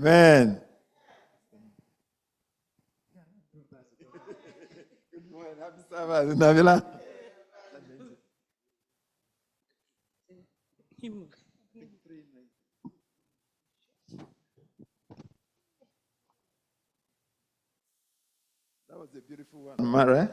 Amen. Good morning. Happy Sabbath, Navila. That was a beautiful one, Mara.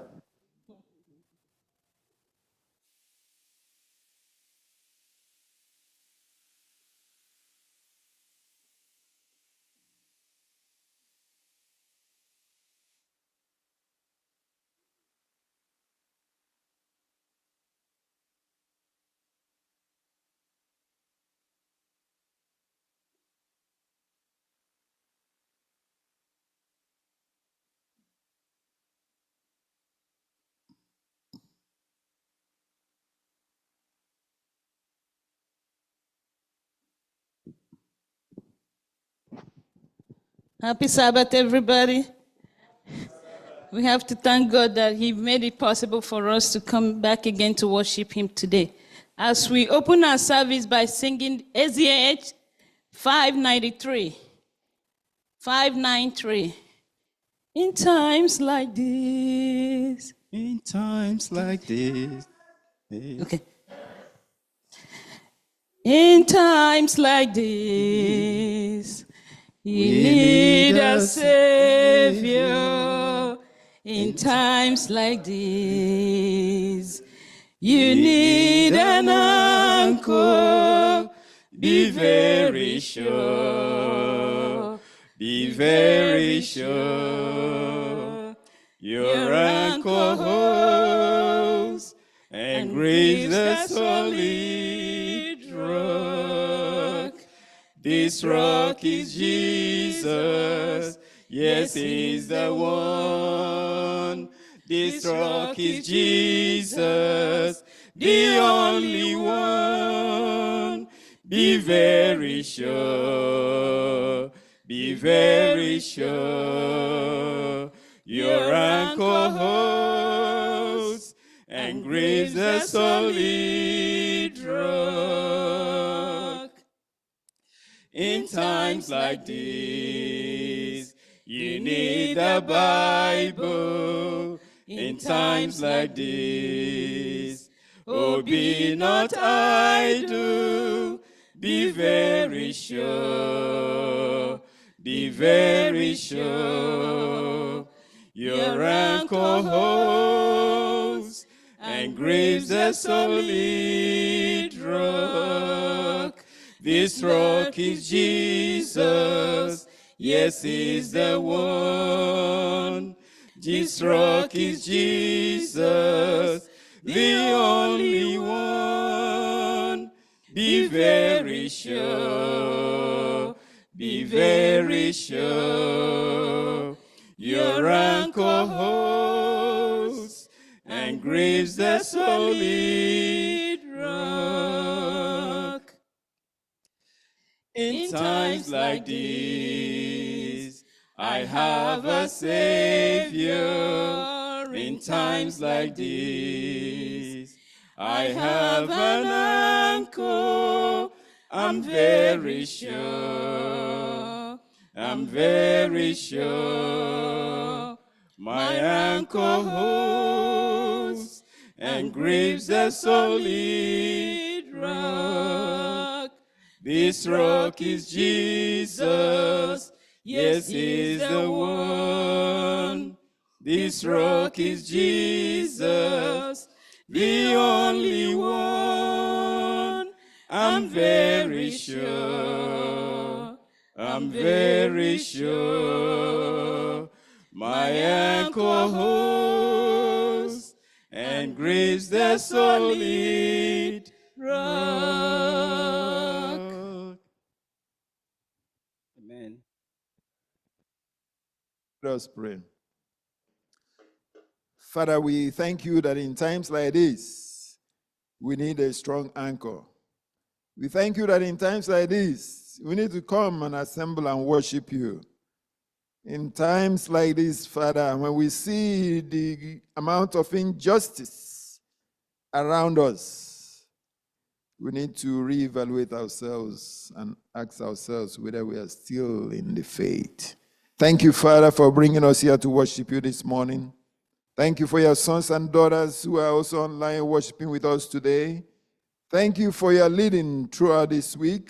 Happy Sabbath, everybody. We have to thank God that He made it possible for us to come back again to worship Him today. As we open our service by singing SDA 593. 593. In times like this. In times like this. Okay. In times like this, you need a Savior. In times like this, you need an anchor. Be very sure. Be very sure. Your anchor holds and grieves the solid rock. This rock is Jesus. Yes, He's the one. This rock is Jesus, the only one. Be very sure. Be very sure. Your anchor holds and grieves the solid rock. In times like this, you need the Bible. In times like this, oh, be not idle. Be very sure. Be very sure. Your anchor holds and grieves the solid rock. This rock is Jesus. Yes, He's the one. This rock is Jesus, the only one. Be very sure. Be very sure. Your anchor holds and grieves the solid rock. In times like these, I have a Savior. In times like these, I have an anchor. I'm very sure. I'm very sure. My anchor holds and grieves the solid rock. This rock is Jesus. Yes, He's the one. This rock is Jesus, the only one. I'm very sure. I'm very sure. My anchor holds and grieves the solid rock. Amen. Let us pray. Father, we thank you that in times like this, we need a strong anchor. We thank you that in times like this, we need to come and assemble and worship you. In times like this, Father, when we see the amount of injustice around us, we need to reevaluate ourselves and ask ourselves whether we are still in the faith. Thank you, Father, for bringing us here to worship you this morning. Thank you for your sons and daughters who are also online worshiping with us today. Thank you for your leading throughout this week.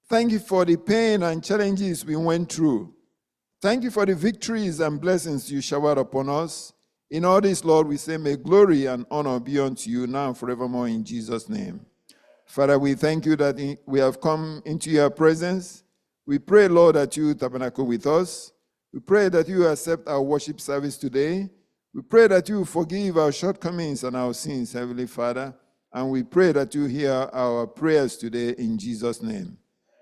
Thank you for the pain and challenges we went through. Thank you for the victories and blessings you showered upon us. In all this, Lord, we say, may glory and honor be unto you now and forevermore in Jesus' name. Father, we thank you that we have come into your presence. We pray, Lord, that you tabernacle with us. We pray that you accept our worship service today. We pray that you forgive our shortcomings and our sins, Heavenly Father. And we pray that you hear our prayers today in Jesus' name.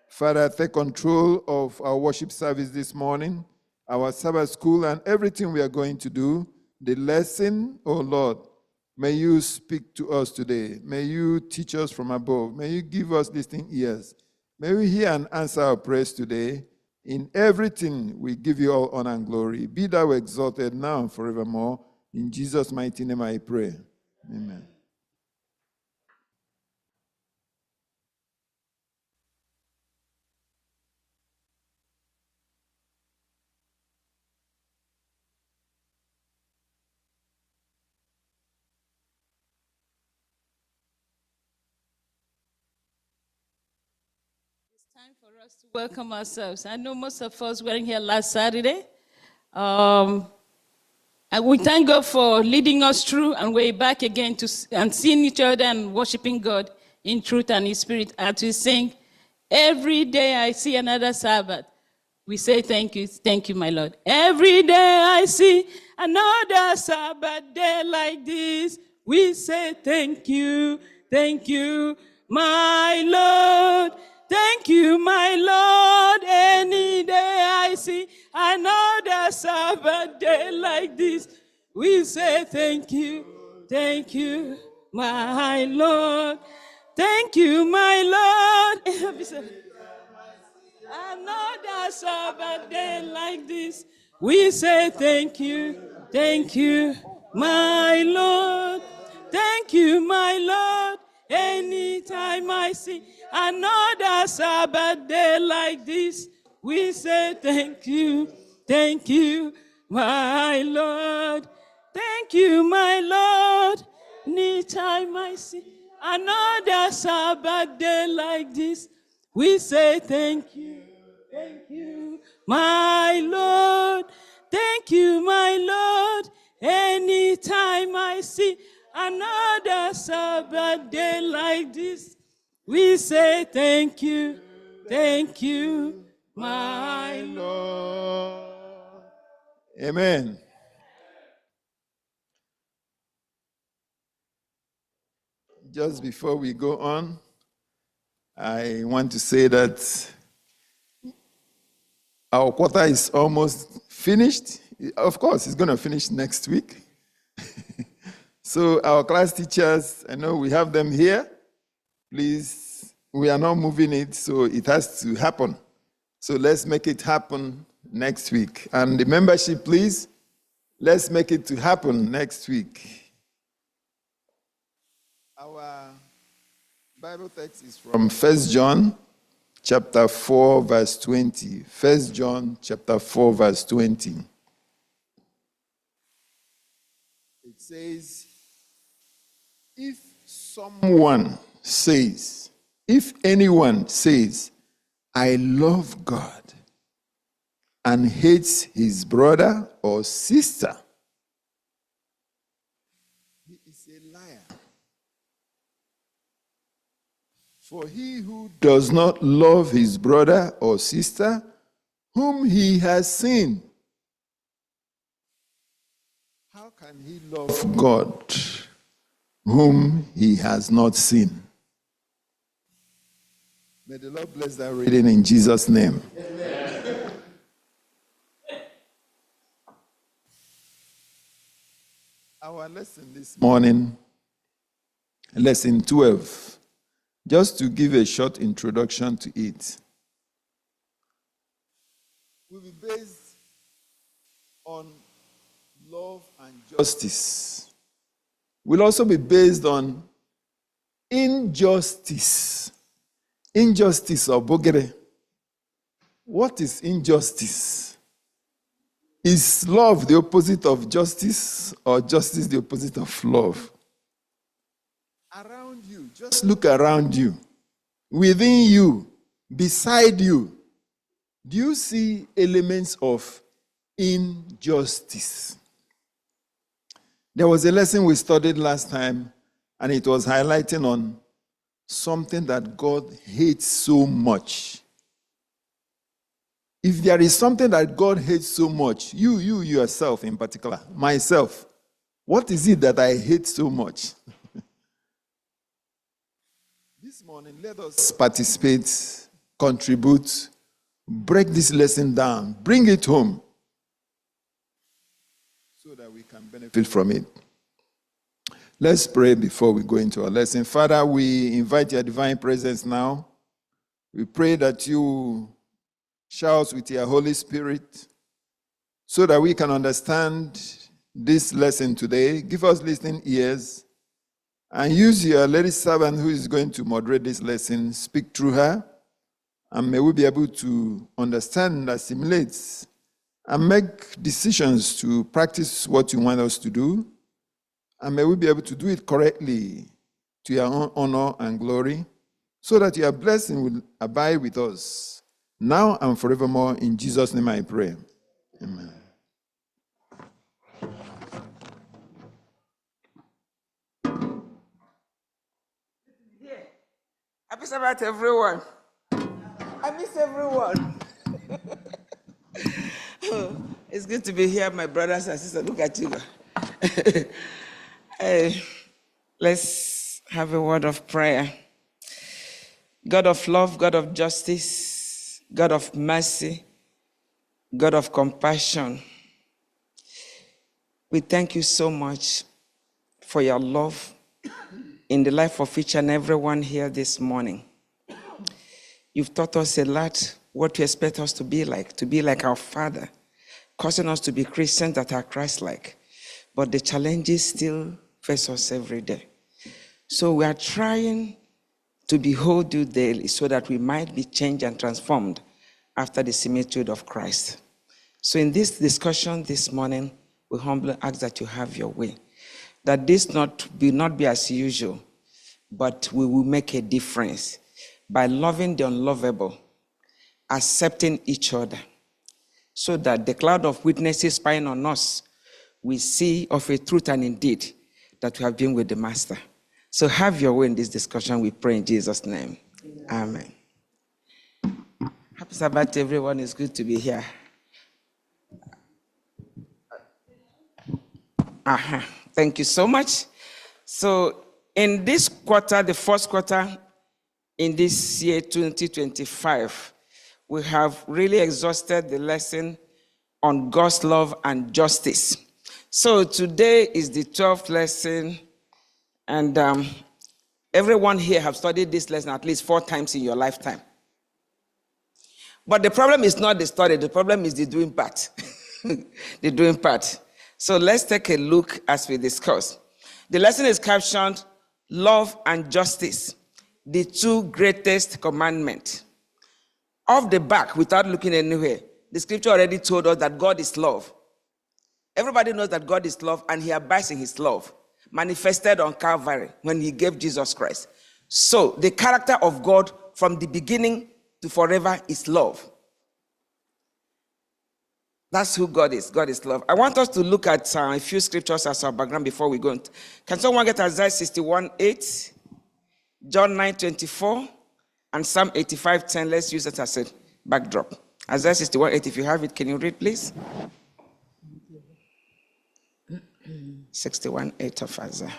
Father, take control of our worship service this morning, our Sabbath school, and everything we are going to do. The lesson, oh Lord, may you speak to us today. May you teach us from above. May you give us listening ears. May we hear and answer our prayers today. In everything, we give you all honor and glory. Be thou exalted now and forevermore. In Jesus' mighty name I pray. Amen. Time for us to welcome ourselves. I know most of us weren't here last Saturday. And we thank God for leading us through, and we're back again and seeing each other and worshiping God in truth and in spirit. As we sing, every day I see another Sabbath. We say thank you, my Lord. Every day I see another Sabbath day like this. We say thank you, my Lord. Thank you, my Lord. Any day I see another Sabbath day like this. We say thank you, my Lord. Thank you, my Lord. Another Sabbath day like this, we say thank you, my Lord. Thank you, my Lord. Anytime I see another Sabbath day like this, we say thank you, my Lord. Thank you, my Lord. Anytime I see another Sabbath day like this, we say thank you, my Lord. Thank you, my Lord. Anytime I see another Sabbath day like this, we say thank you, my Lord. Amen. Just before we go on, I want to say that our quarter is almost finished. Of course, it's going to finish next week. So our class teachers, I know we have them here. Please, we are not moving it, so it has to happen. So let's make it happen next week. And the membership, please, let's make it to happen next week. Our Bible text is from 1 John chapter 4, verse 20. 1 John chapter 4, verse 20. It says, if anyone says, I love God, and hates his brother or sister, he is a liar. For he who does not love his brother or sister, whom he has seen, how can he love God, whom he has not seen? May the Lord bless that reading in Jesus' name. Amen. Our lesson this morning, lesson 12, just to give a short introduction to it, will be based on love and justice. Will also be based on injustice. Injustice or bogere. What is injustice? Is love the opposite of justice, or justice the opposite of love? Around you, just look around you. Within you, beside you, do you see elements of injustice? There was a lesson we studied last time, and it was highlighting on something that God hates so much. If there is something that God hates so much, you yourself in particular, myself, what is it that I hate so much? This morning, let us participate, contribute, break this lesson down, bring it home, so that we can benefit from it. Let's pray before we go into our lesson. Father, we invite your divine presence now. We pray that you shower us with your Holy Spirit so that we can understand this lesson today. Give us listening ears and use your lady servant who is going to moderate this lesson. Speak through her, and may we be able to understand, assimilate, and make decisions to practice what you want us to do. And may we be able to do it correctly to your own honor and glory, so that your blessing will abide with us now and forevermore. In Jesus' name I pray. Amen. Happy Sabbath, everyone. I miss everyone. It's good to be here, my brothers and sisters. Look at you. Let's have a word of prayer. God of love, God of justice, God of mercy, God of compassion, we thank you so much for your love in the life of each and everyone here this morning. You've taught us a lot what you expect us to be like our Father, causing us to be Christians that are Christ-like. But the challenges still face us every day. So we are trying to behold you daily so that we might be changed and transformed after the similitude of Christ. So in this discussion this morning, we humbly ask that you have your way, that this will not be as usual, but we will make a difference by loving the unlovable, accepting each other, so that the cloud of witnesses spying on us, we see of a truth and indeed that we have been with the Master. So have your way in this discussion, we pray in Jesus' name. Amen. Happy Sabbath, everyone. It's good to be here. Thank you so much. So in this quarter, the first quarter in this year 2025, we have really exhausted the lesson on God's love and justice. So today is the 12th lesson, and everyone here have studied this lesson at least 4 times in your lifetime. But the problem is not the study, the problem is the doing part. The doing part. So let's take a look as we discuss. The lesson is captioned, Love and Justice, the 2 greatest commandments. Off the back, without looking anywhere, the scripture already told us that God is love. Everybody knows that God is love, and he abides in his love, manifested on Calvary when he gave Jesus Christ. So the character of God from the beginning to forever is love. That's who God is. God is love. I want us to look at a few scriptures as our background before we go. Can someone get Isaiah 61:8, John 9:24, and Psalm 85:10? Let's use it as a backdrop. Isaiah 61:8, if you have it, can you read, please? 61:8 of Isaiah.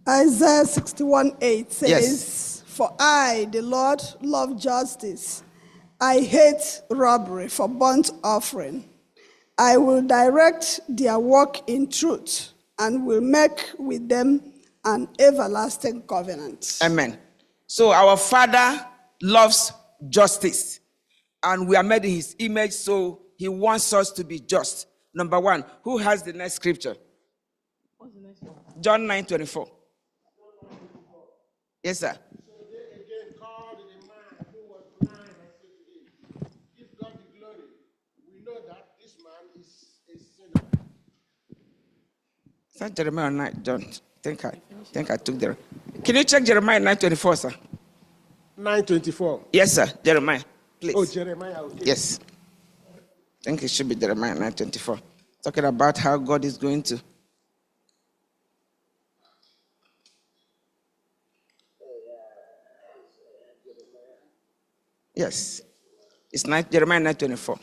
Isaiah 61:8 says, Yes. For I, the Lord, love justice. I hate robbery for burnt offering. I will direct their work in truth and will make with them an everlasting covenant. Amen. So our Father loves justice. and we are made in his image, so he wants us to be just. Number one, who has the next scripture? What's the next one? John 9:24. Yes, sir. So they again called the man who was blind and said to him, give God the glory. We know that this man is a sinner. Is that Jeremiah 9? John, I think I took the. Can you check Jeremiah 9:24, sir? 9:24. Yes, sir. Jeremiah, please. Oh, Jeremiah. Okay. Yes. I think it should be Jeremiah 9:24. Talking about how God is going to. Yes. It's Jeremiah 9:24.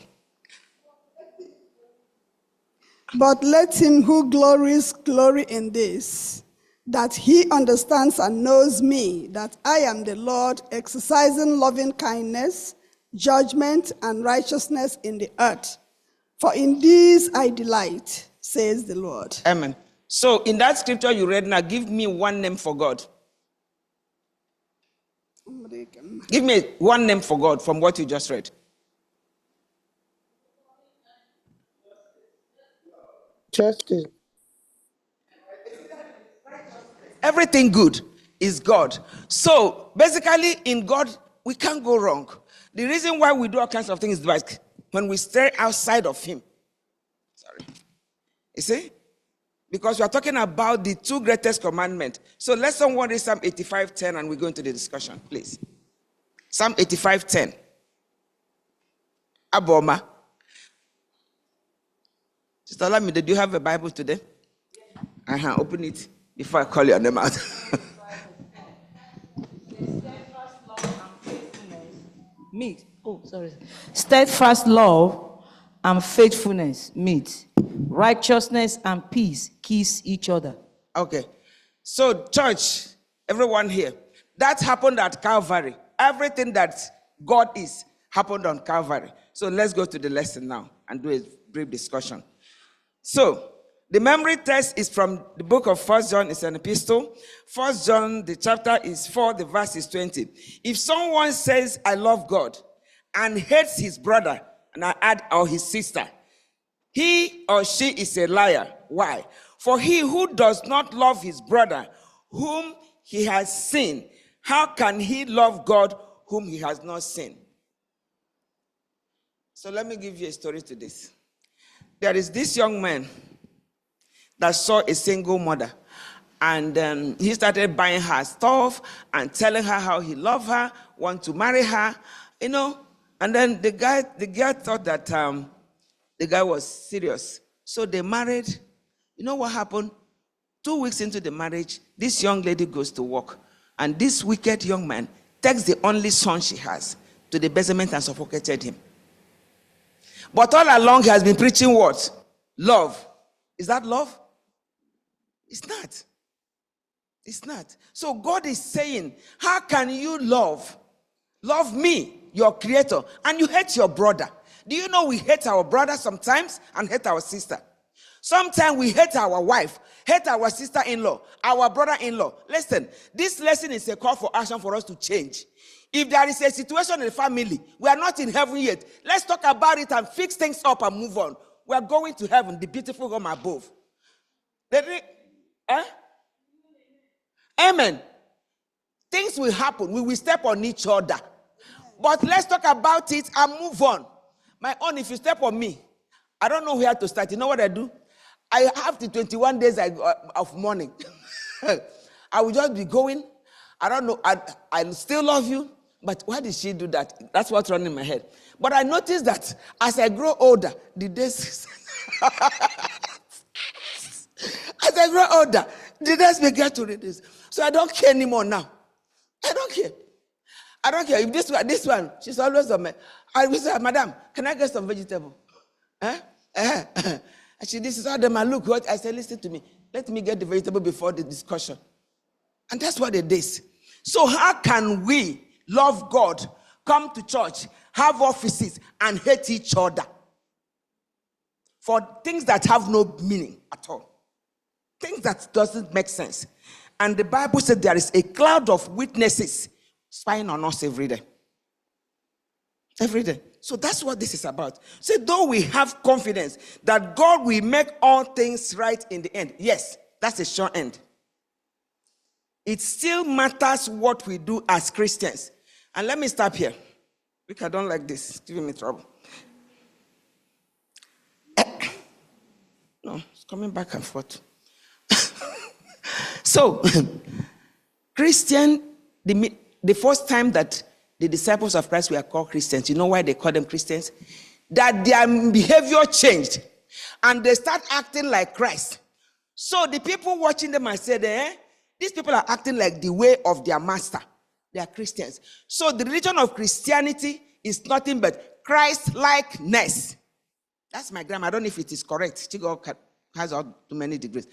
But let him who glories glory in this, that he understands and knows me, that I am the Lord, exercising loving kindness, judgment, and righteousness in the earth. For in these I delight, says the Lord. Amen. So in that scripture you read now, give me one name for God. Give me one name for God from what you just read. Justice. Everything good is God. So basically in God, we can't go wrong. The reason why we do all kinds of things is like when we stray outside of him. Sorry. You see? Because we are talking about the two greatest commandments. So let someone read Psalm 85:10 and we go into the discussion, please. Psalm 85:10. Aboma. Sister Lamide, do you have a Bible today? Open it before I call your name out. Meet. Oh, sorry. Steadfast love and faithfulness meet. Righteousness and peace kiss each other. Okay. So, church, everyone here, that happened at Calvary. Everything that God is happened on Calvary. So let's go to the lesson now and do a brief discussion. So, the memory text is from the book of 1 John. It's an epistle. 1 John, the chapter is 4, the verse is 20. If someone says, I love God, and hates his brother, and I add, or his sister, he or she is a liar. Why? For he who does not love his brother, whom he has seen, how can he love God, whom he has not seen? So let me give you a story to this. There is this young man that saw a single mother, and he started buying her stuff and telling her how he loved her, want to marry her, and then the girl thought that the guy was serious. So they married. You know what happened? 2 weeks into the marriage, this young lady goes to work, and this wicked young man takes the only son she has to the basement and suffocated him. But all along he has been preaching what? Love. Is that love? It's not. It's not. So God is saying, how can you love me, your creator, and you hate your brother? Do you know we hate our brother sometimes and hate our sister? Sometimes we hate our wife, hate our sister-in-law, our brother-in-law. Listen, this lesson is a call for action for us to change. If there is a situation in the family, we are not in heaven yet. Let's talk about it and fix things up and move on. We are going to heaven, the beautiful home above. Amen. Things will happen. We will step on each other. But let's talk about it and move on. My own, if you step on me, I don't know where to start. You know what I do? I have the 21 days of mourning. I will just be going. I don't know. I still love you. But why did she do that? That's what's running in my head. But I noticed that as I grow older, the days... As I grow older, the days began to reduce. So I don't care anymore now. I don't care. I don't care. If this one, she's always on me. I will say, Madam, can I get some vegetable? And this is how them I look. What I say, listen to me. Let me get the vegetable before the discussion. And that's what it is. So how can we love God, come to church, have offices, and hate each other for things that have no meaning at all? Things that doesn't make sense. And the Bible said there is a cloud of witnesses spying on us every day. Every day. So that's what this is about. So though we have confidence that God will make all things right in the end. Yes, that's a sure end. It still matters what we do as Christians. And let me stop here. Because I don't like this. It's giving me trouble. No, it's coming back and forth. So, Christian, the first time that the disciples of Christ were called Christians, you know why they call them Christians? That their behavior changed and they start acting like Christ. So the people watching them and said, these people are acting like the way of their master. They are Christians. So the religion of Christianity is nothing but Christ-likeness. That's my grammar. I don't know if it is correct. Chigo has all too many degrees.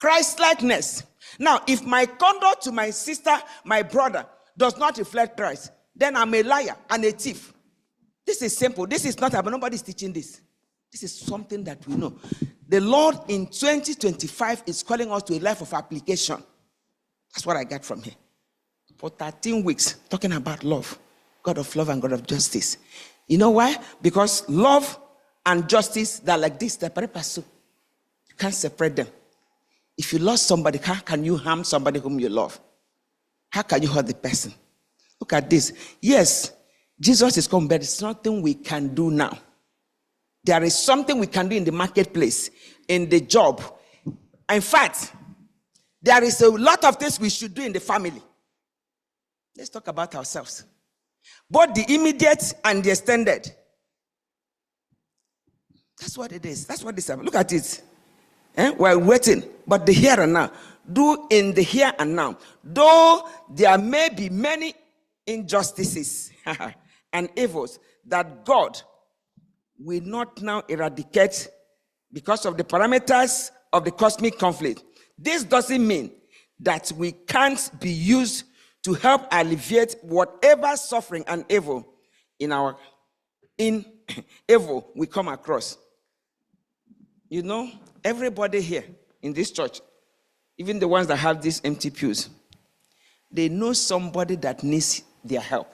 Christ-likeness. Now, if my conduct to my sister, my brother, does not reflect Christ, then I'm a liar and a thief. This is simple. This is not about nobody's teaching this. This is something that we know. The Lord in 2025 is calling us to a life of application. That's what I got from here. For 13 weeks, talking about love. God of love and God of justice. You know why? Because love and justice, they're like this. They're pari passu. You can't separate them. If you love somebody, how can you harm somebody whom you love? How can you hurt the person? Look at this. Yes, Jesus is coming, but it's nothing we can do now. There is something we can do in the marketplace, in the job. In fact, there is a lot of things we should do in the family. Let's talk about ourselves. Both the immediate and the extended. That's what it is. That's what this is. Look at it. We're waiting, but the here and now. Do in the here and now. Though there may be many injustices and evils that God will not now eradicate because of the parameters of the cosmic conflict. This doesn't mean that we can't be used to help alleviate whatever suffering and evil in evil we come across. You know, everybody here in this church, even the ones that have these empty pews, they know somebody that needs their help,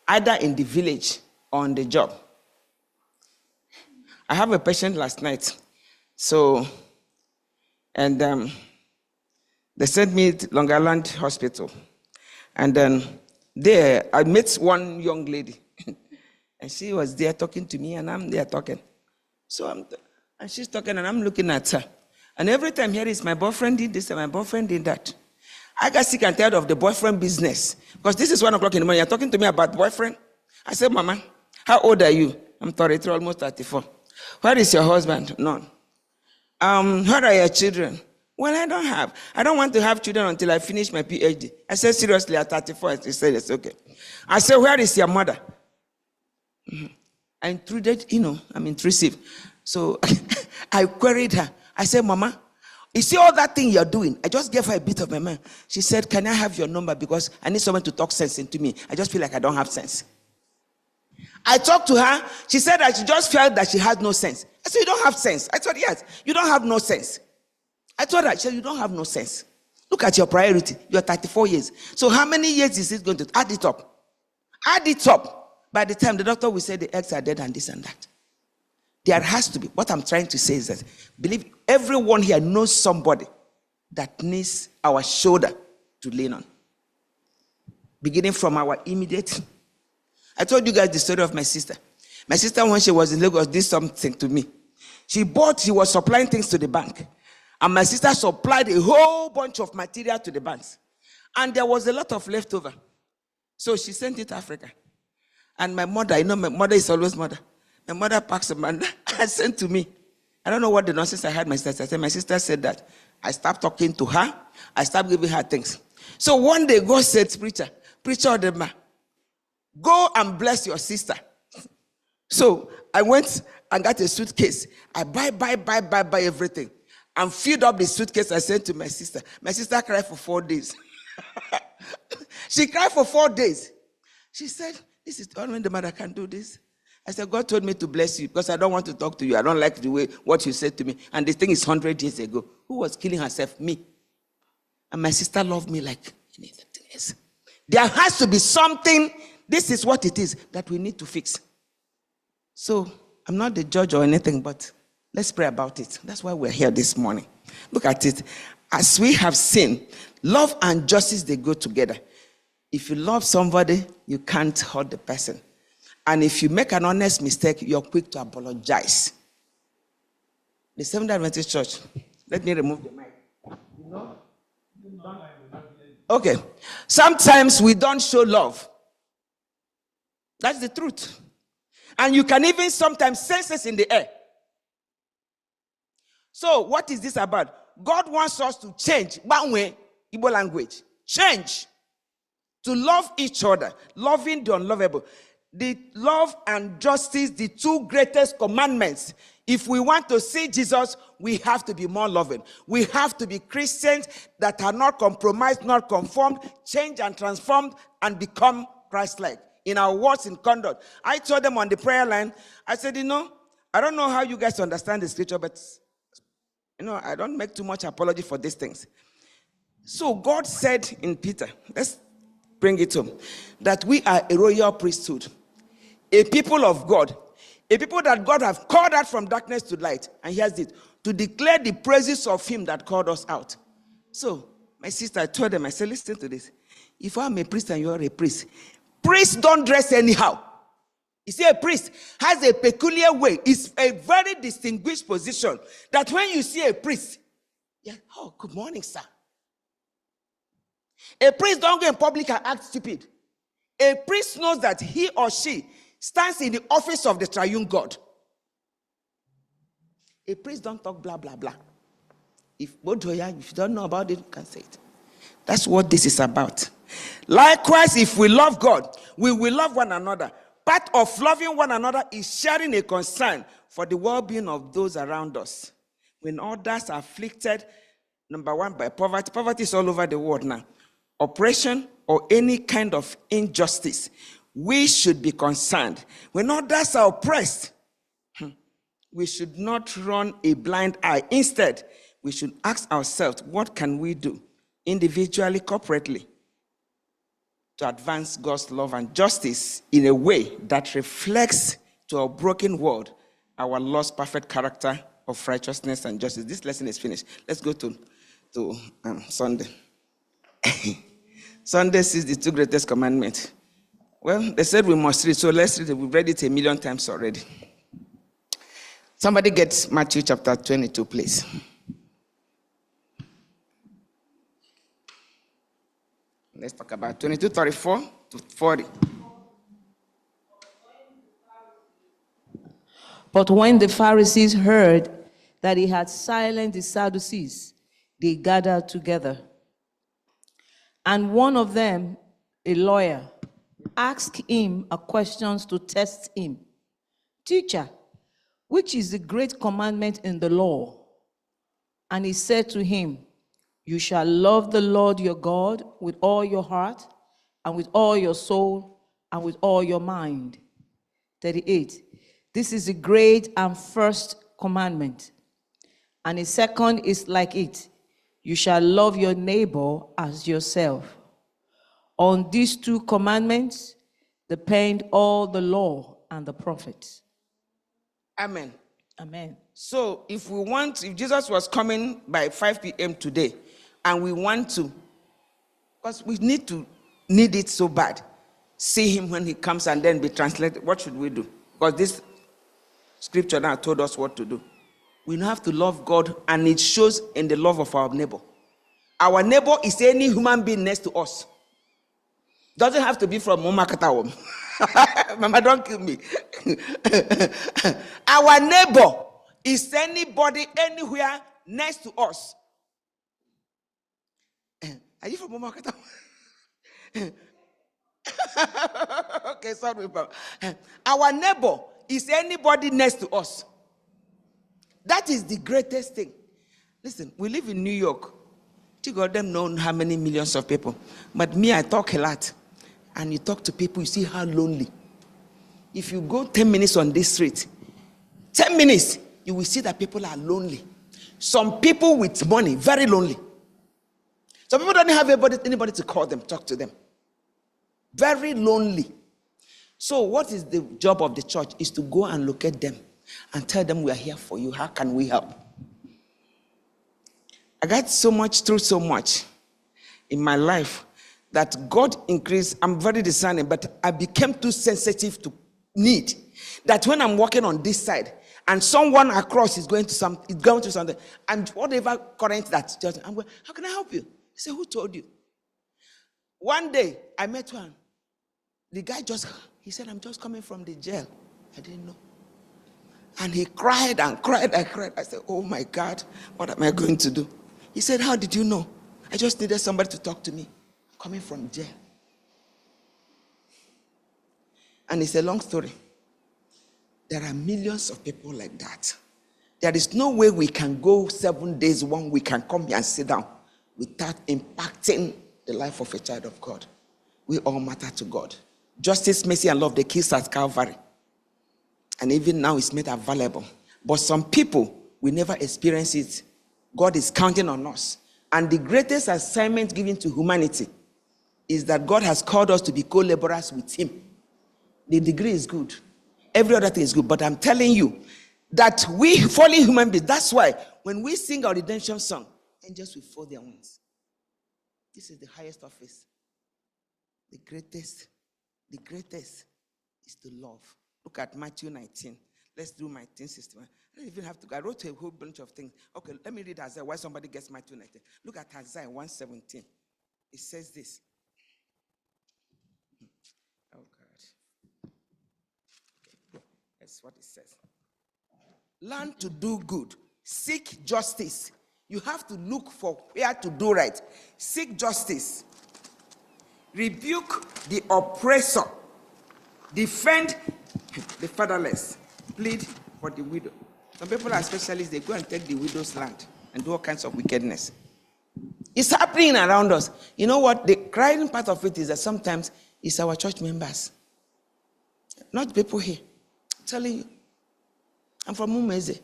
either in the village or on the job. I have a patient last night, and they sent me to Long Island Hospital, and then there I met one young lady, and she was there talking to me, and I'm there talking. And she's talking, and I'm looking at her. And every time here is my boyfriend did this and my boyfriend did that. I got sick and tired of the boyfriend business. Because this is 1 o'clock in the morning. You're talking to me about boyfriend? I said, Mama, how old are you? I'm 33, almost 34. Where is your husband? None. Where are your children? Well, I don't want to have children until I finish my PhD. I said, seriously, at 34, she said, it's okay. I said, where is your mother? I intruded, I'm intrusive. So I queried her. I said, Mama, you see all that thing you're doing? I just gave her a bit of my mind. She said, can I have your number? Because I need someone to talk sense into me. I just feel like I don't have sense. I talked to her. She said that she just felt that she had no sense. I said, you don't have sense. I told her, yes, you don't have no sense. I told her, she said, you don't have no sense. Look at your priority. You're 34 years. So how many years is it going to add it up? Add it up. By the time the doctor will say the eggs are dead and this and that. There has to be. What I'm trying to say is that believe everyone here knows somebody that needs our shoulder to lean on. Beginning from our immediate. I told you guys the story of my sister. My sister, when she was in Lagos, did something to me. She was supplying things to the bank. And my sister supplied a whole bunch of material to the banks. And there was a lot of leftover. So she sent it to Africa. And my mother, my mother is always mother. My mother packed some and sent to me. I don't know what the nonsense I had my sister. I said, my sister said that. I stopped talking to her. I stopped giving her things. So one day God said, preacher, go and bless your sister. So I went and got a suitcase. I buy everything. And filled up the suitcase I sent to my sister. My sister cried for 4 days. She cried for 4 days. She said, this is only the mother can do this. I said, God told me to bless you because I don't want to talk to you. I don't like the way what you said to me. And the thing is 100 years ago. Who was killing herself? Me. And my sister loved me like anything else. There has to be something this is what it is that we need to fix. So, I'm not the judge or anything, but let's pray about it. That's why we're here this morning. Look at it. As we have seen, love and justice, they go together. If you love somebody, you can't hurt the person. And if you make an honest mistake, you're quick to apologize. The Seventh-day Adventist Church, let me remove the mic. Okay. Sometimes we don't show love. That's the truth. And you can even sometimes sense it in the air. So, what is this about? God wants us to change. Banwe, Igbo language. Change. To love each other. Loving the unlovable. The love and justice, the two greatest commandments. If we want to see Jesus, we have to be more loving. We have to be Christians that are not compromised, not conformed, change and transformed, and become Christ-like in our words and conduct. I told them on the prayer line, I said, I don't know how you guys understand the scripture, but I don't make too much apology for these things. So God said in Peter, let's bring it home, that we are a royal priesthood, a people of God, a people that God has called out from darkness to light. And here's it, to declare the praises of him that called us out. So, my sister, I told them, I said, listen to this. If I'm a priest and you're a priest, priests don't dress anyhow. You see, a priest has a peculiar way. It's a very distinguished position that when you see a priest, oh, good morning, sir. A priest don't go in public and act stupid. A priest knows that he or she stands in the office of the triune God. A priest don't talk blah, blah, blah. If you don't know about it, you can say it. That's what this is about. Likewise, if we love God, we will love one another. Part of loving one another is sharing a concern for the well-being of those around us. When others are afflicted, number one, by poverty. Poverty is all over the world now. Oppression or any kind of injustice, we should be concerned. When others are oppressed, we should not run a blind eye. Instead, we should ask ourselves, what can we do individually, corporately, to advance God's love and justice in a way that reflects to our broken world our lost perfect character of righteousness and justice. This lesson is finished. Let's go to Sunday. Sunday is the two greatest commandments. Well, they said we must read, so let's read it. We've read it 1,000,000 times already. Somebody get Matthew chapter 22, please. Let's talk about 22:34 to 40. But when the Pharisees heard that he had silenced the Sadducees, they gathered together. And one of them, a lawyer, asked him a question to test him. Teacher, which is the great commandment in the law? And he said to him, you shall love the Lord your God with all your heart and with all your soul and with all your mind. 38. This is the great and first commandment. And the second is like it. You shall love your neighbor as yourself. On these two commandments depend all the law and the prophets. Amen. Amen. So if Jesus was coming by 5 p.m. today, and we want to, because we need it so bad, see him when he comes and then be translated, what should we do? Because this scripture now told us what to do. We have to love God, and it shows in the love of our neighbor. Our neighbor is any human being next to us. Doesn't have to be from Mumakatawam. Mama, don't kill me. Our neighbor is anybody, anywhere next to us. Are you from Mumakatawam? Okay, sorry. Our neighbor is anybody next to us. That is the greatest thing. Listen, we live in New York. Think of them know how many millions of people. But me, I talk a lot. And you talk to people, you see how lonely. If you go 10 minutes on this street, 10 minutes, you will see that people are lonely. Some people with money, very lonely. Some people don't have anybody to call them, talk to them. Very lonely. So what is the job of the church? Is to go and locate them and tell them we are here for you. How can we help? I got through so much in my life that God increased. I'm very discerning, but I became too sensitive to need. That when I'm walking on this side and someone across is going to something, and whatever current that's just, I'm going, how can I help you? He said, who told you? One day I met one. The guy he said, I'm just coming from the jail. I didn't know. And he cried and cried and cried. I said, oh my God, what am I going to do? He said, how did you know? I just needed somebody to talk to me. Coming from jail. And it's a long story. There are millions of people like that. There is no way we can go 7 days, 1 week, and come here and sit down without impacting the life of a child of God. We all matter to God. Justice, mercy, and love, the keys at Calvary. And even now it's made available. But some people, we never experience it. God is counting on us. And the greatest assignment given to humanity is that God has called us to be co-laborers with Him. The degree is good. Every other thing is good. But I'm telling you that we fallen human beings, that's why when we sing our redemption song, angels will fold their wings. This is the highest office. The greatest is to love. Look at Matthew 19. Let's do Matthew 61. I don't even have to. I wrote a whole bunch of things. Okay, let me read Isaiah. Why somebody gets Matthew 19? Look at Isaiah 1:17. It says this. Oh God. Okay. That's what it says. Learn to do good. Seek justice. You have to look for where to do right. Seek justice. Rebuke the oppressor. Defend the fatherless. Plead for the widow. Some people are specialists. They go and take the widow's land and do all kinds of wickedness. It's happening around us. You know what? The crying part of it is that sometimes it's our church members. Not people here. I'm telling you. I'm from Umeze.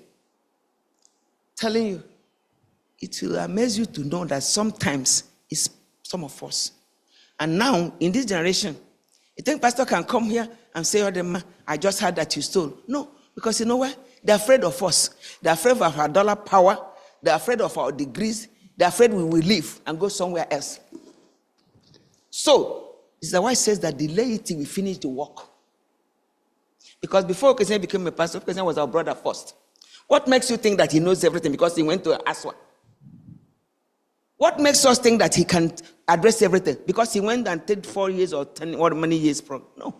Telling you. It will amaze you to know that sometimes it's some of us. And now, in this generation, you think pastor can come here and say, oh, I just heard that you stole. No, because you know what? They're afraid of us. They're afraid of our dollar power. They're afraid of our degrees. They're afraid we will leave and go somewhere else. So, this is why it says that the laity will finish the work. Because before Okesen became a pastor, Okesen was our brother first. What makes you think that he knows everything because he went to Aswa? What makes us think that he can address everything? Because he went and did 4 years or 10 or many years from. No.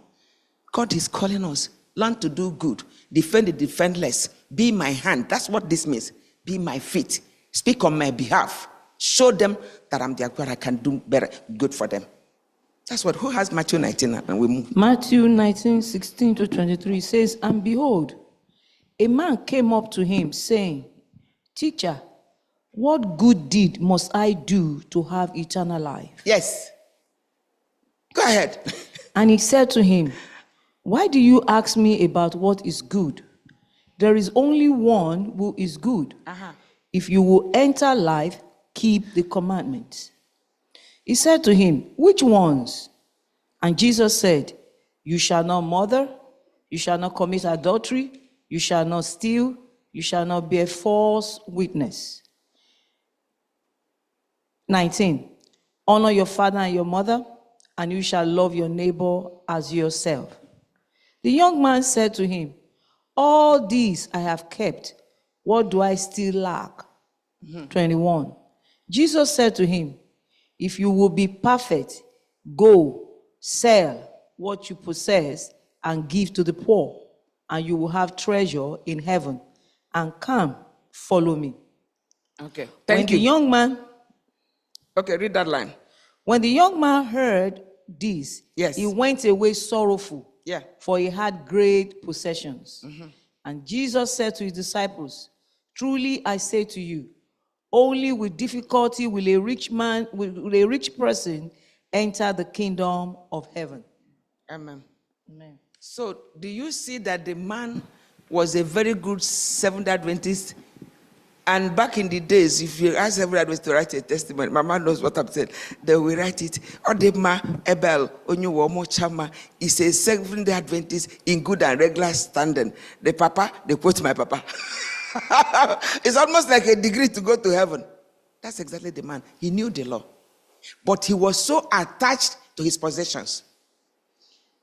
God is calling us. Learn to do good. Defend the defenseless. Be my hand. That's what this means. Be my feet. Speak on my behalf. Show them that I'm their God. I can do better, good for them. That's what. Who has Matthew 19? And we move. Matthew 19:16-23 says, and behold, a man came up to him, saying, Teacher, what good deed must I do to have eternal life? Yes. Go ahead. And he said to him, why do you ask me about what is good? There is only one who is good. If you will enter life, keep the commandments. He said to him, which ones? And Jesus said, you shall not murder, you shall not commit adultery, you shall not steal, you shall not bear false witness. 19, honor your father and your mother, and you shall love your neighbor as yourself. The young man said to him, all these I have kept. What do I still lack? 21. Jesus said to him, if you will be perfect, go, sell what you possess and give to the poor, and you will have treasure in heaven. And come, follow me. Okay, thank you. The young man... Okay, read that line. When the young man heard this, yes, he went away sorrowful, for he had great possessions. And Jesus said to his disciples, truly I say to you, only with difficulty will a rich person enter the kingdom of heaven. Amen. Amen. So, do you see that the man was a very good Seventh-day Adventist And back in the days, if you ask everybody to write a testimony, Mama knows what I'm saying. They will write it. Odema Ebel Onyuwomo Chama is a Seventh-day Adventist in good and regular standing. The papa, they quote my papa. It's almost like a degree to go to heaven. That's exactly the man. He knew the law. But he was so attached to his possessions.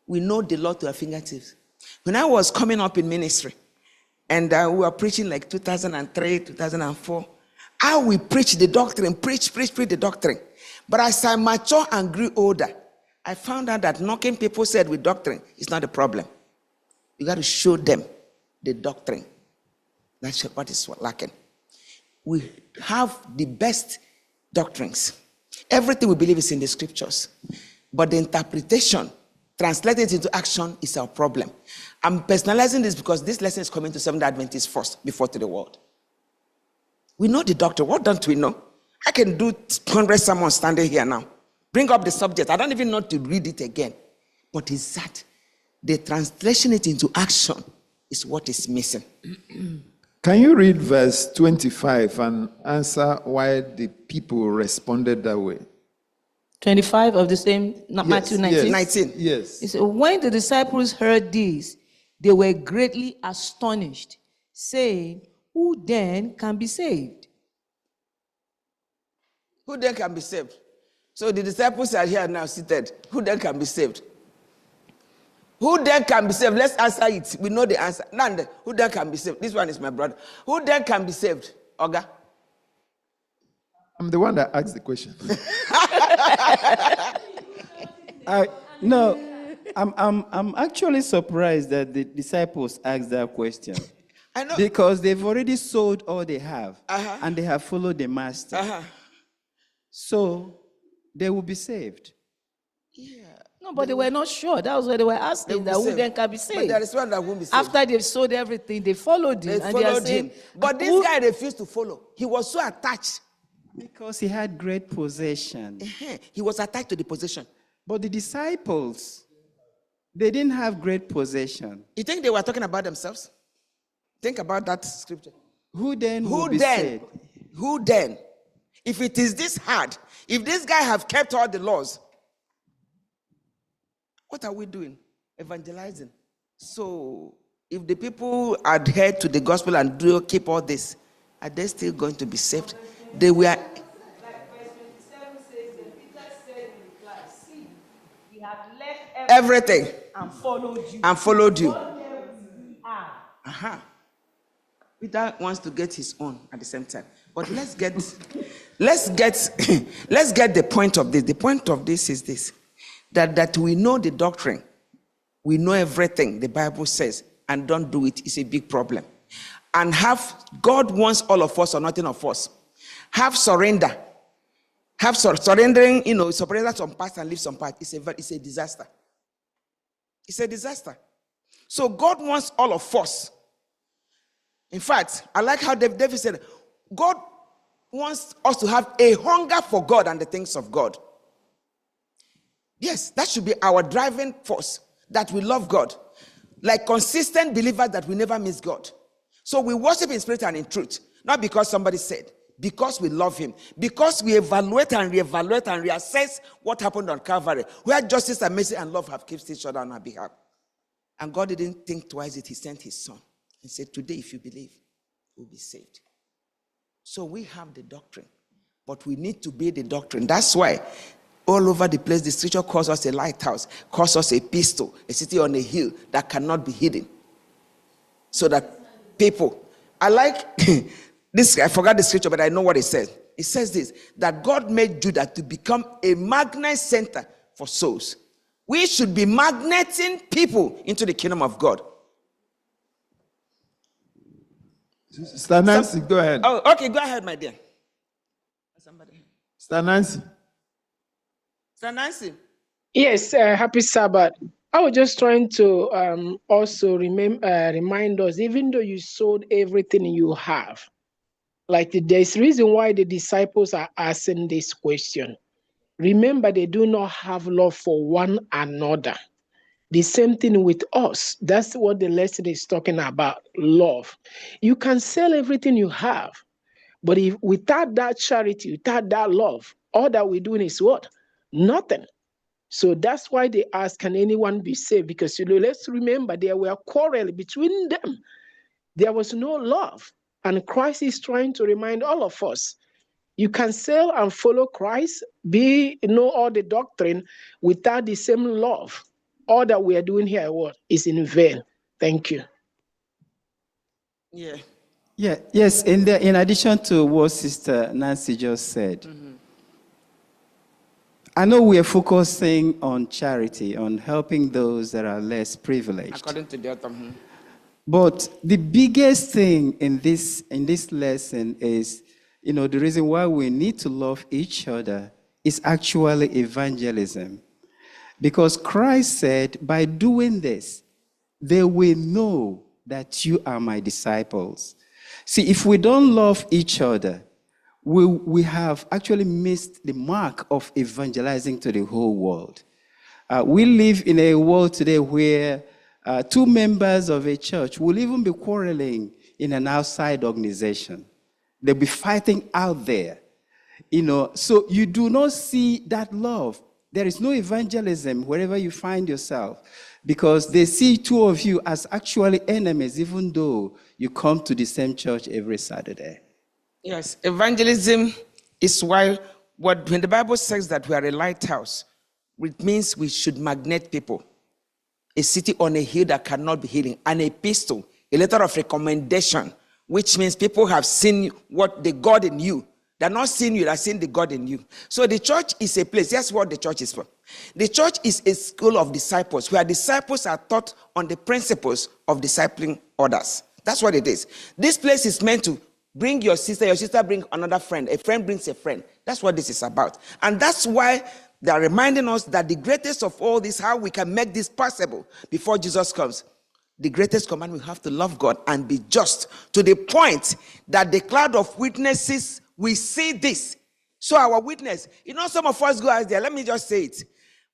We know the law to our fingertips. When I was coming up in ministry, and we were preaching like 2003, 2004, how we preach the doctrine, preach the doctrine. But as I matured and grew older, I found out that knocking people said with doctrine is not a problem. You got to show them the doctrine. That's what is lacking. We have the best doctrines. Everything we believe is in the scriptures. But the interpretation, translating it into action, is our problem. I'm personalizing this because this lesson is coming to Seventh-day Adventists first, before to the world. We know the doctrine. What don't we know? I can do 100 sermons standing here now. Bring up the subject. I don't even know to read it again. But is that the translation it into action is what is missing. Can you read verse 25 and answer why the people responded that way? 25 of the same, Matthew 19. Yes, 19. Yes. It said, when the disciples heard this, they were greatly astonished, saying, who then can be saved? Who then can be saved? So the disciples are here now seated. Who then can be saved? Who then can be saved? Let's answer it. We know the answer. None. Who then can be saved? This one is my brother. Who then can be saved? Oga? I'm the one that asked the question. I'm actually surprised that the disciples asked that question. I know. Because they've already sold all they have, and they have followed the master. So they will be saved. No, but they were not sure. That was what they were asking, that who then can be saved. But there is one that won't be saved. After they've sold everything, they followed him. They followed him. But this guy refused to follow. He was so attached. Because he had great possession. He was attached to the possession. But the disciples, they didn't have great possession. You think they were talking about themselves? Think about that scripture. Who then will be saved? Who then? If it is this hard, if this guy have kept all the laws, what are we doing? Evangelizing. So, if the people adhere to the gospel and do keep all this, are they still going to be saved? They were. Like verse 27 says that Peter said in reply, see, we have left Everything. and followed you. And followed you. What then will we have? Peter wants to get his own at the same time. But let's get the point of this. The point of this is this. That we know the doctrine. We know everything the Bible says and don't do it is a big problem. And God wants all of us or nothing of us. Have surrender. Surrendering, surrender some parts and leave some parts. It's a disaster. It's a disaster. So God wants all of us. In fact, I like how David said, God wants us to have a hunger for God and the things of God. Yes, that should be our driving force, that we love God. Like consistent believers that we never miss God. So we worship in spirit and in truth. Not because somebody said, because we love him. Because we evaluate and reevaluate and reassess what happened on Calvary, where justice and mercy and love have kept each other on our behalf. And God didn't think twice it. He sent his son and said, today if you believe, you'll be saved. So we have the doctrine, but we need to be the doctrine. That's why all over the place, the scripture calls us a lighthouse, calls us a pistle, a city on a hill that cannot be hidden. So that people, I like this, I forgot the scripture, but I know what it says. It says this, that God made Judah to become a magnet center for souls. We should be magneting people into the kingdom of God. Sister Nancy, go ahead. Oh, okay, go ahead, my dear. Somebody. Sister Nancy. Sister Nancy. Yes, happy Sabbath. I was just trying to also remind us, even though you sold everything you have, like there's reason why the disciples are asking this question. Remember, they do not have love for one another. The same thing with us. That's what the lesson is talking about, love. You can sell everything you have, But if without that charity, without that love, all that we're doing is what? Nothing. So that's why they ask, can anyone be saved? Because let's remember there were quarrels between them. There was no love. And Christ is trying to remind all of us, you can sail and follow Christ, know all the doctrine without the same love. All that we are doing here is in vain. Thank you. Yeah. Yeah, yes, in addition to what Sister Nancy just said, I know we are focusing on charity, on helping those that are less privileged. According to the author. But the biggest thing in this lesson is, the reason why we need to love each other is actually evangelism. Because Christ said, by doing this, they will know that you are my disciples. See, if we don't love each other, we have actually missed the mark of evangelizing to the whole world. We live in a world today where two members of a church will even be quarreling in an outside organization. They'll be fighting out there. So you do not see that love. There is no evangelism wherever you find yourself, because they see two of you as actually enemies, even though you come to the same church every Saturday. Yes, evangelism is why when the Bible says that we are a lighthouse, it means we should magnet people. A city on a hill that cannot be hidden, an epistle, a letter of recommendation, which means people have seen what the God in you. They're not seeing you, they're seeing the God in you. So the church is a place. That's what the church is for. The church is a school of disciples, where disciples are taught on the principles of discipling others. That's what it is. This place is meant to bring your sister bring another friend, a friend brings a friend. That's what this is about. And that's why they are reminding us that the greatest of all this, how we can make this possible before Jesus comes. The greatest command, we have to love God and be just, to the point that the cloud of witnesses will see this. So our witness, some of us go out there, let me just say it.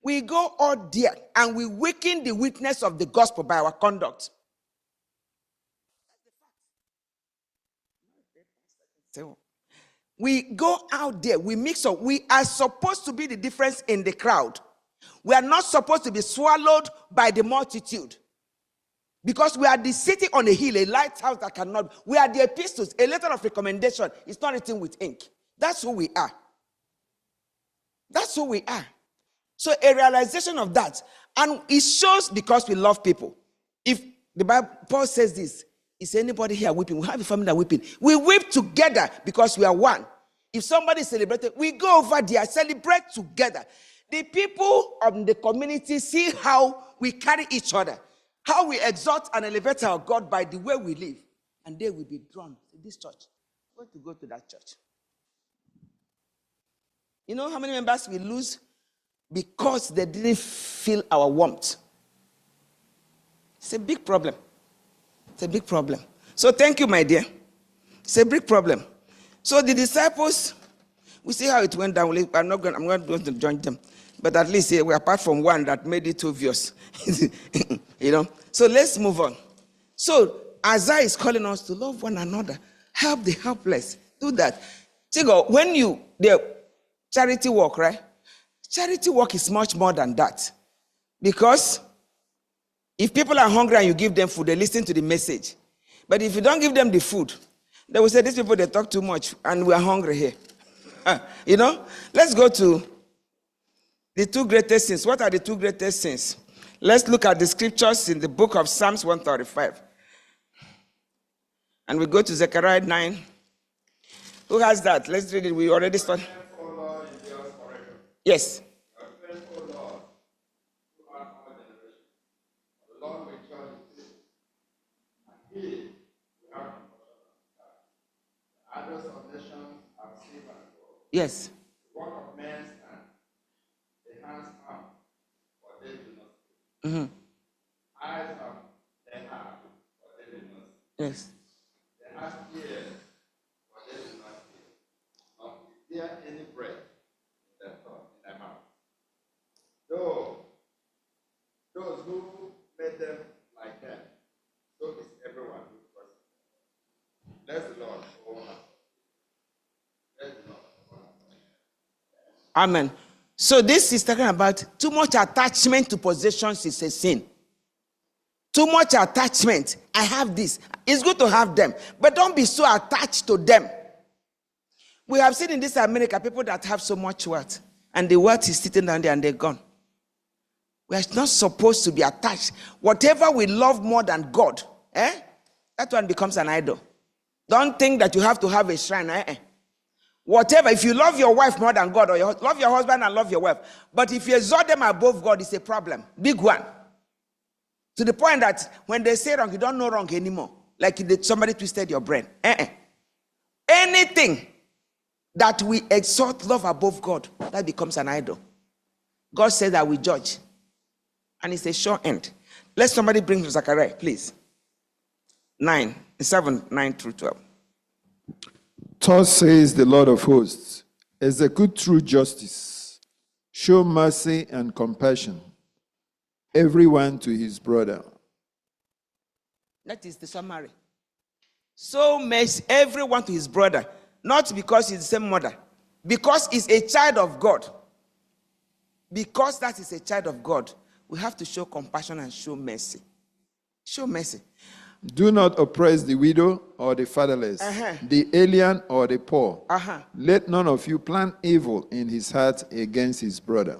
We go out there and we weaken the witness of the gospel by our conduct. So we go out there, we mix up. We are supposed to be the difference in the crowd. We are not supposed to be swallowed by the multitude. Because we are the city on a hill, a lighthouse that cannot. We are the epistles, a letter of recommendation. It's not written with ink. That's who we are. That's who we are. So a realization of that. And it shows because we love people. If the Bible, Paul says this, is anybody here weeping? We have a family that weeping. We weep together because we are one. If somebody is celebrating, we go over there, celebrate together. The people of the community see how we carry each other, how we exalt and elevate our God by the way we live. And they will be drawn to this church. I want to go to that church. You know how many members we lose because they didn't feel our warmth? It's a big problem. It's a big problem. So thank you, my dear. It's a big problem. So the disciples, we see how it went down. I'm not going to join them. But at least we apart from one that made it obvious. So let's move on. So Isaiah is calling us to love one another. Help the helpless. Do that. Chigo, when the charity work, right? Charity work is much more than that. Because if people are hungry and you give them food, they listen to the message. But if you don't give them the food, they will say, these people, they talk too much and we are hungry here. Let's go to the two greatest sins. What are the two greatest sins? Let's look at the scriptures in the book of Psalms 135. And we go to Zechariah 9. Who has that? Let's read it. We already started. Yes. Yes. The work of man's hand, the hands have, but they do not see. Eyes have, they have, but they do not see. Yes. They have ears, but they do not hear. Nor is there any breath in their mouth. Though those who made them like that, so is everyone who trusts them. Bless the Lord, O my soul. Amen. So this is talking about too much attachment to possessions is a sin. Too much attachment. I have this. It's good to have them, but don't be so attached to them. We have seen in this America people that have so much wealth, and the wealth is sitting down there and they're gone. We are not supposed to be attached. Whatever we love more than God, that one becomes an idol. Don't think that you have to have a shrine. Whatever, if you love your wife more than God, or love your husband and love your wife, but if you exalt them above God, it's a problem. Big one. To the point that when they say wrong, you don't know wrong anymore. Like somebody twisted your brain. Anything that we exalt love above God, that becomes an idol. God says that we judge. And it's a sure end. Let somebody bring to Zechariah, please. 9 through 12. Thus says the Lord of hosts, execute true justice, show mercy and compassion, everyone to his brother. That is the summary. So mercy, everyone to his brother. Not because he's the same mother. Because he's a child of God. Because that is a child of God, we have to show compassion and show mercy. Show mercy. Do not oppress the widow or the fatherless, the alien or the poor. Let none of you plant evil in his heart against his brother.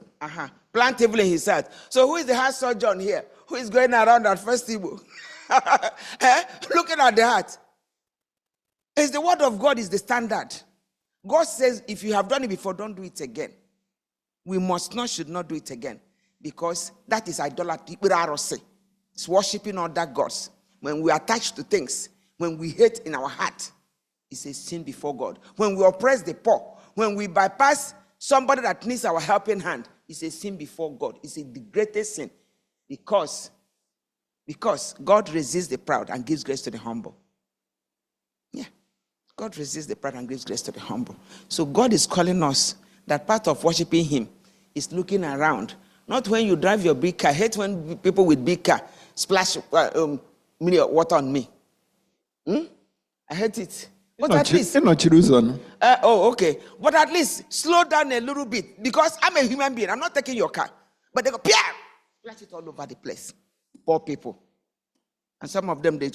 Plant evil in his heart. So who is the heart surgeon here? Who is going around that festival? Looking at the heart. It's the word of God is the standard. God says if you have done it before, don't do it again. We should not do it again. Because that is idolatry. It's worshiping other gods. When we attach to things, when we hate in our heart, it's a sin before God. When we oppress the poor, when we bypass somebody that needs our helping hand, it's a sin before God. It's the greatest sin. Because God resists the proud and gives grace to the humble. Yeah. God resists the proud and gives grace to the humble. So God is calling us that part of worshiping him is looking around. Not when you drive your big car. I hate when people with big car splash water on me. I hate it. But at least, okay. But at least slow down a little bit because I'm a human being. I'm not taking your car. But they go, splash it all over the place. Poor people. And some of them, they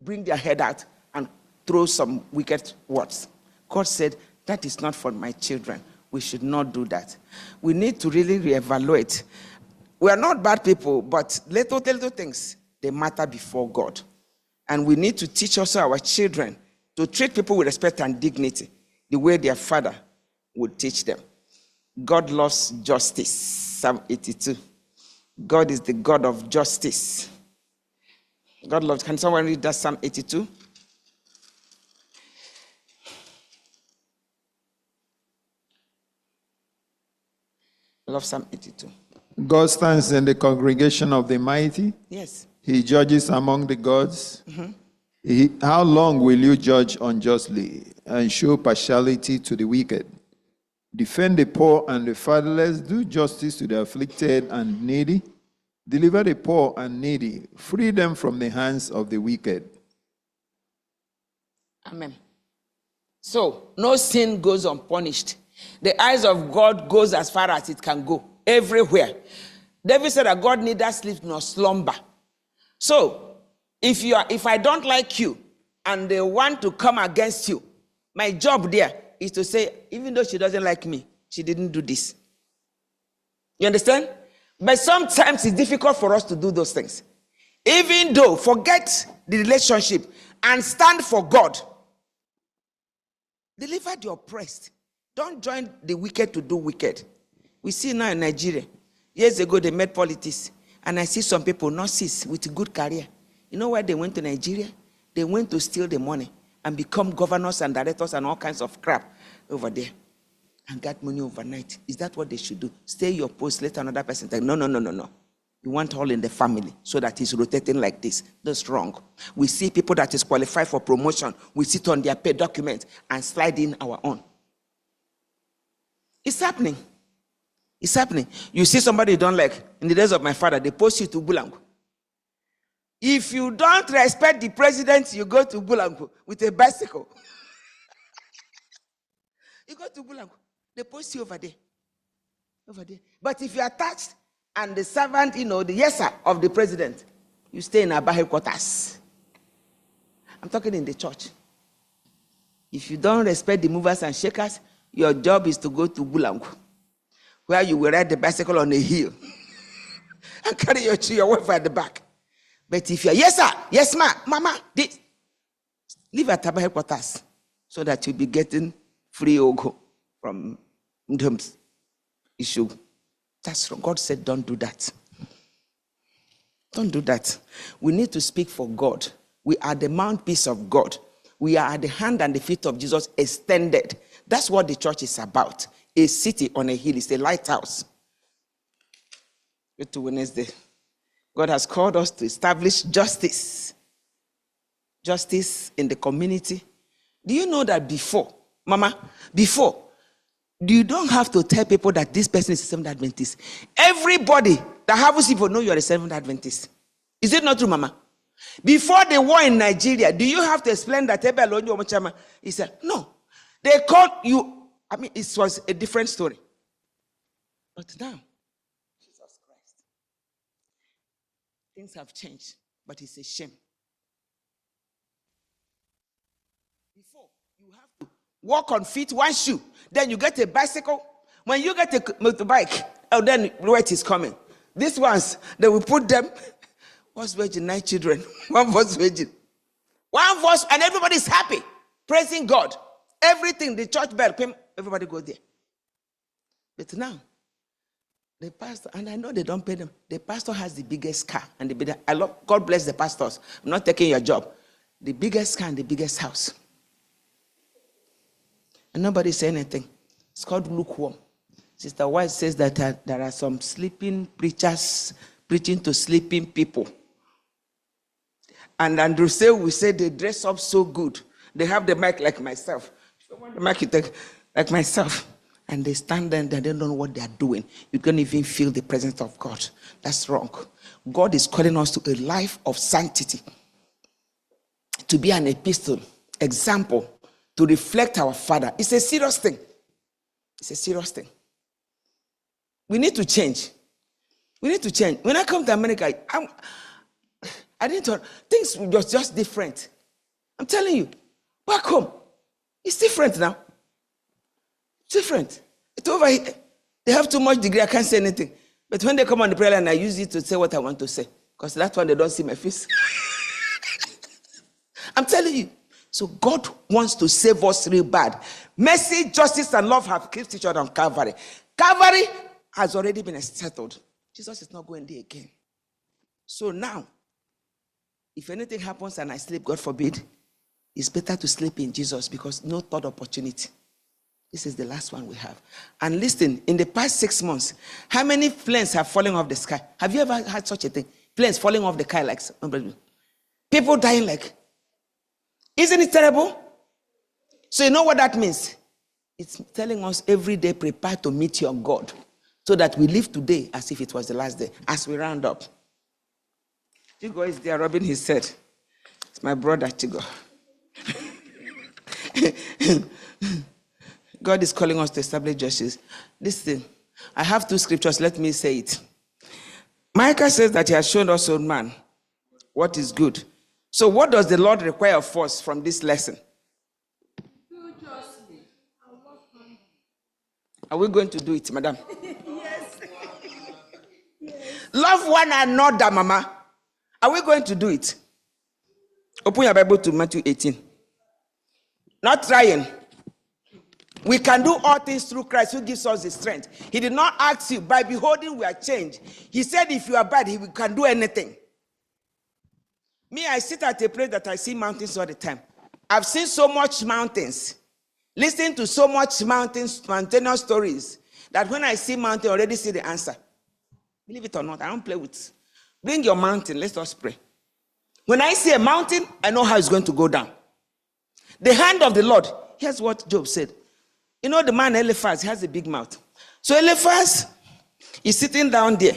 bring their head out and throw some wicked words. God said, that is not for my children. We should not do that. We need to really reevaluate. We are not bad people, but little things, they matter before God. And we need to teach also our children to treat people with respect and dignity, the way their father would teach them. God loves justice. Psalm 82. God is the God of justice. God loves. Can someone read that Psalm 82? I love Psalm 82. God stands in the congregation of the mighty. Yes. He judges among the gods. How long will you judge unjustly and show partiality to the wicked? Defend the poor and the fatherless. Do justice to the afflicted and needy. Deliver the poor and needy. Free them from the hands of the wicked. Amen. So, no sin goes unpunished. The eyes of God goes as far as it can go, everywhere. David said that God neither sleep nor slumber. So, if I don't like you and they want to come against you, my job there is to say, even though she doesn't like me, she didn't do this. You understand? But sometimes it's difficult for us to do those things. Even though, forget the relationship and stand for God. Deliver the oppressed. Don't join the wicked to do wicked. We see now in Nigeria. Years ago, they made politics. And I see some people, nurses with a good career. You know why they went to Nigeria? They went to steal the money and become governors and directors and all kinds of crap over there. And got money overnight. Is that what they should do? Stay your post, let another person take. No. You want all in the family so that it's rotating like this. That's wrong. We see people that is qualified for promotion. We sit on their pay document and slide in our own. It's happening. It's happening. You see somebody you don't like. In the days of my father, they post you to Bulangu. If you don't respect the president, you go to Bulangu with a bicycle. You go to Bulangu. They post you over there. Over there. But if you are attached and the servant, the yes sir of the president, you stay in Abba headquarters. I'm talking in the church. If you don't respect the movers and shakers, your job is to go to Bulangu, where you will ride the bicycle on a hill and carry your wife at the back. But if you're yes sir, yes ma'am, mama, this, leave at Abba headquarters so that you'll be getting free ogo from Ndum's issue. That's wrong. God said, don't do that. Don't do that. We need to speak for God. We are the mouthpiece of God. We are at the hand and the feet of Jesus extended. That's what the church is about. A city on a hill is a lighthouse. Go to Wednesday. God has called us to establish justice. Justice in the community. Do you know that before, Mama, you don't have to tell people that this person is a Seventh Adventist. Everybody that happens people know you are a Seventh Adventist. Is it not true, Mama? Before the war in Nigeria, do you have to explain that? He said, no. They called you. I mean, it was a different story. But now, Jesus Christ, things have changed, but it's a shame. Before, you have to walk on feet, one shoe. Then you get a bicycle. When you get a motorbike, then weight is coming. These ones, they will put them. What's virgin? 9 children. One voice virgin. One voice, and everybody's happy, praising God. Everything, the church bell came, everybody go there. But now, the pastor, and I know they don't pay them, the pastor has the biggest car and the biggest, God bless the pastors. I'm not taking your job. The biggest car and the biggest house. And nobody say anything. It's called lukewarm. Sister White says that there are some sleeping preachers preaching to sleeping people. And Andrew say, we say they dress up so good. They have the mic like myself. If you want the mic, you take like myself. And they stand there and they don't know what they are doing. You can't even feel the presence of God. That's wrong. God is calling us to a life of sanctity. To be an epistle, example, to reflect our Father. It's a serious thing. It's a serious thing. We need to change. We need to change. When I come to America, I didn't thought things were just different. I'm telling you, back home, it's different now. It's different. It's over here. They have too much degree, I can't say anything. But when they come on the prayer line, I use it to say what I want to say. Because that's when they don't see my face. I'm telling you. So God wants to save us real bad. Mercy, justice, and love have kissed each other on Calvary. Calvary has already been settled. Jesus is not going there again. So now, if anything happens and I sleep, God forbid, it's better to sleep in Jesus because no third opportunity. This is the last one we have. And listen, in the past 6 months, how many planes have fallen off the sky? Have you ever had such a thing? Planes falling off the sky like people dying like. Isn't it terrible? So you know what that means? It's telling us every day, prepare to meet your God. So that we live today as if it was the last day. As we round up. Chigo is there rubbing his head. It's my brother, Chigo. God is calling us to establish justice. Listen, I have 2 scriptures. Let me say it. Micah says that he has shown us, old man, what is good. So what does the Lord require of us from this lesson? Are we going to do it, madam? Love one another, Mama. Are we going to do it? Open your Bible to Matthew 18. Not trying. We can do all things through Christ who gives us the strength. He did not ask you, by beholding we are changed. He said if you are bad, he can do anything. Me, I sit at a place that I see mountains all the time. I've seen so much mountains. Listening to so much mountainous stories, that when I see mountain, I already see the answer. Believe it or not, I don't play with. Bring your mountain, let us pray. When I see a mountain, I know how it's going to go down. The hand of the Lord, here's what Job said. You know the man Eliphaz, he has a big mouth. So Eliphaz is sitting down there,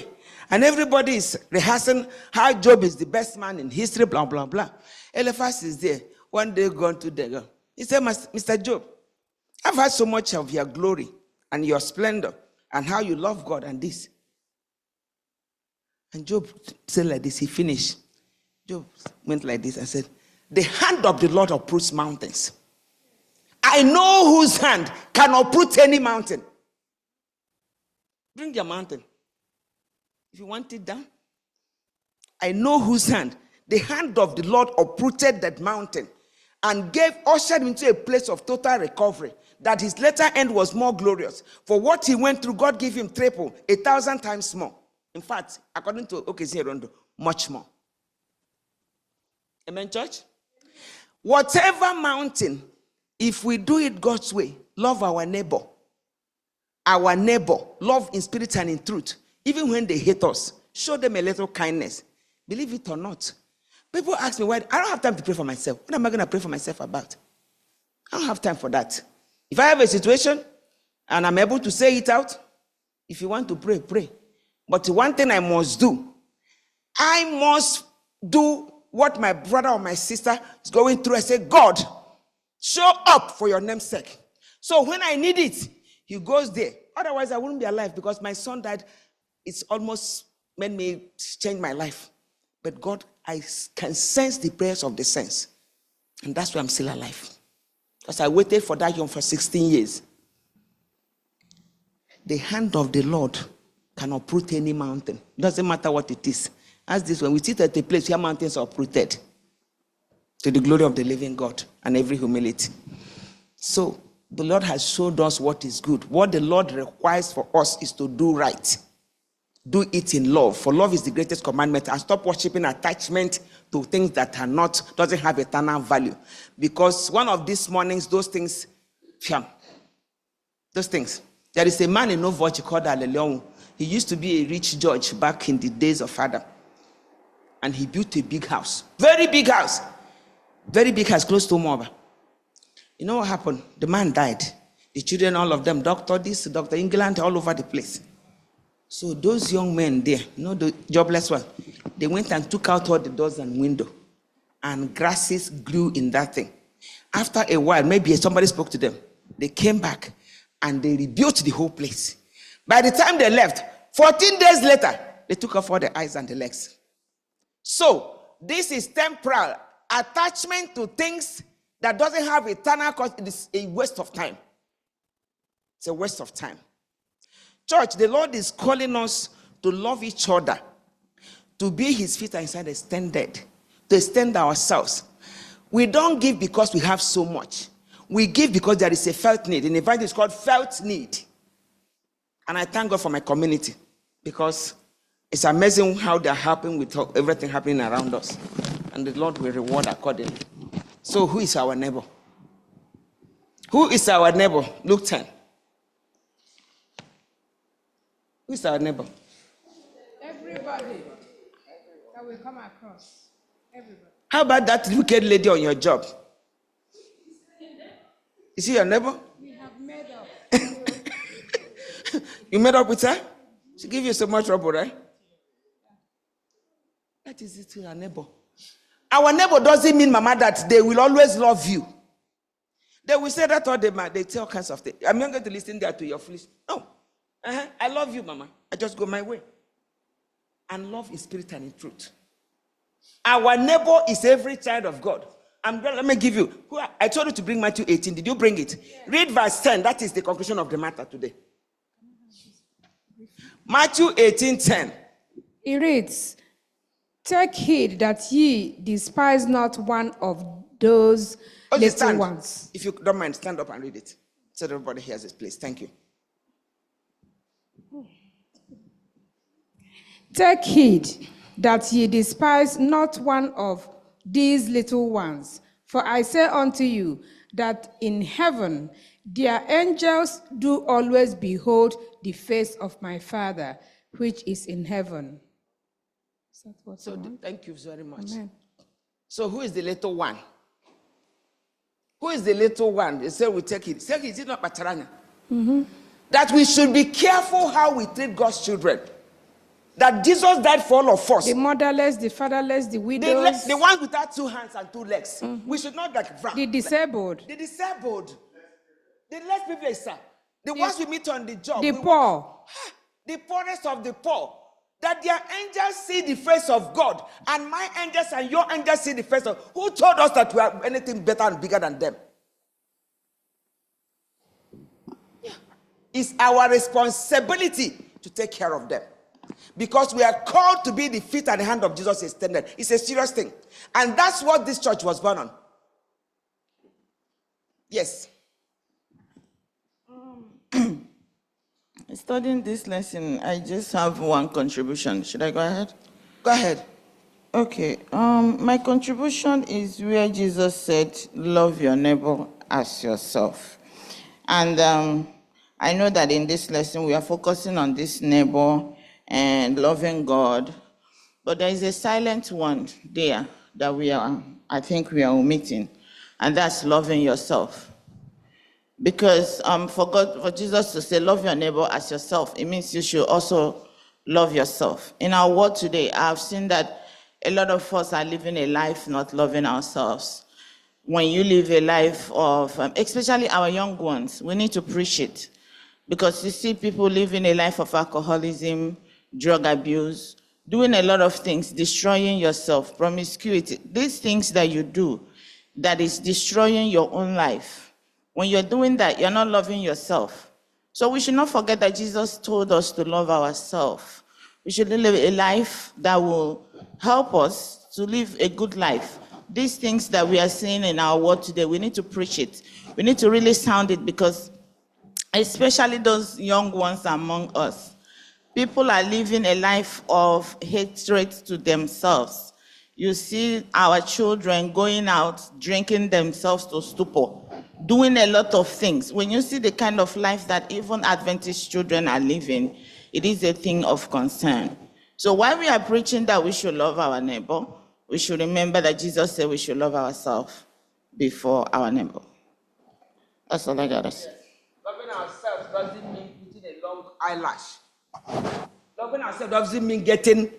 and everybody is rehearsing how Job is the best man in history, blah, blah, blah. Eliphaz is there. One day gone to the He said, Mr. Job, I've had so much of your glory and your splendor. and how you love God and this. And Job said like this, he finished. Job went like this and said, the hand of the Lord uproots mountains. I know whose hand can uproot any mountain. Bring your mountain. If you want it down. I know whose hand. The hand of the Lord uprooted that mountain and ushered him into a place of total recovery, that his latter end was more glorious. For what he went through, God gave him triple, 1,000 times more. In fact, according to Okezie, much more. Amen, church? Whatever mountain, if we do it God's way, love our neighbor, love in spirit and in truth, even when they hate us, show them a little kindness. Believe it or not. People ask me, why? I don't have time to pray for myself. What am I going to pray for myself about? I don't have time for that. If I have a situation and I'm able to say it out, if you want to pray, pray. But one thing I must do what my brother or my sister is going through. I say, God, show up for your name's sake. So when I need it, he goes there. Otherwise, I wouldn't be alive, because my son died. It's almost made me change my life. But God, I can sense the prayers of the saints. And that's why I'm still alive. Because I waited for that young for 16 years. The hand of the Lord can uproot any mountain. Doesn't matter what it is. As this, when we sit at a place where mountains are uprooted, to the glory of the living God and every humility. So the Lord has showed us what is good. What the Lord requires for us is to do right. Do it in love. For love is the greatest commandment. And stop worshiping attachment to things that are not, doesn't have eternal value. Because one of these mornings, those things, there is a man in Novochi called Aleleon. He used to be a rich judge back in the days of Adam. And he built a big house. Very big house. Very big house, close to Moba. You know what happened? The man died. The children, all of them, Dr. this, Dr. England, all over the place. So those young men there, the jobless ones, they went and took out all the doors and windows. And grasses grew in that thing. After a while, maybe somebody spoke to them. They came back and they rebuilt the whole place. By the time they left, 14 days later, they took off all the eyes and the legs. So, this is temporal. Attachment to things that doesn't have eternal cost, it is a waste of time. It's a waste of time. Church, the Lord is calling us to love each other, to be his feet inside extended, to extend ourselves. We don't give because we have so much. We give because there is a felt need. In fact, it's called felt need. And I thank God for my community, because it's amazing how they're helping with everything happening around us. And the Lord will reward accordingly. So who is our neighbor? Who is our neighbor? Luke 10. Who is our neighbor? Everybody that will come across. Everybody. How about that wicked lady on your job? Is she your neighbor? We have made up. You made up with her? She gave you so much trouble, right? That is it to our neighbor. Our neighbor doesn't mean, Mama, that they will always love you. They will say that all the man. They tell all kinds of things. I'm not going to listen there to your foolish. No. I love you, Mama. I just go my way. And love is spirit and in truth. Our neighbor is every child of God. Let me give you. I told you to bring Matthew 18. Did you bring it? Yeah. Read verse 10. That is the conclusion of the matter today. Matthew 18:10. It reads, "Take heed that ye despise not one of those little ones." If you don't mind, stand up and read it, so that everybody hears it, please. Thank you. "Take heed that ye despise not one of these little ones. For I say unto you, that in heaven their angels do always behold the face of my Father, which is in heaven." So thank you very much. Amen. So who is the little one? Who is the little one? They say we take it. Take it, is it not Pataranya? That we should be careful how we treat God's children. That Jesus died for all of us. The motherless, the fatherless, the widows. The ones without 2 hands and 2 legs. We should not The disabled. The disabled. The less privileged, sir. The ones we meet on the job. The poor. The poorest of the poor. That their angels see the face of God, and my angels and your angels see the face of. Who told us that we are anything better and bigger than them? Yeah. It's our responsibility to take care of them, because we are called to be the feet and the hand of Jesus extended. It's a serious thing, and that's what this church was born on. Yes. Studying this lesson, I just have one contribution. Should I go ahead? Go ahead. Okay. My contribution is where Jesus said, "Love your neighbor as yourself." And I know that in this lesson we are focusing on this neighbor and loving God, but there is a silent one there that I think we are omitting, and that's loving yourself. Because for Jesus to say, love your neighbor as yourself, it means you should also love yourself. In our world today, I've seen that a lot of us are living a life not loving ourselves. When you live a life of, especially our young ones, we need to preach it. Because you see people living a life of alcoholism, drug abuse, doing a lot of things, destroying yourself, promiscuity, these things that you do that is destroying your own life. When you're doing that, you're not loving yourself. So we should not forget that Jesus told us to love ourselves. We should live a life that will help us to live a good life. These things that we are seeing in our world today, we need to preach it. We need to really sound it, because especially those young ones among us, people are living a life of hatred to themselves. You see our children going out, drinking themselves to stupor, doing a lot of things. When you see the kind of life that even Adventist children are living, it is a thing of concern. So while we are preaching that we should love our neighbor, we should remember that Jesus said we should love ourselves before our neighbor. That's all I gotta say. Loving ourselves doesn't mean putting a long eyelash. Loving ourselves doesn't mean getting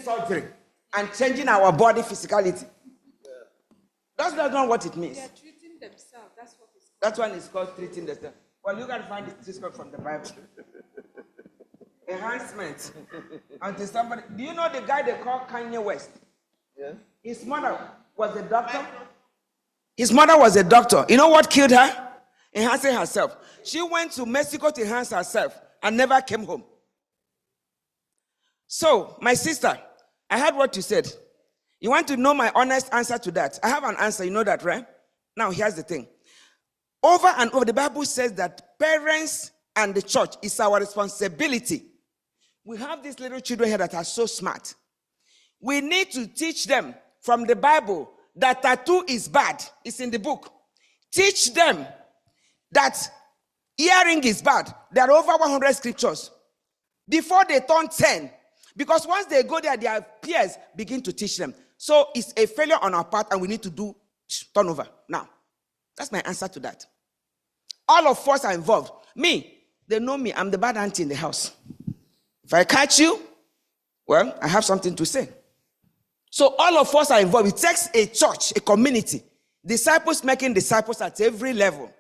surgery and changing our body physicality. That's not what it means. They are treating themselves. That's what it's called. That one is called treating themselves. Well, you can find this scripture from the Bible. Enhancement. Until somebody. Do you know the guy they call Kanye West? Yes. His mother was a doctor. His mother was a doctor. You know what killed her? Enhancing herself. She went to Mexico to enhance herself and never came home. So, my sister, I heard what you said. You want to know my honest answer to that? I have an answer, you know that, right? Now, here's the thing. Over and over, the Bible says that parents and the church is our responsibility. We have these little children here that are so smart. We need to teach them from the Bible that tattoo is bad. It's in the book. Teach them that earring is bad. There are over 100 scriptures. Before they turn 10, because once they go there, their peers begin to teach them. So it's a failure on our part, and we need to do turnover. Now, that's my answer to that. All of us are involved. Me, they know me. I'm the bad auntie in the house. If I catch you, well, I have something to say. So all of us are involved. It takes a church, a community, disciples making disciples at every level.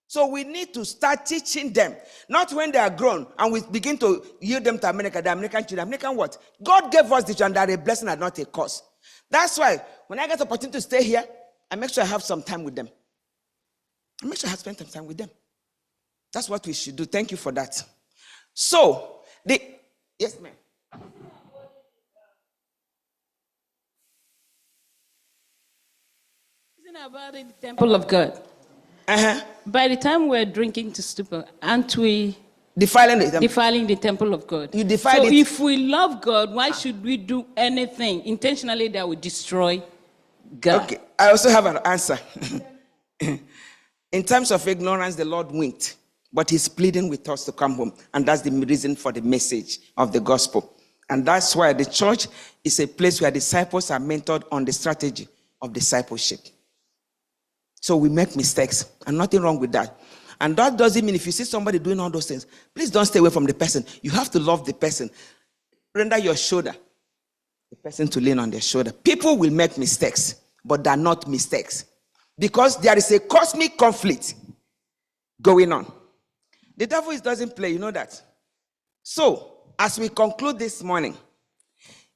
So we need to start teaching them, not when they are grown and we begin to yield them to America, the American children. American what? God gave us the children that are a blessing and not a curse. That's why when I get the opportunity to stay here, I make sure I have some time with them. I make sure I have spent some time with them. That's what we should do. Thank you for that. So, yes, ma'am. About the temple of God. By the time we're drinking to stupor, aren't we defiling the temple of God? You defile so it. If we love God, why should we do anything intentionally that would destroy God? Okay, I also have an answer. In terms of ignorance, the Lord winked, but he's pleading with us to come home, and that's the reason for the message of the gospel. And that's why the church is a place where disciples are mentored on the strategy of discipleship. So we make mistakes, and nothing wrong with that. And that doesn't mean if you see somebody doing all those things, please don't stay away from the person. You have to love the person. Render your shoulder, the person to lean on their shoulder. People will make mistakes, but they're not mistakes. Because there is a cosmic conflict going on. The devil doesn't play, you know that. So, as we conclude this morning,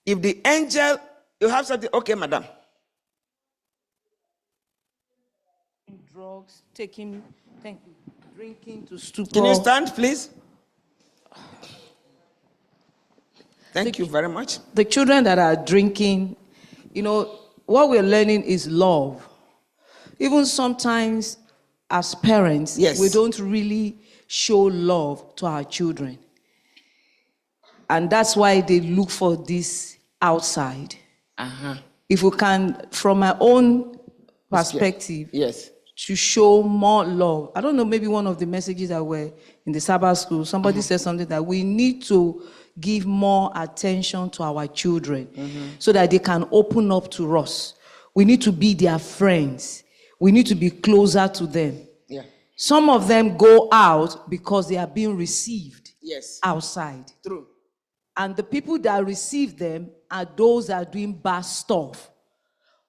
if the angel, you have something, okay, madam. Drugs, taking, drinking to stupor. Can you stand, please? Thank you very much. The children that are drinking, what we're learning is love. Even sometimes, as parents, yes, we don't really show love to our children. And that's why they look for this outside. If we can, from my own perspective, yes, to show more love. I don't know, maybe one of the messages that were in the Sabbath school, somebody said something that we need to give more attention to our children so that they can open up to us. We need to be their friends. We need to be closer to them. Yeah. Some of them go out because they are being received outside. True. And the people that receive them are those that are doing bad stuff.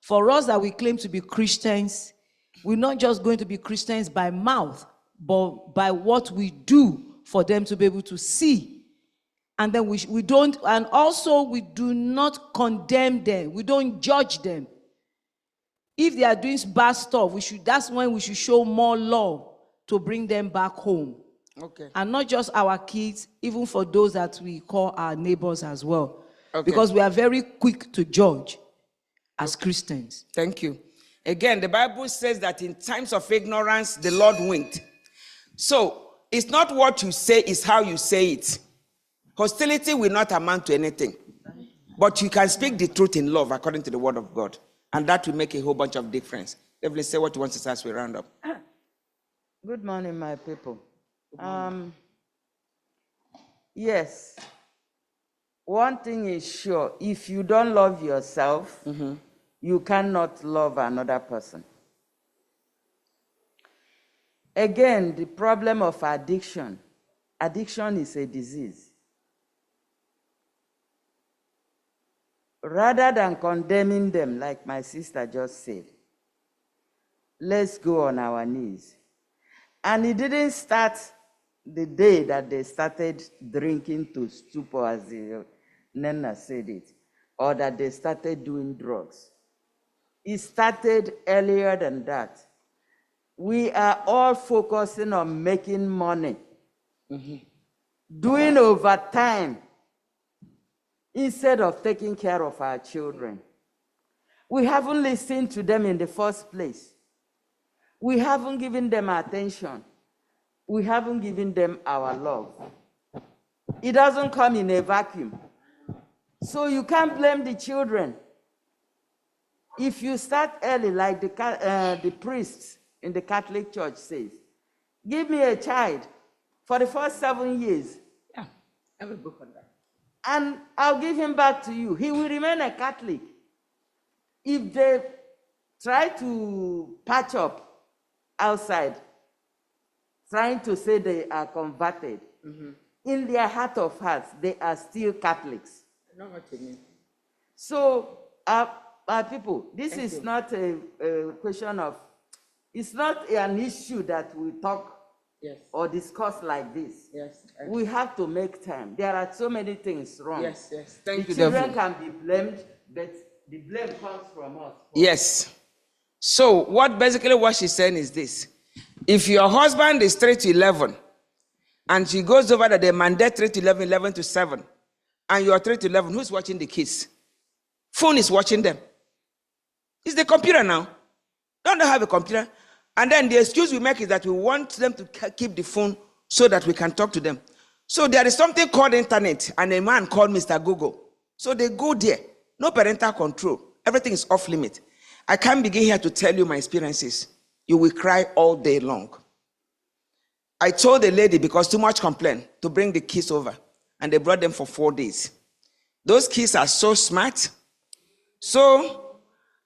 For us that we claim to be Christians, we're not just going to be Christians by mouth, but by what we do for them to be able to see. And then we don't, and also we do not condemn them. We don't judge them. If they are doing bad stuff, that's when we should show more love to bring them back home. Okay. And not just our kids, even for those that we call our neighbors as well. Okay. Because we are very quick to judge as Christians. Thank you. Again, the Bible says that in times of ignorance, the Lord winked. So, it's not what you say, it's how you say it. Hostility will not amount to anything. But you can speak the truth in love according to the word of God. And that will make a whole bunch of difference. Definitely say what you want to say as we round up. Good morning, my people. Yes. One thing is sure, if you don't love yourself, you cannot love another person. Again, the problem of addiction. Addiction is a disease. Rather than condemning them, like my sister just said, let's go on our knees. And it didn't start the day that they started drinking to stupor, as Nana said it, or that they started doing drugs. It started earlier than that. We are all focusing on making money, doing overtime, instead of taking care of our children. We haven't listened to them in the first place. We haven't given them attention. We haven't given them our love. It doesn't come in a vacuum. So you can't blame the children. If you start early, like the priests in the Catholic Church says, give me a child for the first 7 years. Yeah, I will go for that. And I'll give him back to you. He will remain a Catholic. If they try to patch up outside, trying to say they are converted, in their heart of hearts, they are still Catholics. I know what you mean. So, our people, this is not a question of, it's not an issue that we talk or discuss like this. Yes. We have to make time. There are so many things wrong. Yes. Thank you, the children can be blamed, but the blame comes from us. Yes. So, what she's saying is this. If your husband is 3 to 11, and she goes over that they mandate 3 to 11, 11 to 7, and you're 3 to 11, who's watching the kids? Phone is watching them. It's the computer now. Don't they have a computer? And then the excuse we make is that we want them to keep the phone so that we can talk to them. So there is something called internet, and a man called Mr. Google. So they go there. No parental control. Everything is off limit. I can't begin here to tell you my experiences. You will cry all day long. I told the lady, because too much complaint, to bring the kids over. And they brought them for 4 days. Those kids are so smart. So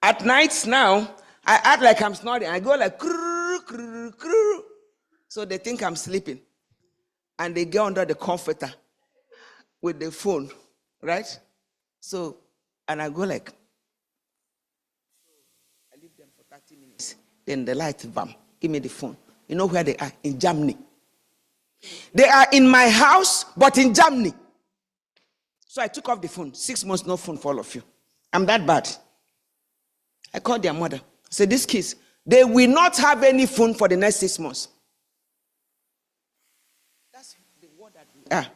at night now, I act like I'm snoring. I go like, krrr, krrr, krrr. So they think I'm sleeping. And they get under the comforter with the phone, right? So, and I go like, I leave them for 30 minutes. Then the light, bam, give me the phone. You know where they are? In Germany. They are in my house, but in Germany. So I took off the phone. 6 months, no phone for all of you. I'm that bad. I called their mother. I said, these kids, they will not have any phone for the next 6 months. That's the word that we are.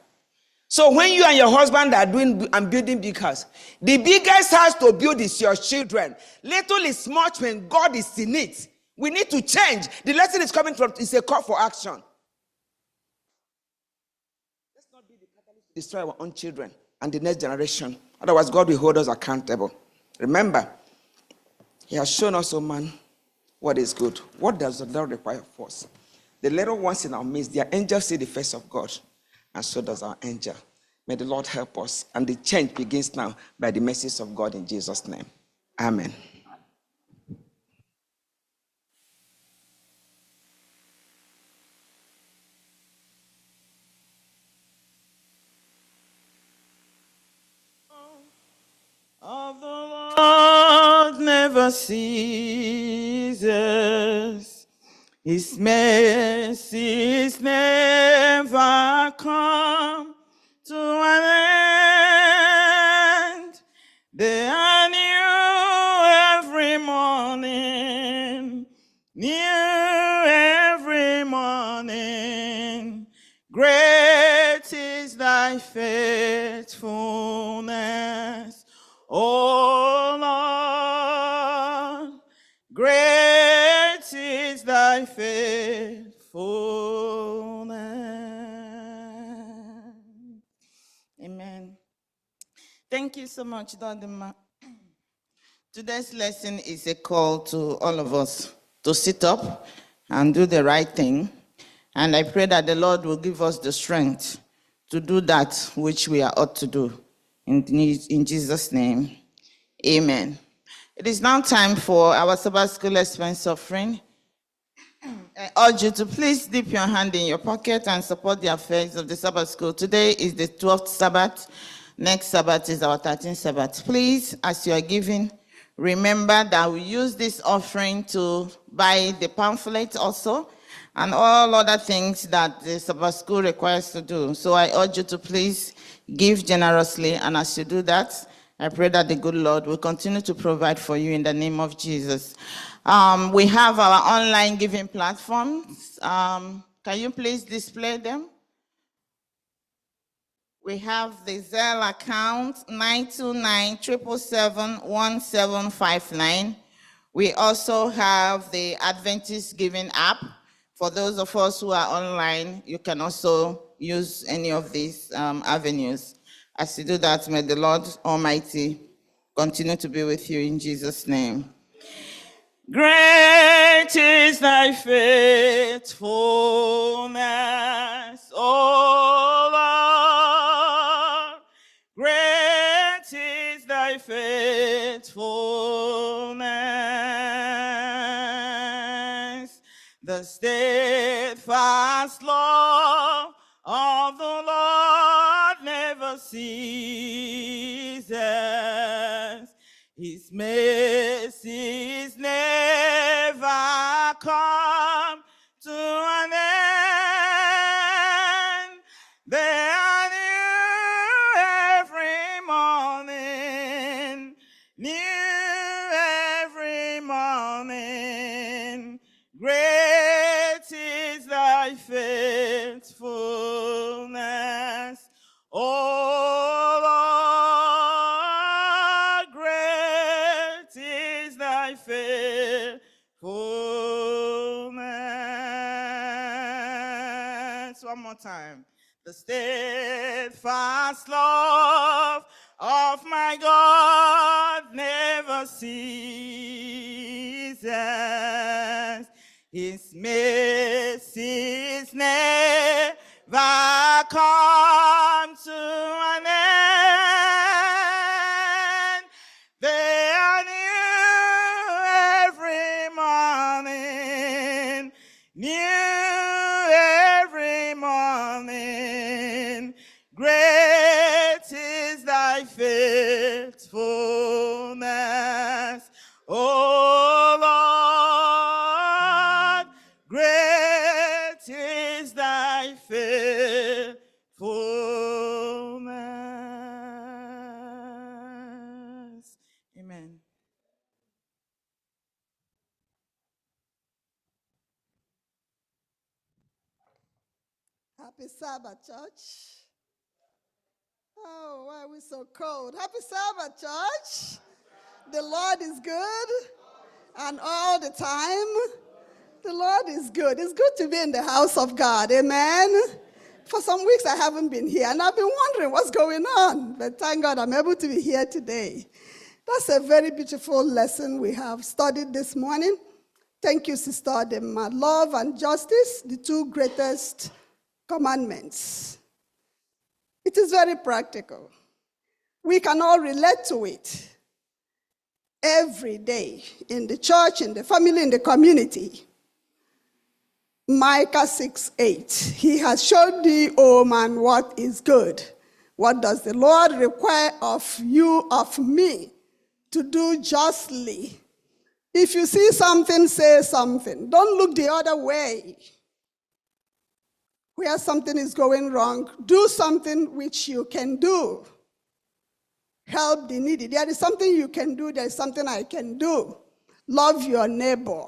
So when you and your husband are doing and building big house, the biggest house to build is your children. Little is much when God is in it. We need to change. The lesson is coming from, it's a call for action. Let's not be the catalyst to destroy our own children and the next generation. Otherwise, God will hold us accountable. Remember, He has shown us, oh man, what is good. What does the Lord require of us? The little ones in our midst, their angels see the face of God, and so does our angel. May the Lord help us. And the change begins now by the mercies of God in Jesus' name. Amen. Of the Lord never ceases. His mercies never come to an end. They are new every morning, new every morning. Great is thy faithfulness, O Lord. Great is thy faithfulness. Amen. Thank you so much, Dodema. Today's lesson is a call to all of us to sit up and do the right thing. And I pray that the Lord will give us the strength to do that which we are ought to do. In Jesus' name, amen. It is now time for our Sabbath School expense offering. I urge you to please dip your hand in your pocket and support the affairs of the Sabbath School. Today is the 12th Sabbath. Next Sabbath is our 13th Sabbath. Please, as you are giving, remember that we use this offering to buy the pamphlet also and all other things that the Sabbath School requires to do. So I urge you to please give generously, and as you do that, I pray that the good Lord will continue to provide for you in the name of Jesus. We have our online giving platforms. Can you please display them? We have the Zelle account 929-777-1759. We also have the Adventist Giving app. For those of us who are online, you can also use any of these avenues. As you do that, may the Lord Almighty continue to be with you in Jesus' name. Great is thy faithfulness, O Lord. Great is thy faithfulness. The steadfast love of the Lord never ceases. His mercies never come to an end. They are new every morning, new every morning. Great is thy faithfulness, O Lord. Great is thy faithfulness. One more time. The steadfast love of my God never ceases. His mercies never come to an end. They are new every morning, new every morning. Great is thy faithfulness, O Lord. Great is thy faithfulness. Happy Sabbath, church. Oh, why are we so cold? Happy Sabbath, church. The Lord is good, and all the time, the Lord is good. It's good to be in the house of God. Amen. For some weeks, I haven't been here, and I've been wondering what's going on. But thank God I'm able to be here today. That's a very beautiful lesson we have studied this morning. Thank you, Sister Adema. Love and justice, the two greatest commandments. It is very practical. We can all relate to it every day in the church, in the family, in the community. Micah 6:8. He has showed thee, O man, what is good. What does the Lord require of you, of me, to do justly? If you see something, say something. Don't look the other way. Where something is going wrong, do something which you can do. Help the needy. There is something you can do, there is something I can do. Love your neighbor.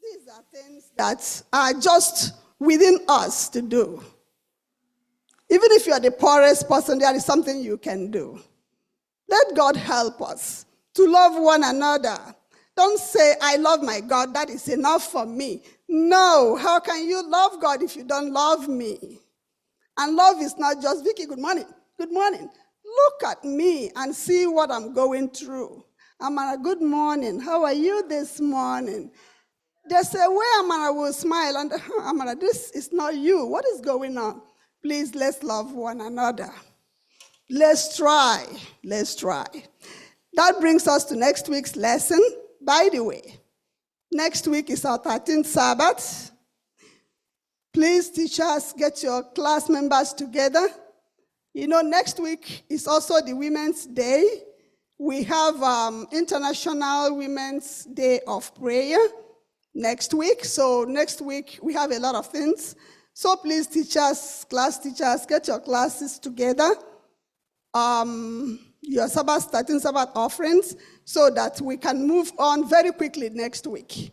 These are things that are just within us to do. Even if you are the poorest person, there is something you can do. Let God help us to love one another. Don't say, I love my God, that is enough for me. No, how can you love God if you don't love me? And love is not just, Vicky, good morning. Good morning. Look at me and see what I'm going through. Amara, good morning. How are you this morning? There's a way Amara will smile, and Amara, this is not you. What is going on? Please, let's love one another. Let's try. Let's try. That brings us to next week's lesson. By the way, next week is our 13th Sabbath. Please, teachers, get your class members together. You know, next week is also the Women's Day. We have International Women's Day of Prayer next week. So next week, we have a lot of things. So please, teachers, class teachers, get your classes together. Your Sabbath, 13 Sabbath offerings, so that we can move on very quickly next week.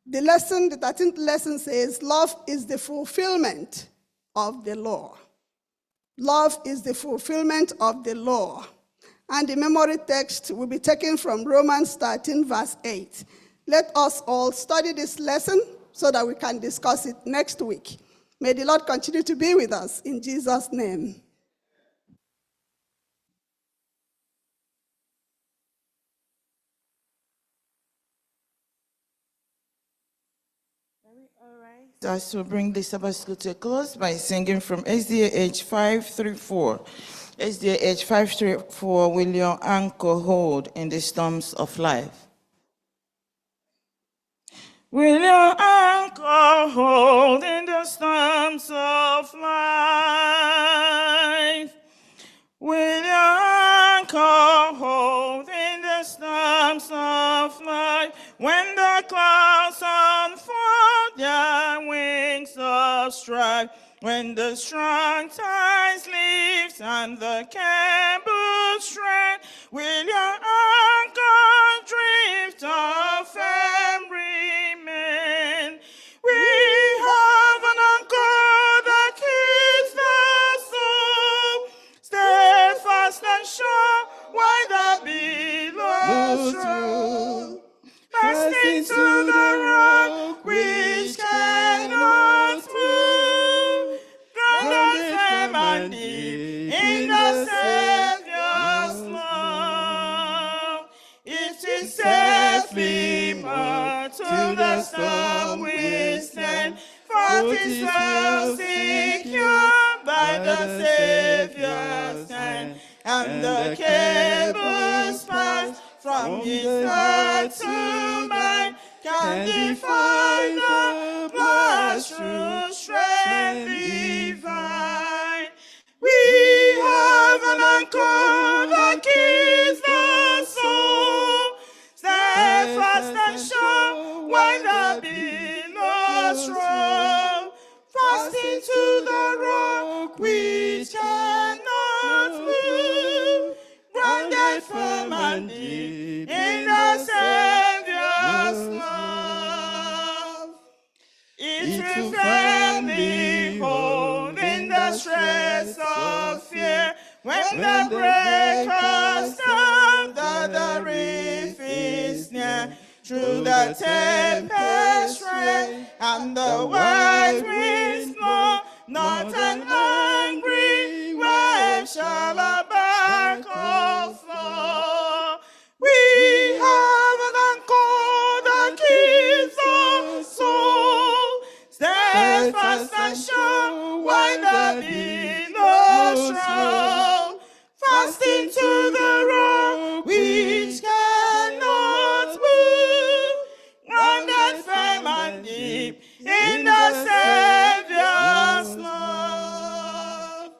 The 13th lesson says, love is the fulfillment of the law. Love is the fulfillment of the law. And the memory text will be taken from Romans 13, verse 8. Let us all study this lesson so that we can discuss it next week. May the Lord continue to be with us in Jesus' name. All right. As we bring the Sabbath school to a close by singing from SDA age 534. SDA age 534, will your anchor hold in the storms of life? Will your anchor hold in the storms of life? Will your anchor hold in the storms of life? When the clouds unfold their wings of strife, when the strong tides lift and the cables shred, will your anchor drift off and remain? We have an anchor that keeps the soul steadfast and sure, while the billows roll. Fast into the rock which cannot move, grounded firm and deep in the Savior's love. It is safely moored to the storm we stand, for it is well secured by the Savior's hand, and the cables pass from his heart to mine, can defy the blast through strength divine. We have an anchor that keeps the soul steadfast and sure, while the billows roll. Fast into the rock which cannot move, grounded firm and deep in the Savior's love. voice of fear when the breakers sound that the reef is near. Through the tempest rain and the white winds blow, not an angry wave shall a bark flow. We have an anchor that keeps our soul steadfast and sure, while the billows roll, fast into the rock which cannot move, grounded firm and deep in the Savior's love.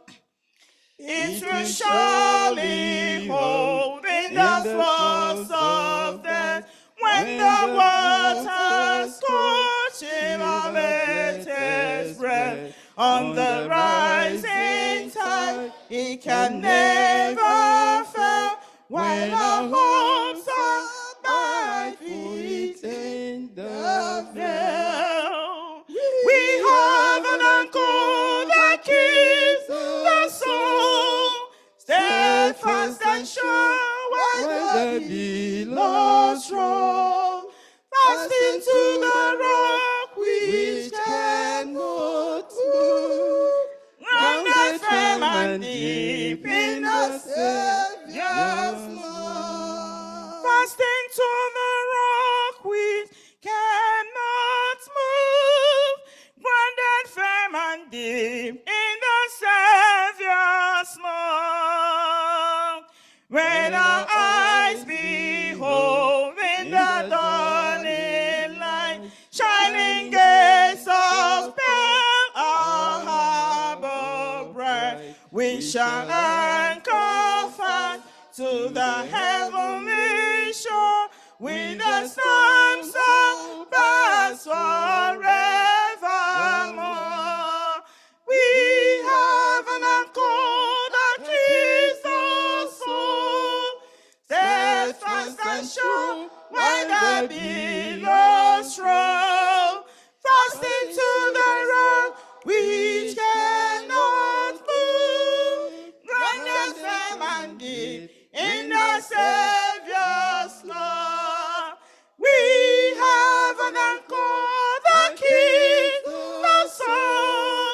It will surely hold in the floods of death when the waters touch him our latest breath. On the rising tide, he can never fail when our hopes are by feet in the veil. We have an anchor that keeps the soul steadfast and sure while the billows roll, fast into the rock which cannot move, grounded firm and deep in the Savior's love. Fast into the rock which cannot move, grounded firm and deep in the Savior's love. When our eyes behold in the dawning light, shining gates of pearl, our harbor bright, we shall anchor fast to the heavenly shore, with the storms of past forevermore. We have an anchor that keeps our soul steadfast and sure, while the billows roll, fast into the rock which cannot move, grounded firm and deep in the Savior's love. We have an anchor that keeps the soul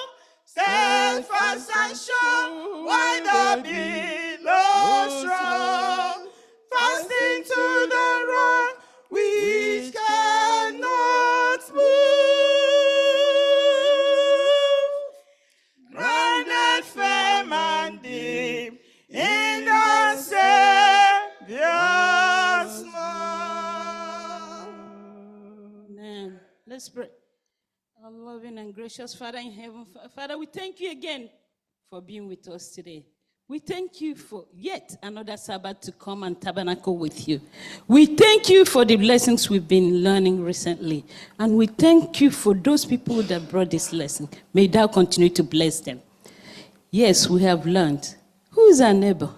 steadfast and sure, while the billows roll, fast into the rock which cannot move, grounded firm and deep in the Savior's love. Amen. Let's pray. Our loving and gracious Father in heaven, Father, we thank you again for being with us today. We thank you for yet another Sabbath to come and tabernacle with you. We thank you for the lessons we've been learning recently. And we thank you for those people that brought this lesson. May thou continue to bless them. Yes, we have learned. Who is our neighbor?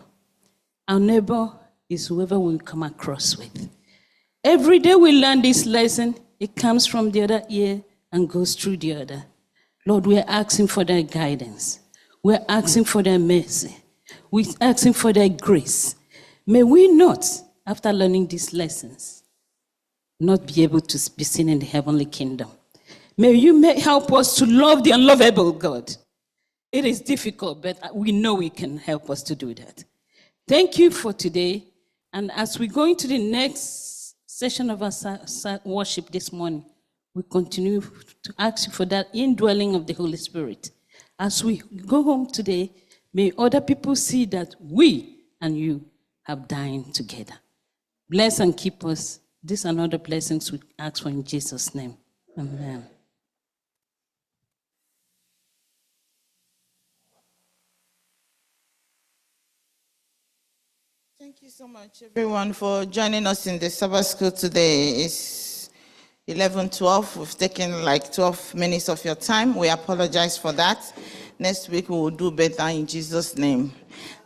Our neighbor is whoever we come across with. Every day we learn this lesson, it comes from the other ear and goes through the other. Lord, we are asking for their guidance. We are asking for their mercy. We are asking for their grace. May we not, after learning these lessons, not be able to be seen in the heavenly kingdom. May you help us to love the unlovable, God. It is difficult, but we know we can help us to do that. Thank you for today. And as we go into the next session of our worship this morning, we continue to ask you for that indwelling of the Holy Spirit. As we go home today, may other people see that we and you have dined together. Bless and keep us. These and other blessings we ask for in Jesus' name. Amen. Thank you so much, everyone, for joining us in the Sabbath school today. It's 11:12. We've taken like 12 minutes of your time. We apologize for that. Next week, we will do better in Jesus' name.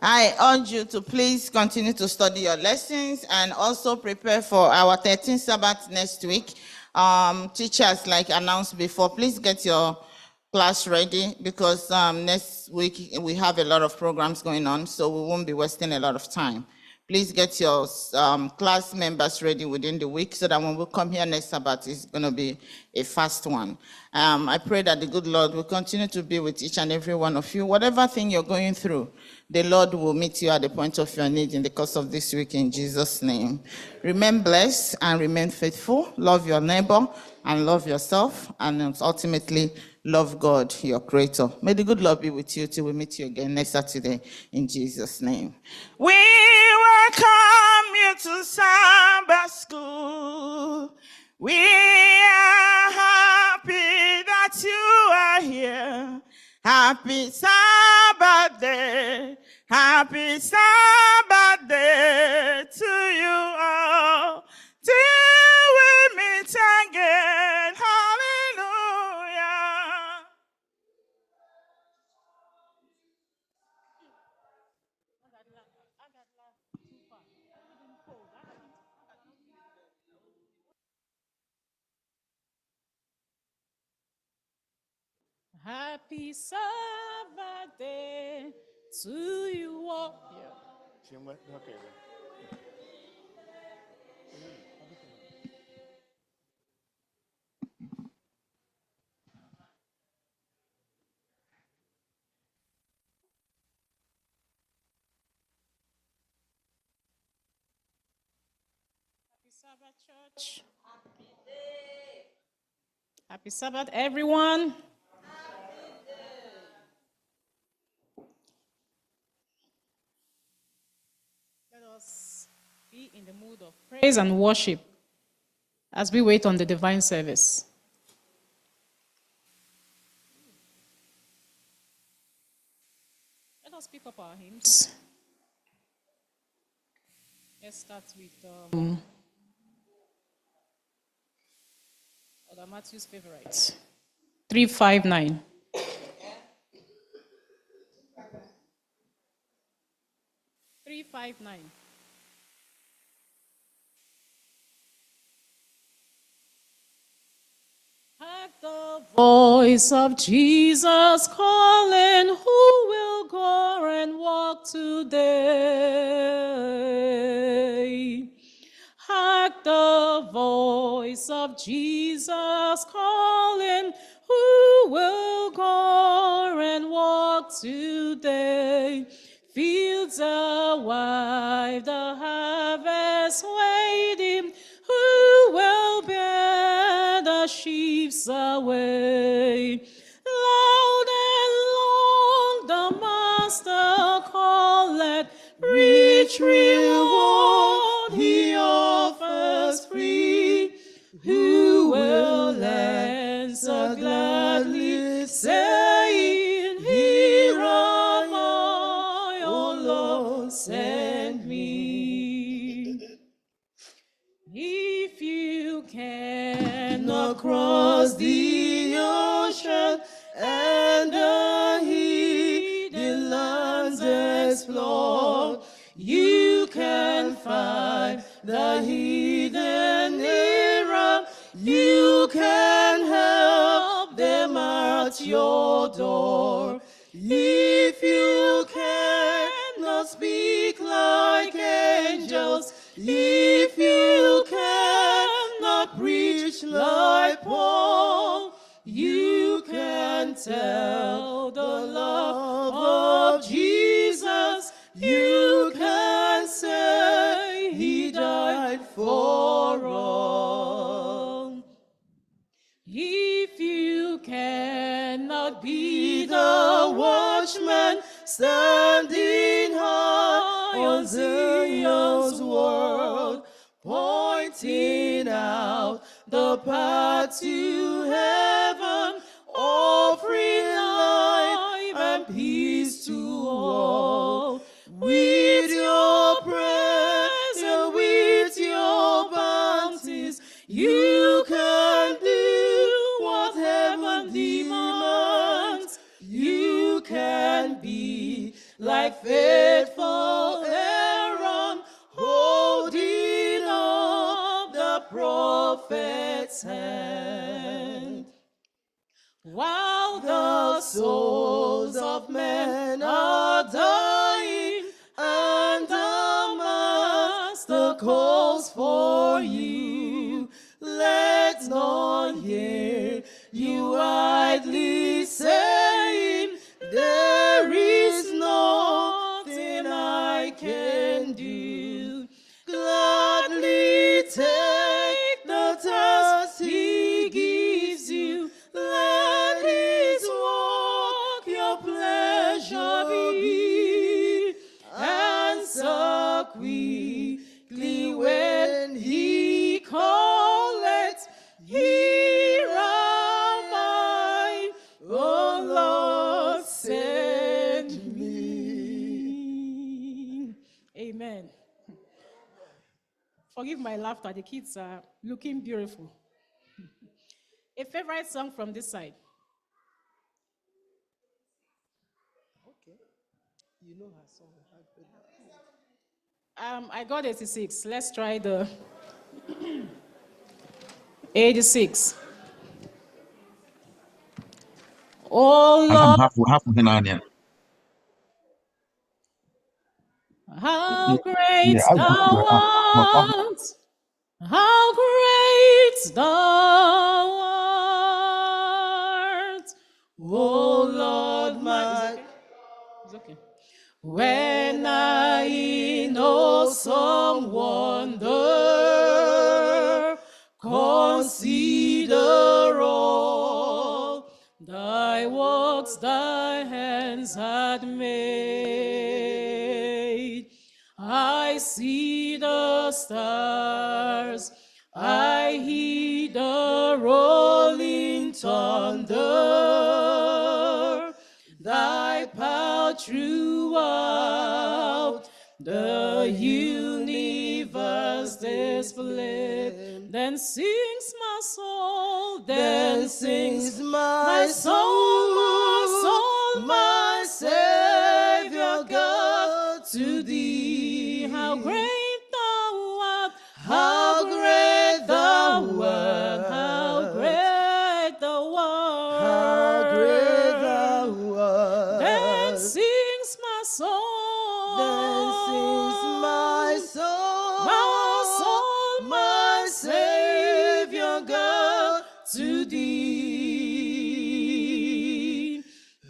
I urge you to please continue to study your lessons and also prepare for our 13th Sabbath next week. Teachers, like announced before, please get your class ready, because next week we have a lot of programs going on, so we won't be wasting a lot of time. Please get your class members ready within the week so that when we come here next Sabbath, it's going to be a fast one. I pray that the good Lord will continue to be with each and every one of you. Whatever thing you're going through, the Lord will meet you at the point of your need in the course of this week in Jesus' name. Remain blessed and remain faithful. Love your neighbor and love yourself, and ultimately love God, your creator. May the good Lord be with you till we meet you again next Saturday in Jesus' name. We welcome you to Sabbath School. We are happy that you are here. Happy Sabbath day. Happy Sabbath day to you all. Till we meet again. Hallelujah. Happy Sabbath day to you all. Happy Sabbath, church. Happy Sabbath, everyone. Let us be in the mood of praise and worship as we wait on the divine service. Let us pick up our hymns. Let's start with Brother Matthew's favorite, 359. Hark the voice of Jesus calling, who will go and walk today? Hark the voice of Jesus calling, who will go and walk today? Fields are wide, the harvest waiting, who will bear the sheaves away? Loud and long the Master calleth, rich reward he offers free. Who will answer gladly, saying, here am I, O Lord, send me. If you cannot cross the ocean and the hidden lands explore, you can find the hidden era. You can help them at your door. If you cannot speak like angels, if you cannot preach like Paul, you can tell the love of Jesus. You can say he died for all. If you cannot be the watchman standing high on Zion's world, pointing out the path to heaven, offering life and peace to all. With your praise and with your bounties, you can do what heaven demands. You can be like faithful Aaron, holding up the prophet's hand, while the souls of men are dying, and the Master calls for you. Let none hear you idly saying, there is nothing I can do. Gladly take the task he gives you. Let his work your pleasure be. Answer quickly when he calleth. Here am I, O Lord, send me. Amen. Forgive my laughter, the kids are looking beautiful. A favorite song from this side. Okay. You know her song. I got 86. Let's try the 86. Oh Lord, how great thou art! How great thou art! Oh Lord, my. It's okay. When I in awesome wonder consider all thy works thy hands had made, I see the stars, I hear the rolling thunder, thy power throughout the universe displayed. Then sings my soul, then sings my soul, my Savior God, to thee. How great thou art, how great thou art, how great thou art, how great thou art. Then sings my soul, then sings my soul, my Savior God, to thee.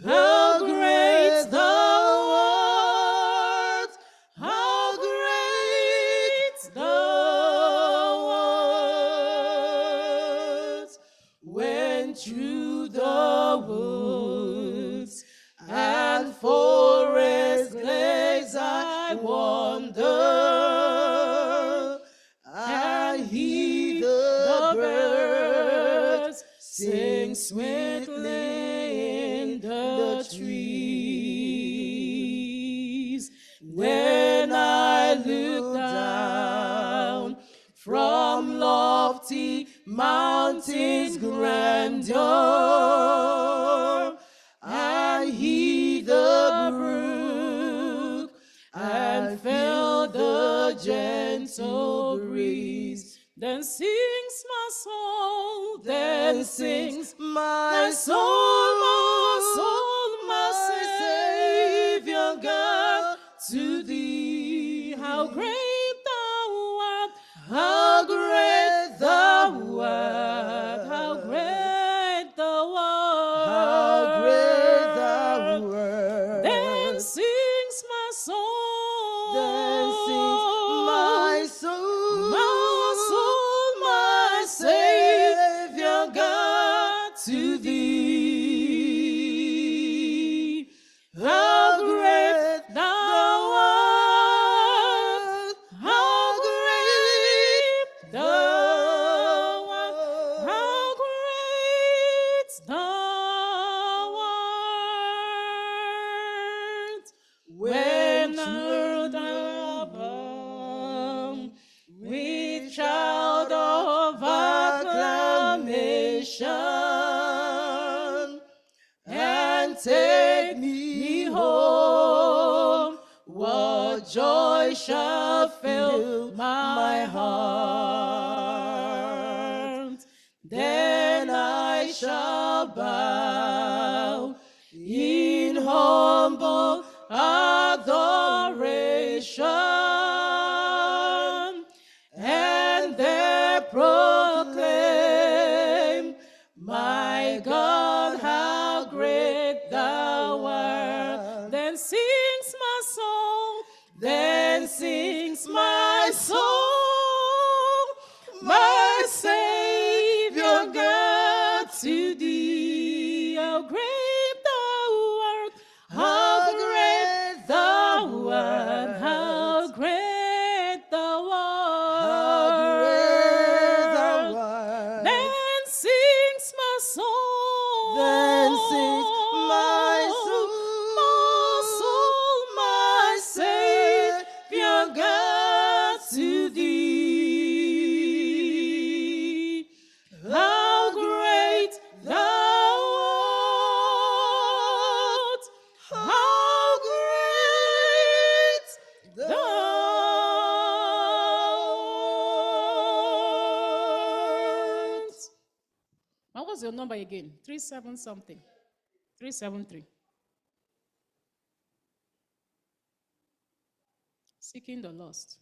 How great thou art, how great thou art. When through the woods and forest glades I wander, I hear the birds sing sweetly in the trees. When I look down from lofty mountains' grandeur, I hear the brook and feel the gentle breeze. Then sings my soul, then sings my soul, my Savior God, to thee. How great thou art, how great thou art, how great thou art, how great thou art. Then sings my soul, then sings my soul, my Savior God, to thee. How great thou art, how great thou art, how great thou art. When earth abound with shout of acclamation, and take me home, what joy shall fill my heart. Then I shall bow humble adoration, and they proclaim, my God, how great thou art. Then sings my soul, then sings my soul, my Savior God, to thee. How great thou art, how great thou art, how great thou art. Then sings my soul, Then sings my soul, my Savior God, to thee. How great thou art, how great thou art. What was your number again? 37 something. 373. Seeking the lost.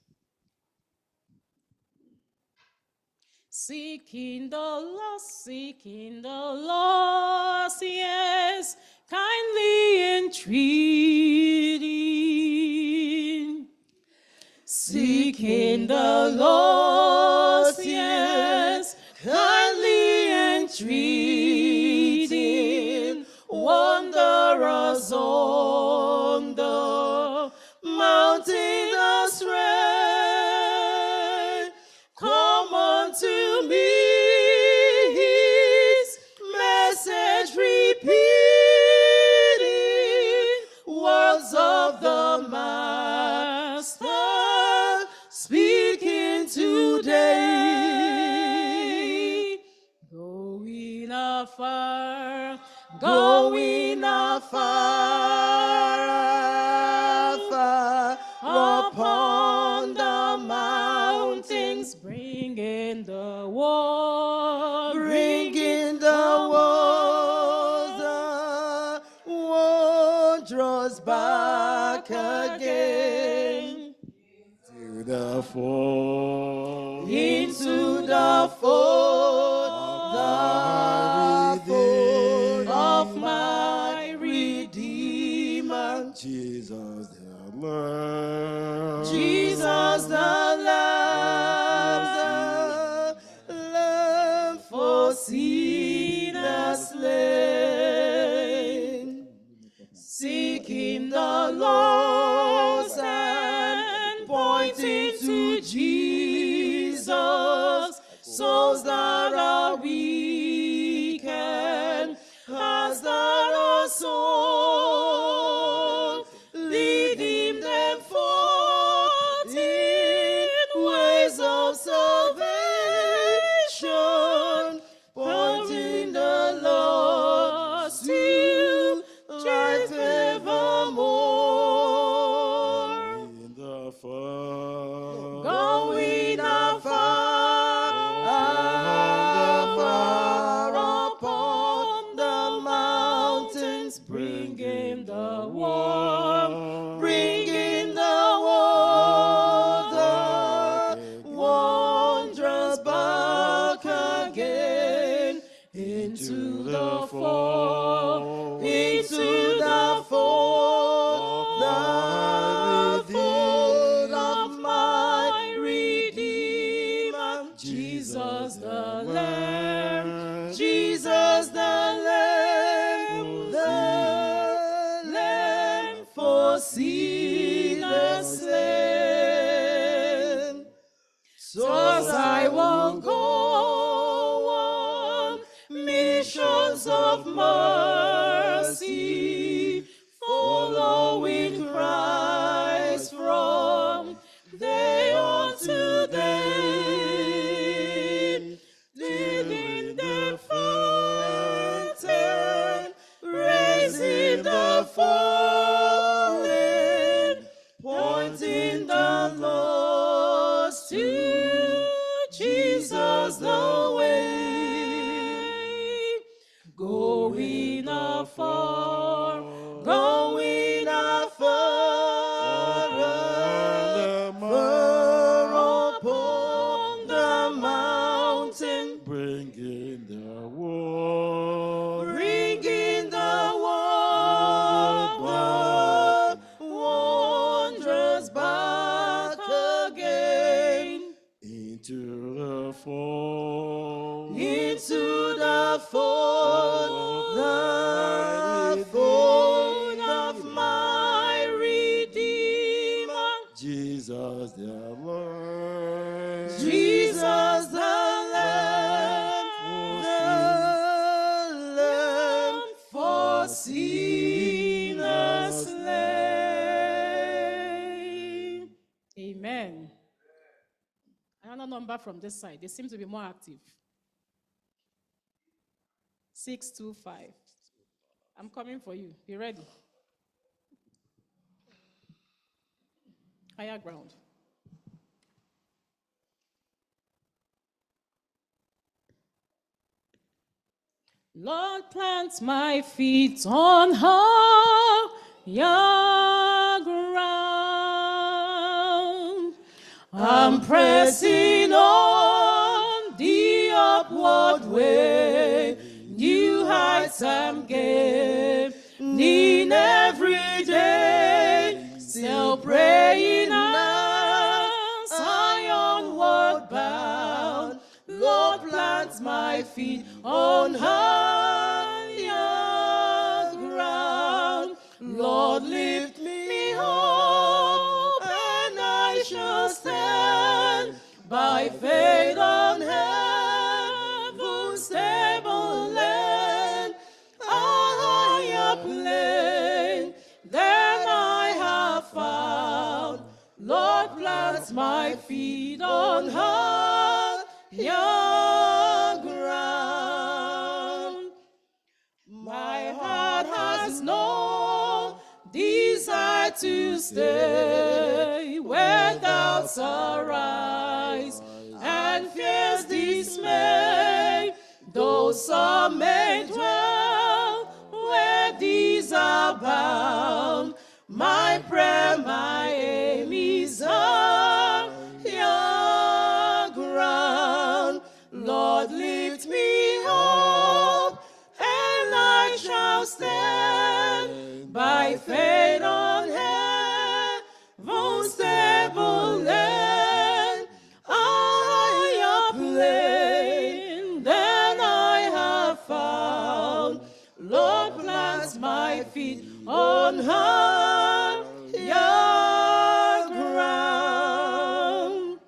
Seeking the lost, yes, kindly entreating. Seeking the lost, yes, kindly entreating. Wanderers on the mountain astray, come unto me, his message repeating, words of the Master speaking today. Going afar, going afar, afar, upon the mountains, bringing the word, bringing the world, the world draws back again To the fold. into the fold, the fold of my Redeemer. Jesus the Lamb. Jesus the Lamb for sinners slain, seeking the lost and pointing to Jesus, souls that are weak and hearts that are sore, leading them forth in ways of salvation, pointing the lost to life evermore. In the fall. Going afar, afar upon the mountains, bringing the word, bringing the word, the wondrous back again into the fold, into the fold, the fold of my Redeemer, Jesus the Lamb, Jesus the Lamb for sinners slain. So I will go on missions of mercy, following Christ from day unto day, leading the fountain, raising the fallen, pointing the lost to Jesus the Lord. Jesus the Lamb for sinners slain. Amen. Another number from this side. They seem to be more active. 625. I'm coming for you. Be ready. Higher ground. Lord, plant my feet on higher ground. I'm pressing on the upward way. New heights I'm gaining every day. Still praying as I onward bound. Lord, plant my feet on higher ground. Lord, lift me up, and I shall stand by faith on heaven's stable land, a higher plane than I have found. Lord, plant my feet on higher ground. My heart has no desire to stay where doubts arise and fears dismay, though some may dwell where these are bound. My prayer, my aim is higher ground. Lord, lift me up, and I shall stand by faith on heaven's stable land, a higher plane than I have found. Lord, plant my feet on higher ground.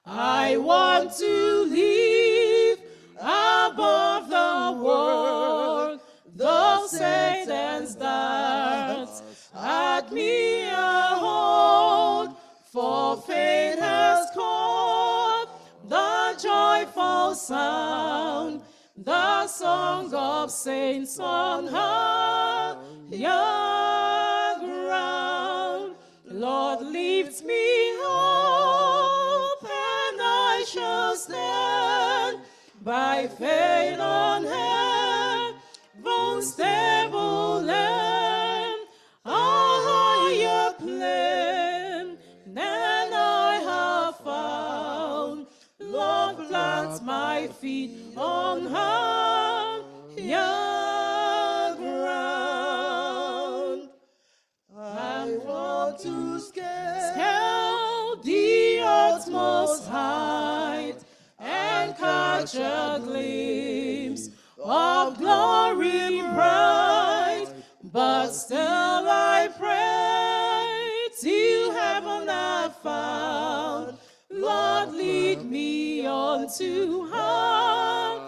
I want to live above the world, though Satan's darts at me a hold, for faith has caught the joyful sound, the song of saints on higher ground. Lord, lift me up, and I shall stand by faith on heaven's stable land, a higher plane than I have found. Lord, plant my feet on higher ground. I want to scale the utmost height and catch a glimpse of glory bright, but still I pray till heaven I found. Lord, lead me on to higher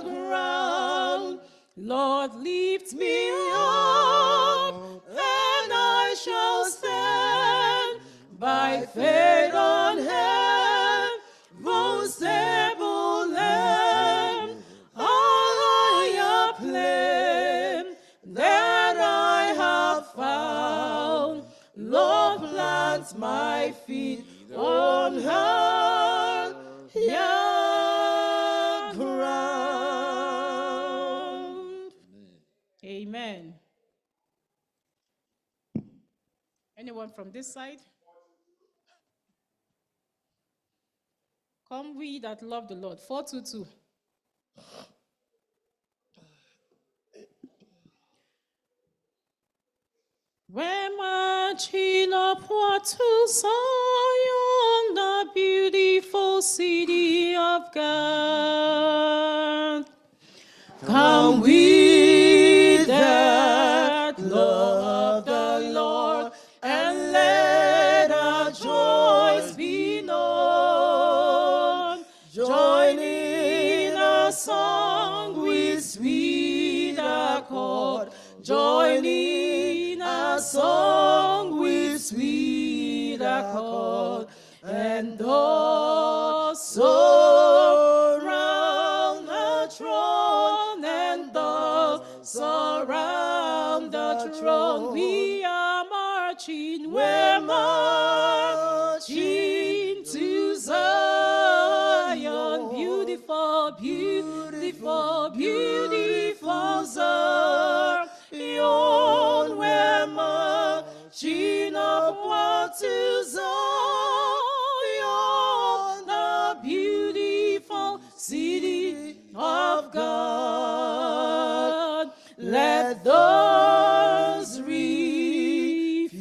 ground. Lord, lift me up, and I shall stand by faith on heaven's stable land, a higher plane that I have found. Lord, plant my feet on higher ground. Amen. Anyone from this side? Come we that love the Lord. 422. We're marching upward to Zion, the beautiful city of God. Come we that love the Lord, and let sweet accord, and all surround the throne, and all surround the throne. We are marching, we're marching to Zion. Beautiful, beautiful, beautiful Zion. We're marching upward to Zion, the beautiful city of God. Let those refuse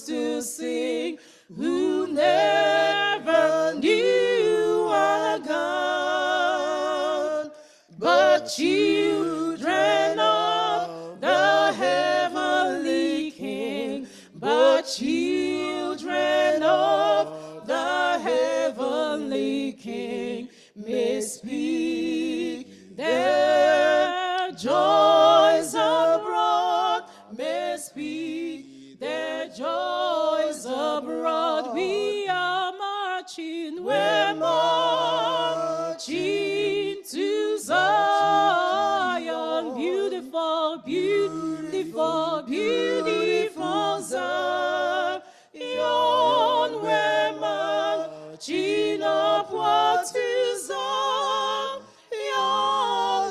to sing who never knew our God, but children of the heavenly King, but children of the heavenly King may speak their joys abroad, may speak their joys abroad. We are marching, we're marching to Zion. Beautiful, beautiful, beautiful Zion. We're marching upward to Zion,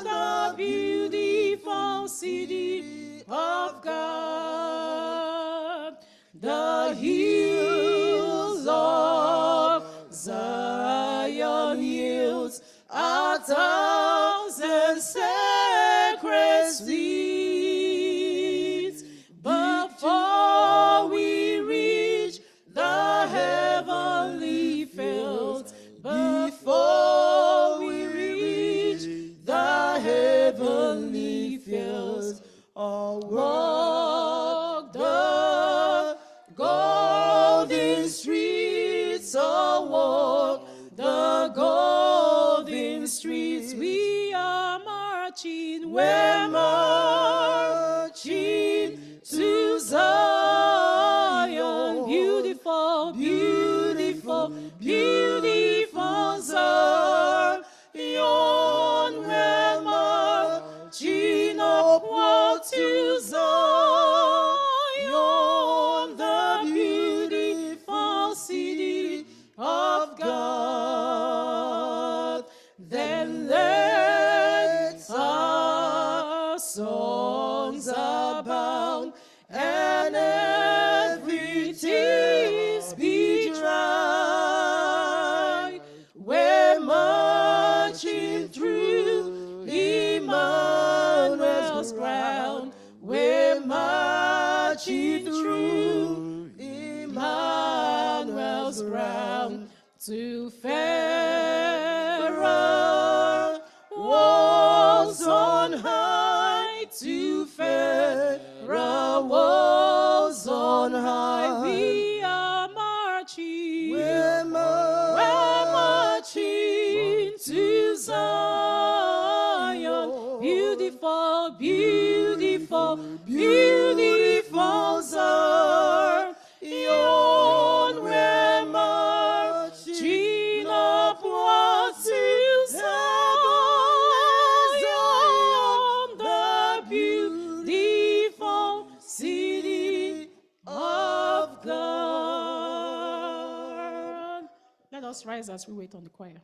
the beautiful city of God. The hills of Zion yields 1,000 sacred seats. Before we reach the heavenly fields, before we reach the heavenly fields, I'll walk the golden streets, I'll walk the golden streets. We are marching, we're marching to Zion. Beautiful, beautiful, beautiful Zion. We're marching upward to Zion, the beautiful city of God. Then let our songs abound, and every tears be dry. We're marching through Emmanuel's ground. We're marching through Emmanuel's ground to fairer walls on high, to fairer walls on high. We are marching, we're marching to Zion. Beautiful, beautiful, beautiful Zion. We're marching upward to Zion, the beautiful city of God. Let us rise as we wait on the choir.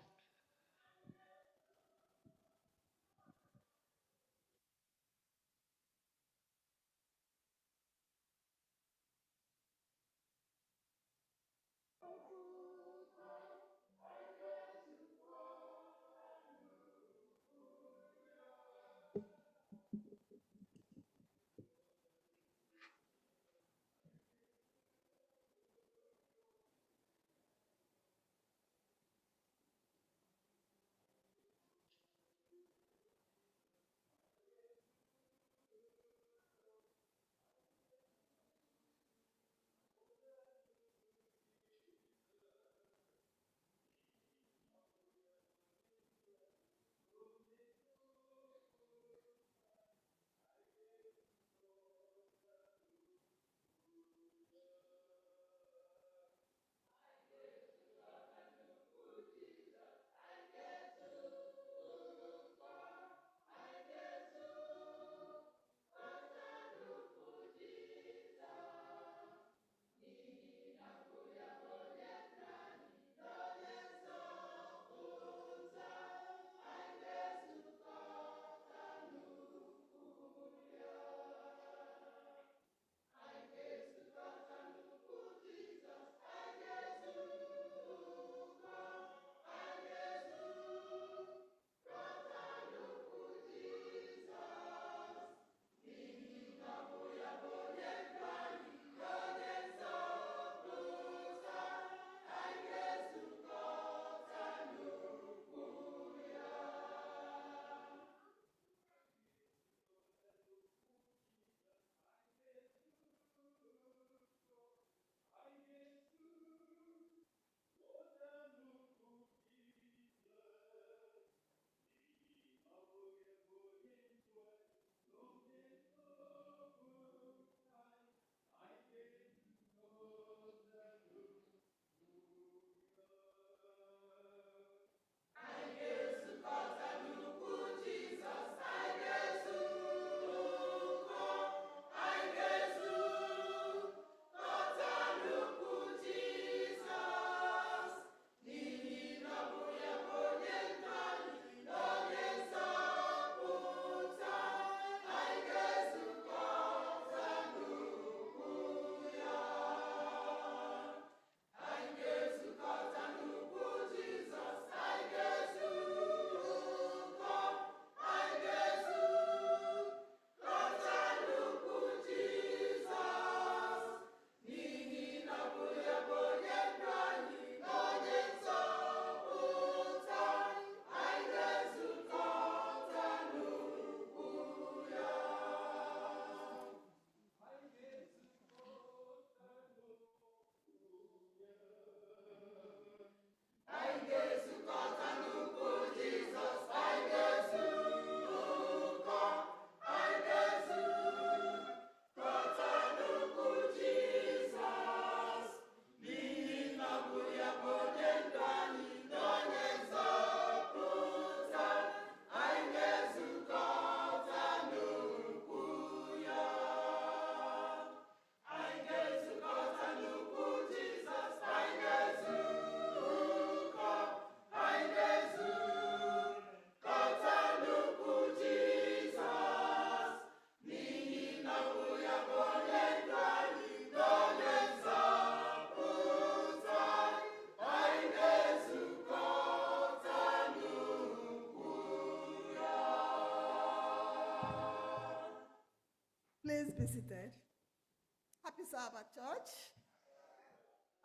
Sabbath, church.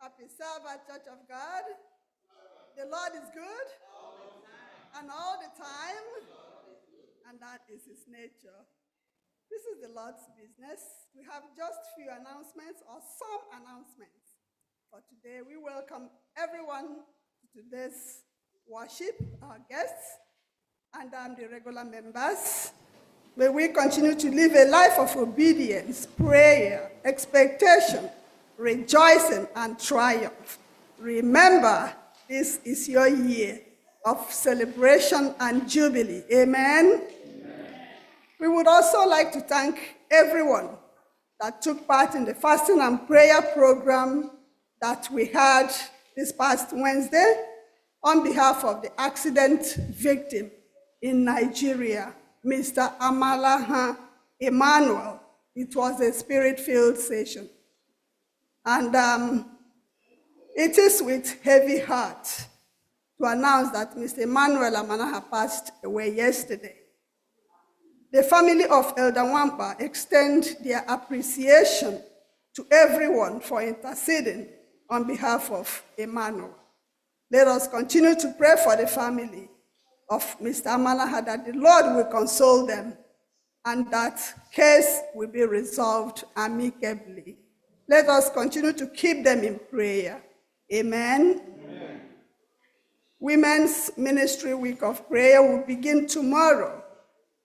Happy Sabbath, Church of God. The Lord is good. And all the time. And that is his nature. This is the Lord's business. We have just few announcements or some announcements for today. We welcome everyone to today's worship, our guests, and the regular members. May we continue to live a life of obedience, prayer, expectation, rejoicing, and triumph. Remember, this is your year of celebration and jubilee. Amen? We would also like to thank everyone that took part in the fasting and prayer program that we had this past Wednesday on behalf of the accident victim in Nigeria, Mr. Amalaha Emmanuel. It was a spirit-filled session. And it is with heavy heart to announce that Mr. Emmanuel Amalaha passed away yesterday. The family of Elder Wampa extend their appreciation to everyone for interceding on behalf of Emmanuel. Let us continue to pray for the family of Mr. Amalaha, that the Lord will console them and that case will be resolved amicably. Let us continue to keep them in prayer. Amen. Amen. Women's Ministry Week of Prayer will begin tomorrow,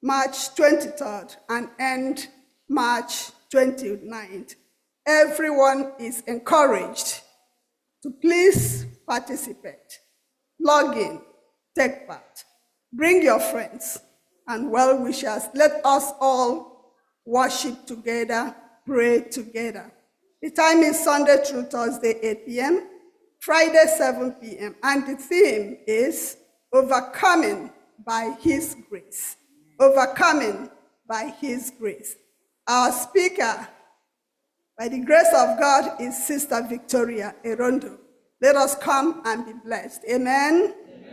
March 23rd, and end March 29th. Everyone is encouraged to please participate, log in, take part, bring your friends and well-wishers. Let us all worship together, pray together. The time is Sunday through Thursday, 8 p.m., Friday, 7 p.m., and the theme is Overcoming by His Grace. Overcoming by His grace. Our speaker, by the grace of God, is Sister Victoria Erondo. Let us come and be blessed. Amen. Amen.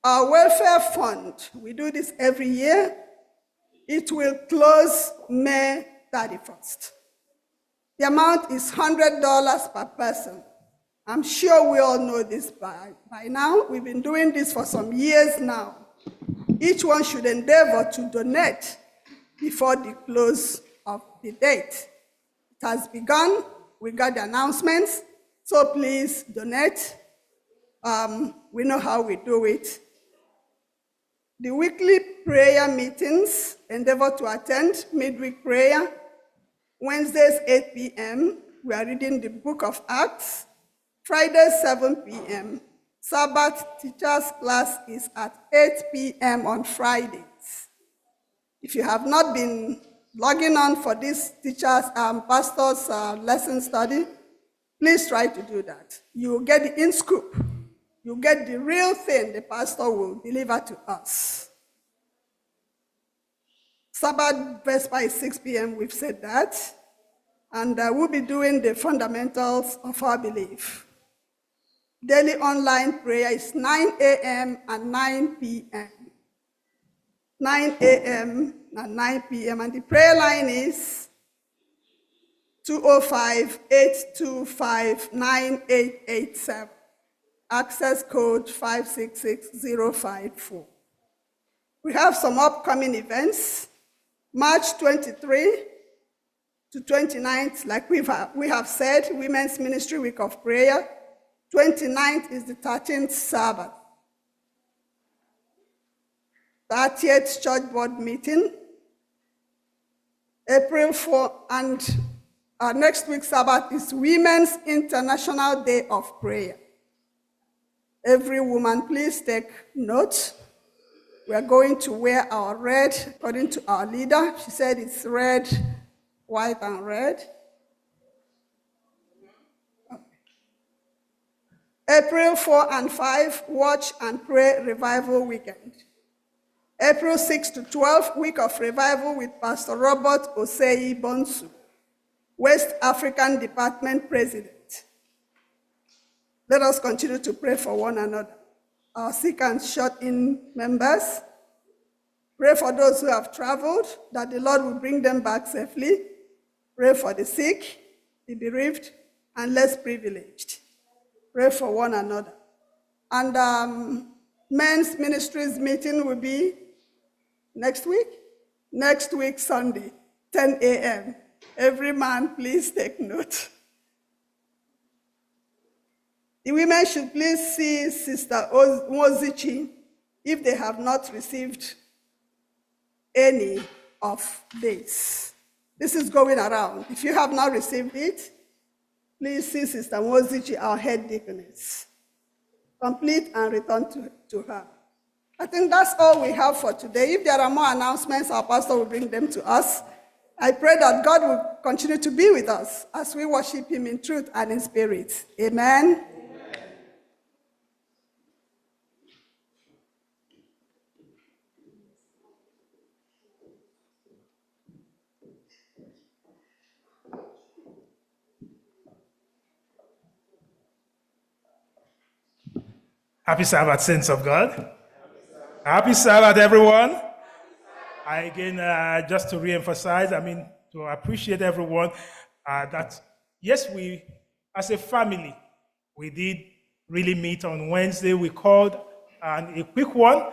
Our welfare fund, we do this every year. It will close May 31st. The amount is $100 per person. I'm sure we all know this by now. We've been doing this for some years now. Each one should endeavor to donate before the close of the date. It has begun. We got the announcements, so please donate. We know how we do it. The weekly prayer meetings, endeavor to attend midweek prayer. Wednesdays, 8 p.m., we are reading the book of Acts. Fridays, 7 p.m. Sabbath teachers class is at 8 p.m. on Fridays. If you have not been logging on for this teachers and pastors lesson study, please try to do that. You get the in-scoop. You get the real thing the pastor will deliver to us. Sabbath Vesper is 6 p.m., we've said that. And we'll be doing the fundamentals of our belief. Daily online prayer is 9 a.m. and 9 p.m. 9 a.m. and 9 p.m. And the prayer line is 205-825-9887. Access code 566054. We have some upcoming events. March 23 to 29th, like we have said, Women's Ministry Week of Prayer. 29th is the 13th Sabbath. 30th Church Board meeting. April 4, and our next week's Sabbath is Women's International Day of Prayer. Every woman, please take note. We are going to wear our red, according to our leader. She said it's red, white, and red. April 4 and 5, Watch and Pray Revival Weekend. April 6 to 12, Week of Revival with Pastor Robert Osei Bonsu, West African Department President. Let us continue to pray for one another. Our sick and shut-in members, pray for those who have traveled, that the Lord will bring them back safely. Pray for the sick, the bereaved, and less privileged. Pray for one another. And men's ministries meeting will be next week? Next week, Sunday, 10 a.m. Every man, please take note. The women should please see Sister Mozichi if they have not received any of this. This is going around. If you have not received it, please see Sister Mozichi, our head deaconess. Complete and return to her. I think that's all we have for today. If there are more announcements, our pastor will bring them to us. I pray that God will continue to be with us as we worship him in truth and in spirit. Amen. Happy Sabbath, saints of God. Happy Sabbath, everyone. Again, just to re-emphasize, to appreciate everyone, that yes, we, as a family, we did really meet on Wednesday. We called a quick one.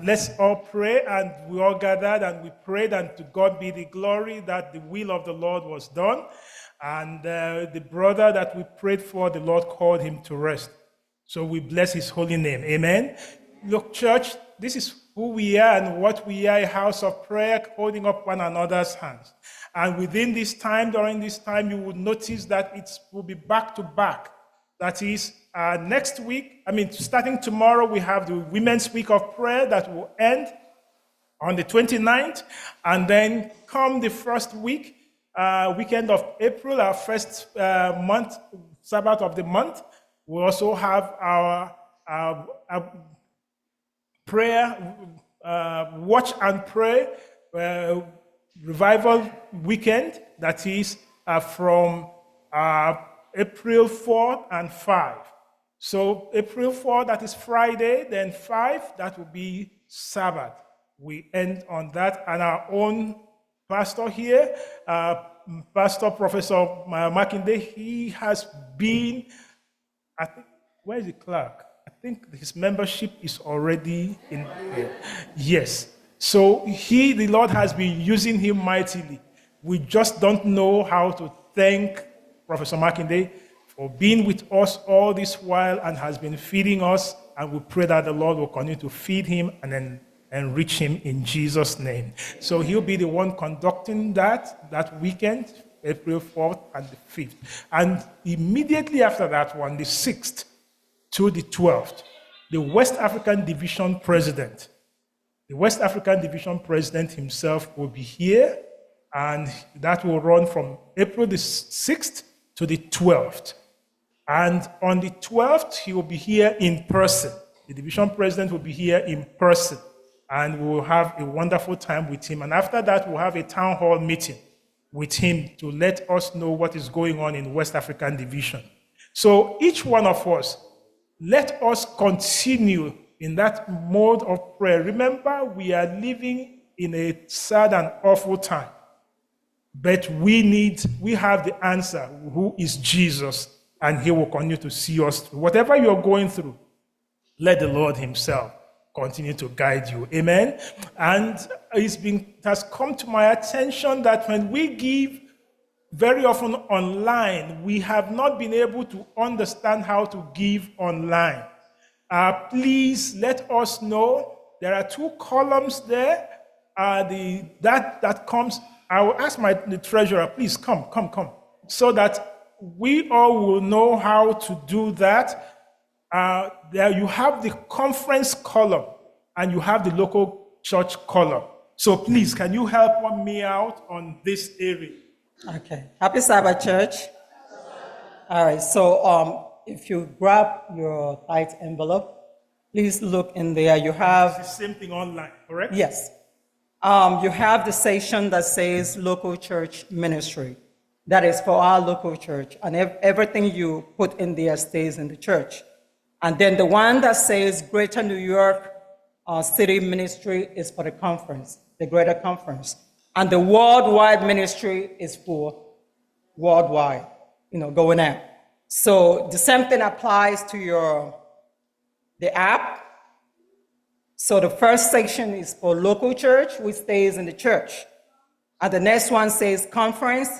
Let's all pray, and we all gathered and we prayed, and to God be the glory that the will of the Lord was done. And the brother that we prayed for, the Lord called him to rest. So we bless his holy name. Amen. Look, church, this is who we are and what we are, a house of prayer, holding up one another's hands. And within this time, during this time, you will notice that it will be back to back. That is, next week, starting tomorrow, we have the Women's Week of Prayer that will end on the 29th. And then come the first weekend of April, our first month, Sabbath of the month, we also have our prayer, watch and pray revival weekend. That is from April 4 and 5. So April 4, that is Friday, then 5, that will be Sabbath. We end on that, and our own pastor here, Pastor Professor Makinde, he has been, I think, where is the clerk? I think his membership is already in here. Yes. So the Lord has been using him mightily. We just don't know how to thank Professor Makinde for being with us all this while and has been feeding us. And we pray that the Lord will continue to feed him and then enrich him in Jesus' name. So he'll be the one conducting that weekend, April 4th and the 5th. And immediately after that one, the 6th to the 12th, the West African Division President himself will be here, and that will run from April the 6th to the 12th. And on the 12th, he will be here in person. The division president will be here in person, and we will have a wonderful time with him. And after that, we'll have a town hall meeting with him to let us know what is going on in West African Division. So each one of us, let us continue in that mode of prayer. Remember, we are living in a sad and awful time, but we have the answer, who is Jesus, and he will continue to see us through. Whatever you're going through, let the Lord himself continue to guide you. Amen. And it has come to my attention that when we give very often online, we have not been able to understand how to give online. Please let us know. There are 2 columns there. That comes. I will ask the treasurer, please come, so that we all will know how to do that. There you have the conference column and you have the local church column. So please, can you help me out on this area? Okay. Happy Sabbath, church. All right. So if you grab your tithe envelope, please look in there. You have it's the same thing online, correct? Yes. You have the section that says local church ministry. That is for our local church, and everything you put in there stays in the church. And then the one that says Greater New York City Ministry is for the conference, the greater conference. And the worldwide ministry is for worldwide, going out. So the same thing applies to the app. So the first section is for local church, which stays in the church. And the next one says conference,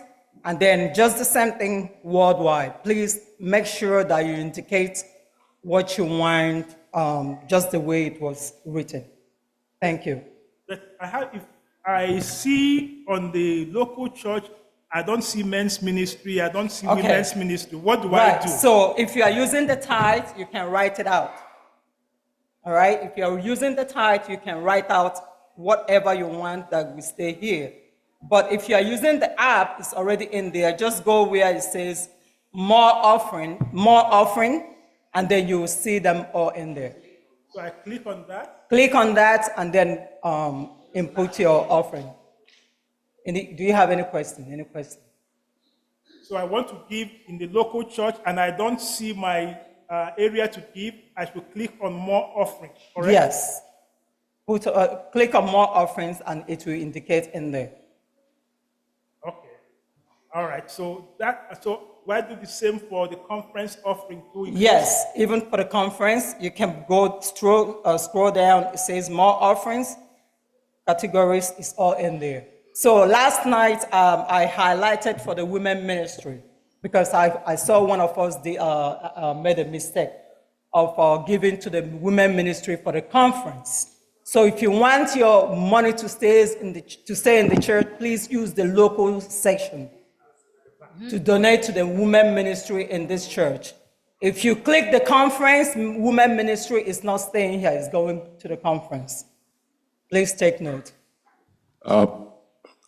and then just the same thing worldwide. Please make sure that you indicate what you want, just the way it was written. Thank you. But if I see on the local church, I don't see men's ministry, I don't see women's ministry. What do I do? So if you are using the tithe, you can write it out. All right? If you are using the tithe, you can write out whatever you want that will stay here. But if you are using the app, it's already in there. Just go where it says more offering, and then you will see them all in there. So I click on that? Click on that and then input your offering. Do you have any question? So I want to give in the local church and I don't see my area to give. I should click on more offering, correct? Yes. Click on more offerings and it will indicate in there. Okay. All right. So why do the same for the conference offering too? Yes. Even for the conference, you can go scroll down. It says more offerings. Categories is all in there. So last night, I highlighted for the women ministry because I saw one of us made a mistake of giving to the women ministry for the conference. So if you want your money to stay in the church, please use the local section to donate to the women ministry in this church. If you click the conference, women ministry is not staying here, it's going to the conference. Please take note.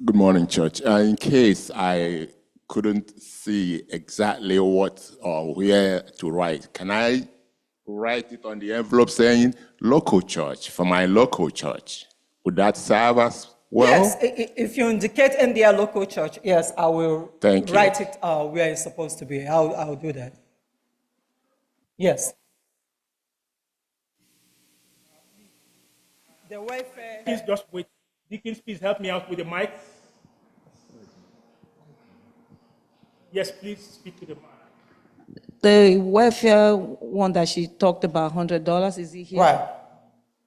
Good morning, church. In case I couldn't see exactly what or where to write, can I write it on the envelope saying local church for my local church? Would that serve us well? Yes, if you indicate in their local church, yes, I will write it where it's supposed to be. I'll do that. Yes. The welfare. Please just wait. Deacons, please help me out with the mic. Yes, please speak to the mic. The welfare one that she talked about, $100, is it here? Right.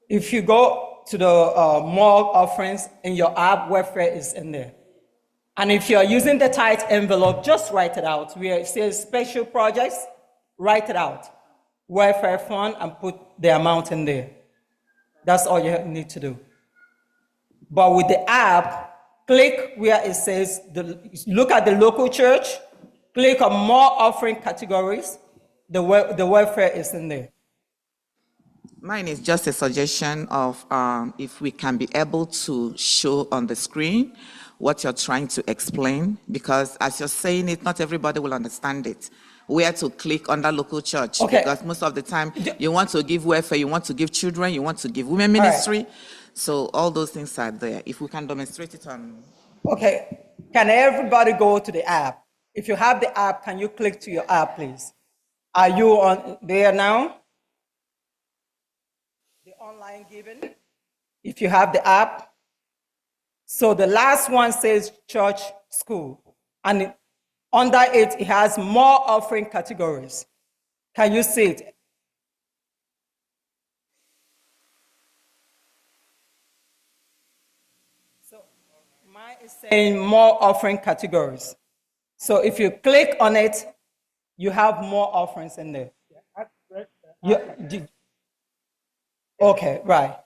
If you go to the more offerings in your app, welfare is in there. And if you're using the tithe envelope, just write it out. Where it says special projects, write it out. Welfare fund and put the amount in there. That's all you need to do. But with the app, click where it says, look at the local church, click on more offering categories, the welfare is in there. Mine is just a suggestion of if we can be able to show on the screen what you're trying to explain, because as you're saying it, not everybody will understand it. Where to click under local church, because most of the time you want to give welfare, you want to give children, you want to give women ministry. So all those things are there. If we can demonstrate it on. Okay, can everybody go to the app? If you have the app, can you click to your app, please? Are you on there now? The online giving. If you have the app. So the last one says church, school. And under it, it has more offering categories. Can you see it? So mine is saying more offering categories. So if you click on it, you have more offerings in there. Okay, right.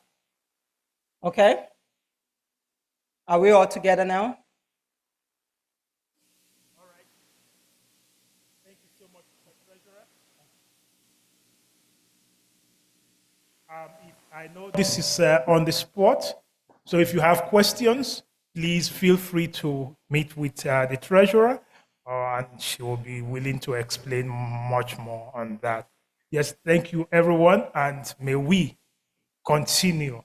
Okay. Are we all together now? I know this is on the spot, so if you have questions, please feel free to meet with the treasurer, and she will be willing to explain much more on that. Yes, thank you, everyone, and may we continue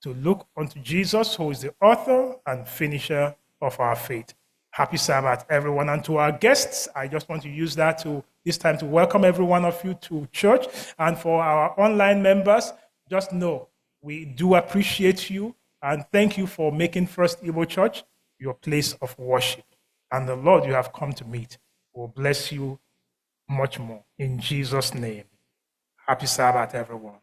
to look unto Jesus, who is the author and finisher of our faith. Happy Sabbath, everyone. And to our guests, I just want to use this time to welcome every one of you to church. And for our online members, just know we do appreciate you and thank you for making First Igbo Church your place of worship. And the Lord you have come to meet will bless you much more. In Jesus' name. Happy Sabbath, everyone.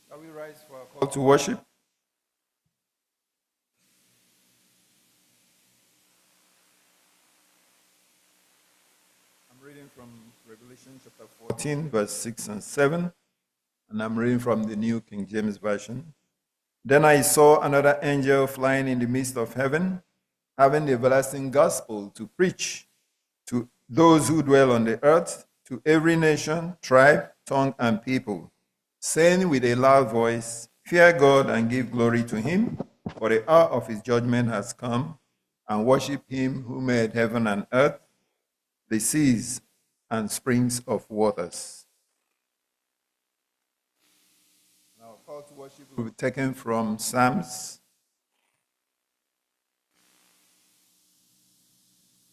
Shall we rise for our call to worship? I'm reading from Revelation chapter 14, verse 6 and 7, and I'm reading from the New King James Version. Then I saw another angel flying in the midst of heaven, having the everlasting gospel to preach to those who dwell on the earth, to every nation, tribe, tongue, and people, saying with a loud voice, Fear God and give glory to him, for the hour of his judgment has come, and worship him who made heaven and earth, the seas, and springs of waters. Our call to worship will be taken from Psalms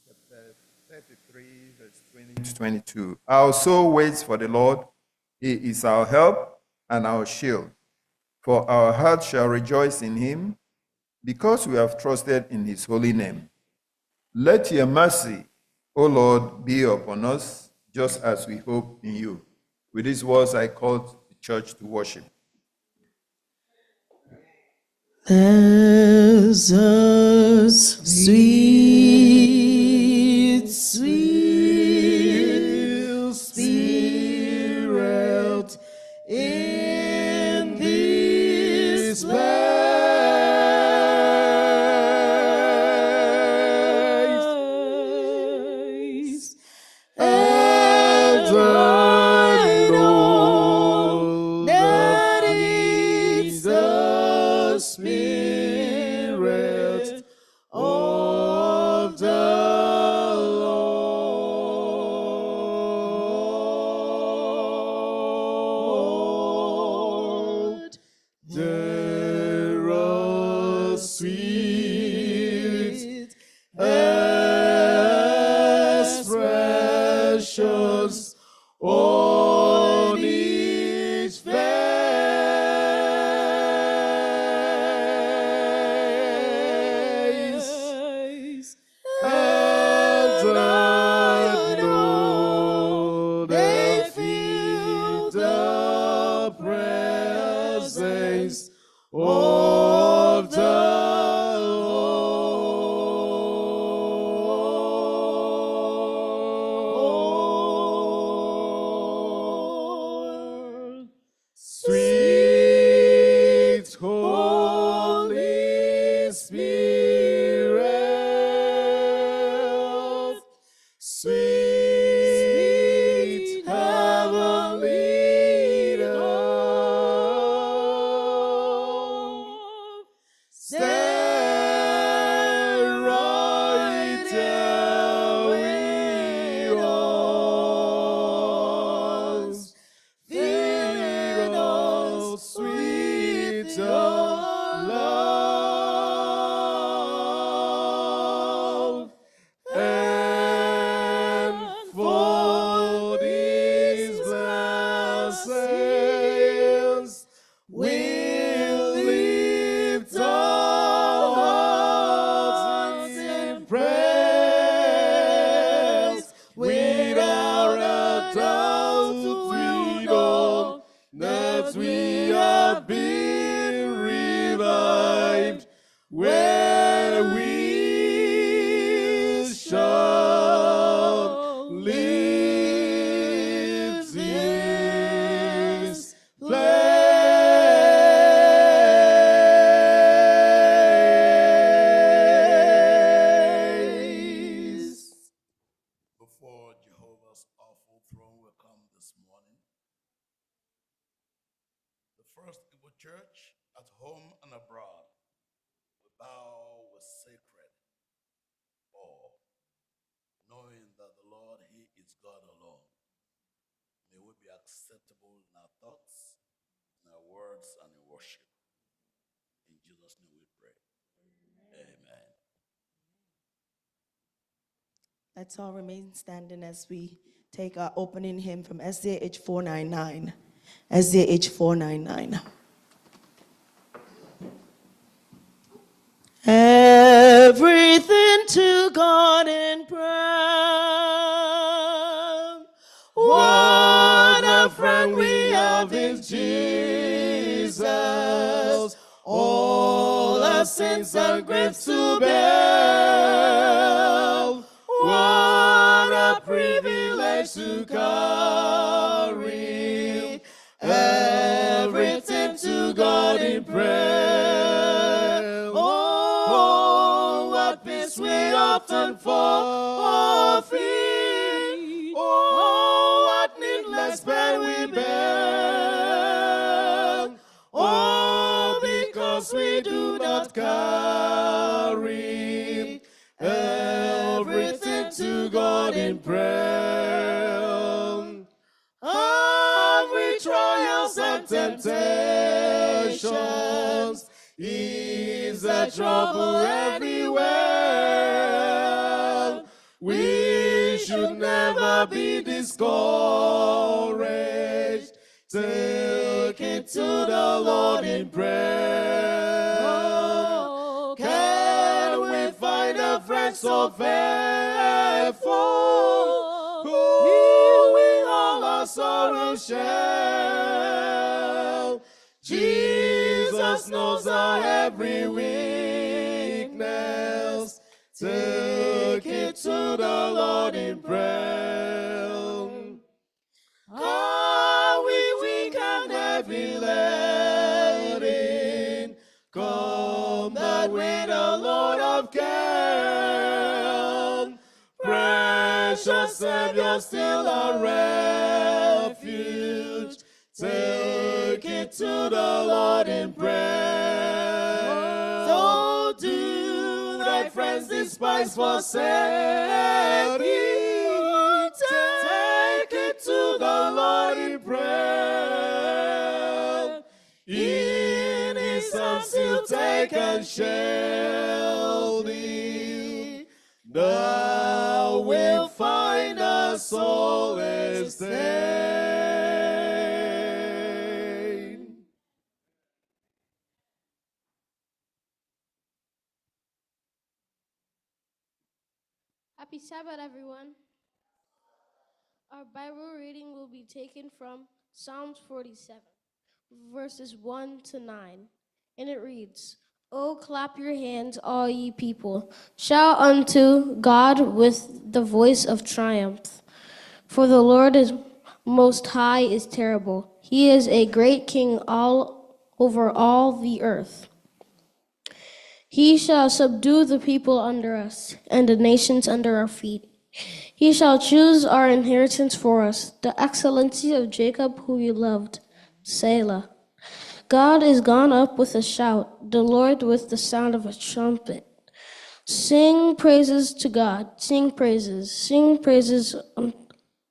chapter 33, verse 20 to 22. Our soul waits for the Lord. He is our help and our shield. For our heart shall rejoice in him, because we have trusted in his holy name. Let your mercy, O Lord, be upon us, just as we hope in you. With these words, I call the church to worship. There's a sweet, sweet spirit in this place. And I know that it's the Spirit of the Lord. There are sweet expressions on each face, and I know they feel the presence of the Lord. Sweet Holy Spirit, sweet heavenly dove, stay right there with us. Fill us with your love, and for these blessings we lift our hearts in praise. Without a doubt we know that we have been revived when we shall leave this place. Before Jehovah's awful throne will come this morning, the first Igbo church at home and abroad will bow with sacred awe, knowing that the Lord, He is God alone. May we be acceptable in our thoughts, in our words, and in worship. In Jesus' name we pray. Amen. Let's all remain standing as we take take our opening hymn from SDA 499. SDA 499. Everything to God in prayer. What a friend we have in Jesus. All our sins and griefs to bear. What a privilege to carry everything to God in prayer. Oh, what peace we often forfeit. Oh, what needless pain we bear. Oh, because we do not carry everything to God in prayer. Have we trials and temptations? Is there trouble everywhere? We should never be discouraged. Take it to the Lord in prayer. Can we find a friend so faithful who will all our sorrows share? Jesus knows our every weakness. Take it to the Lord in prayer. Are we weak and heavy laden? Come that with a load of care. Precious Savior, still our refuge. Take it to the Lord in prayer. So do thy friends despise, forsake thee. Take it to the Lord in prayer. In his arms he'll take and shield thee. Thou wilt find a solace stay. Happy Sabbath, everyone. Our Bible reading will be taken from Psalms 47, verses 1 to 9. And it reads, "O clap your hands, all ye people. Shout unto God with the voice of triumph. For the Lord is most high is terrible. He is a great king all over all the earth. He shall subdue the people under us, and the nations under our feet. He shall choose our inheritance for us, the excellency of Jacob who he loved. Selah. God is gone up with a shout, the Lord with the sound of a trumpet. Sing praises to God, sing praises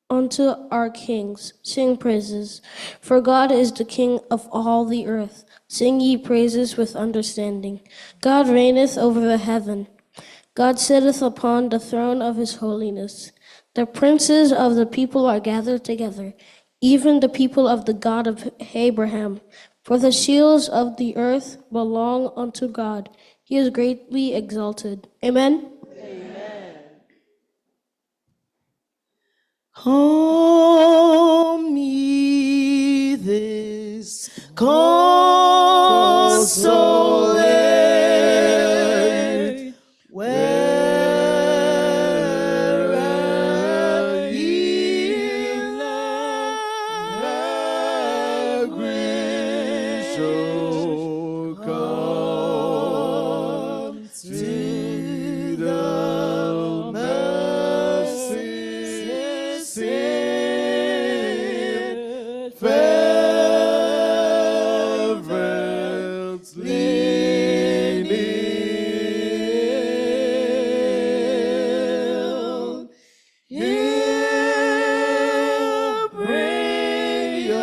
unto our kings, sing praises. For God is the King of all the earth. Sing ye praises with understanding. God reigneth over the heaven. God sitteth upon the throne of his holiness. The princes of the people are gathered together, even the people of the God of Abraham. For the shields of the earth belong unto God. He is greatly exalted. Amen. Home ye this consolate, wherever ye languish shall come to the mercy seat, fervently kneel. He'll bring your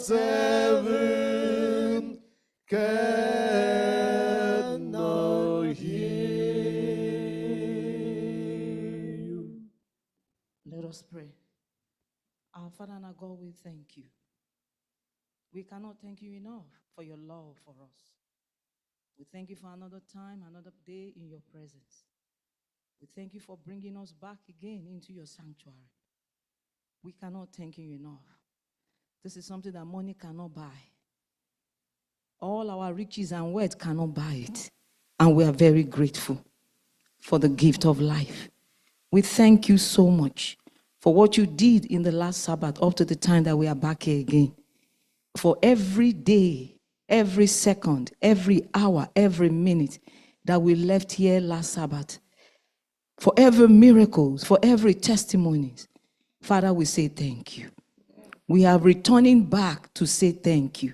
heaven cannot hear you. Let us pray. Our Father and our God, we thank you. We cannot thank you enough for your love for us. We thank you for another time, another day in your presence. We thank you for bringing us back again into your sanctuary. We cannot thank you enough. This is something that money cannot buy. All our riches and wealth cannot buy it. And we are very grateful for the gift of life. We thank you so much for what you did in the last Sabbath up to the time that we are back here again. For every day, every second, every hour, every minute that we left here last Sabbath, for every miracles, for every testimonies, Father, we say thank you. We are returning back to say thank you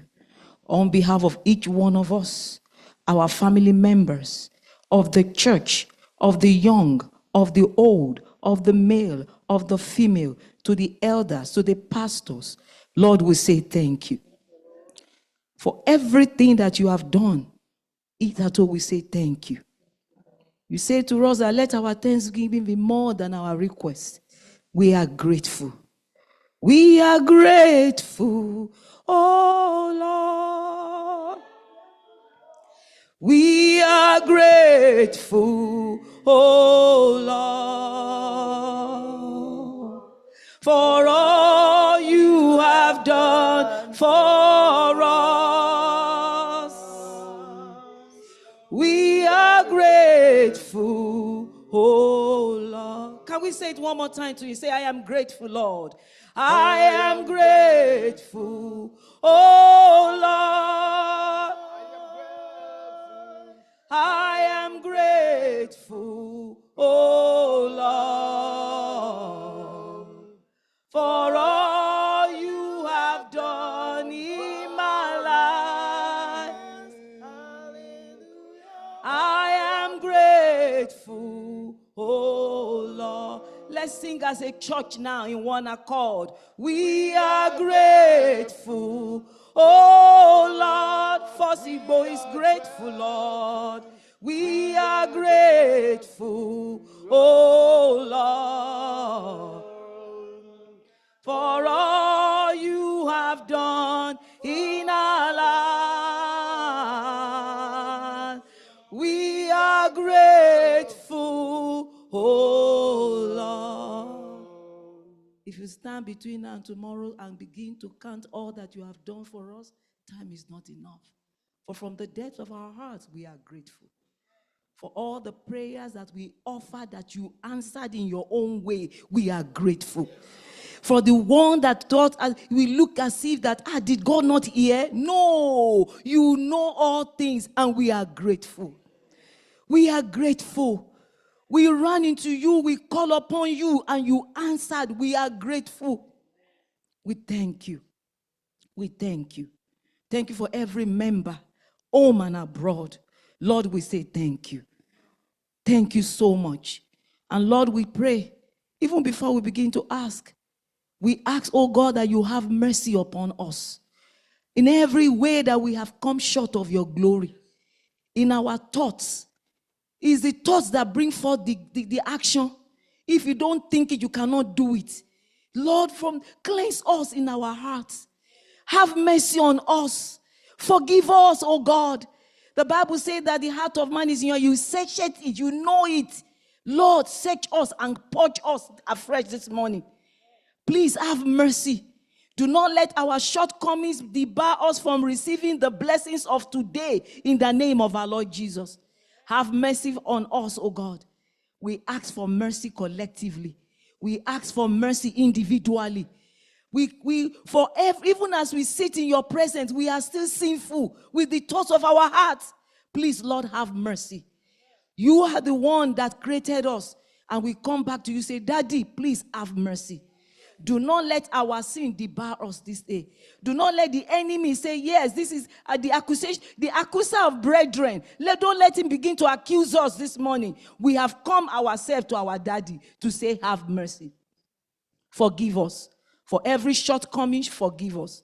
on behalf of each one of us, our family members, of the church, of the young, of the old, of the male, of the female, to the elders, to the pastors. Lord, we say thank you for everything that you have done. Hitherto, we say thank you. You say to us that let our thanksgiving be more than our request. We are grateful. We are grateful, oh Lord. We are grateful, oh Lord, for all you have done for us. We are grateful, oh Lord. Can we say it one more time to you? Say, I am grateful, Lord. I am grateful, oh Lord. I am grateful, oh Lord, for all you have done in my life. I am grateful, oh Lord. Let's sing as a church now in one accord. We are grateful, oh Lord. First Igbo is grateful, Lord. We are grateful, oh Lord, for all you have done in our lives. We are grateful, oh Lord. If you stand between now and tomorrow and begin to count all that you have done for us, time is not enough. For from the depths of our hearts, we are grateful. For all the prayers that we offer that you answered in your own way, we are grateful. For the one that thought we look as if that, did God not hear? No, you know all things, and we are grateful. We are grateful. We ran into you, we call upon you, and you answered. We are grateful. We thank you. We thank you. Thank you for every member, home and abroad. Lord, we say thank you. Thank you so much. And Lord, we pray, even before we begin to ask, we ask, oh God, that you have mercy upon us. In every way that we have come short of your glory. In our thoughts. It's the thoughts that bring forth the action. If you don't think it, you cannot do it. Lord, cleanse us in our hearts. Have mercy on us. Forgive us, oh God. The Bible says that the heart of man is in you search it, you know it. Lord, search us and purge us afresh this morning. Please have mercy. Do not let our shortcomings debar us from receiving the blessings of today in the name of our Lord Jesus. Have mercy on us, oh God. We ask for mercy collectively. We ask for mercy individually. Even as we sit in your presence, we are still sinful with the thoughts of our hearts. Please, Lord, have mercy. You are the one that created us. And we come back to you, say, Daddy, please have mercy. Do not let our sin debar us this day. Do not let the enemy say, yes, this is the accusation, the accuser of brethren. Don't let him begin to accuse us this morning. We have come ourselves to our daddy to say, have mercy. Forgive us. For every shortcoming, forgive us.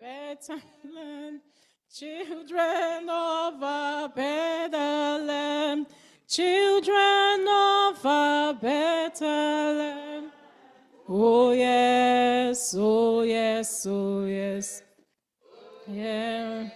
better land. Children of a better land. Children of a better land. Oh yes, oh yes, oh yes. Yeah.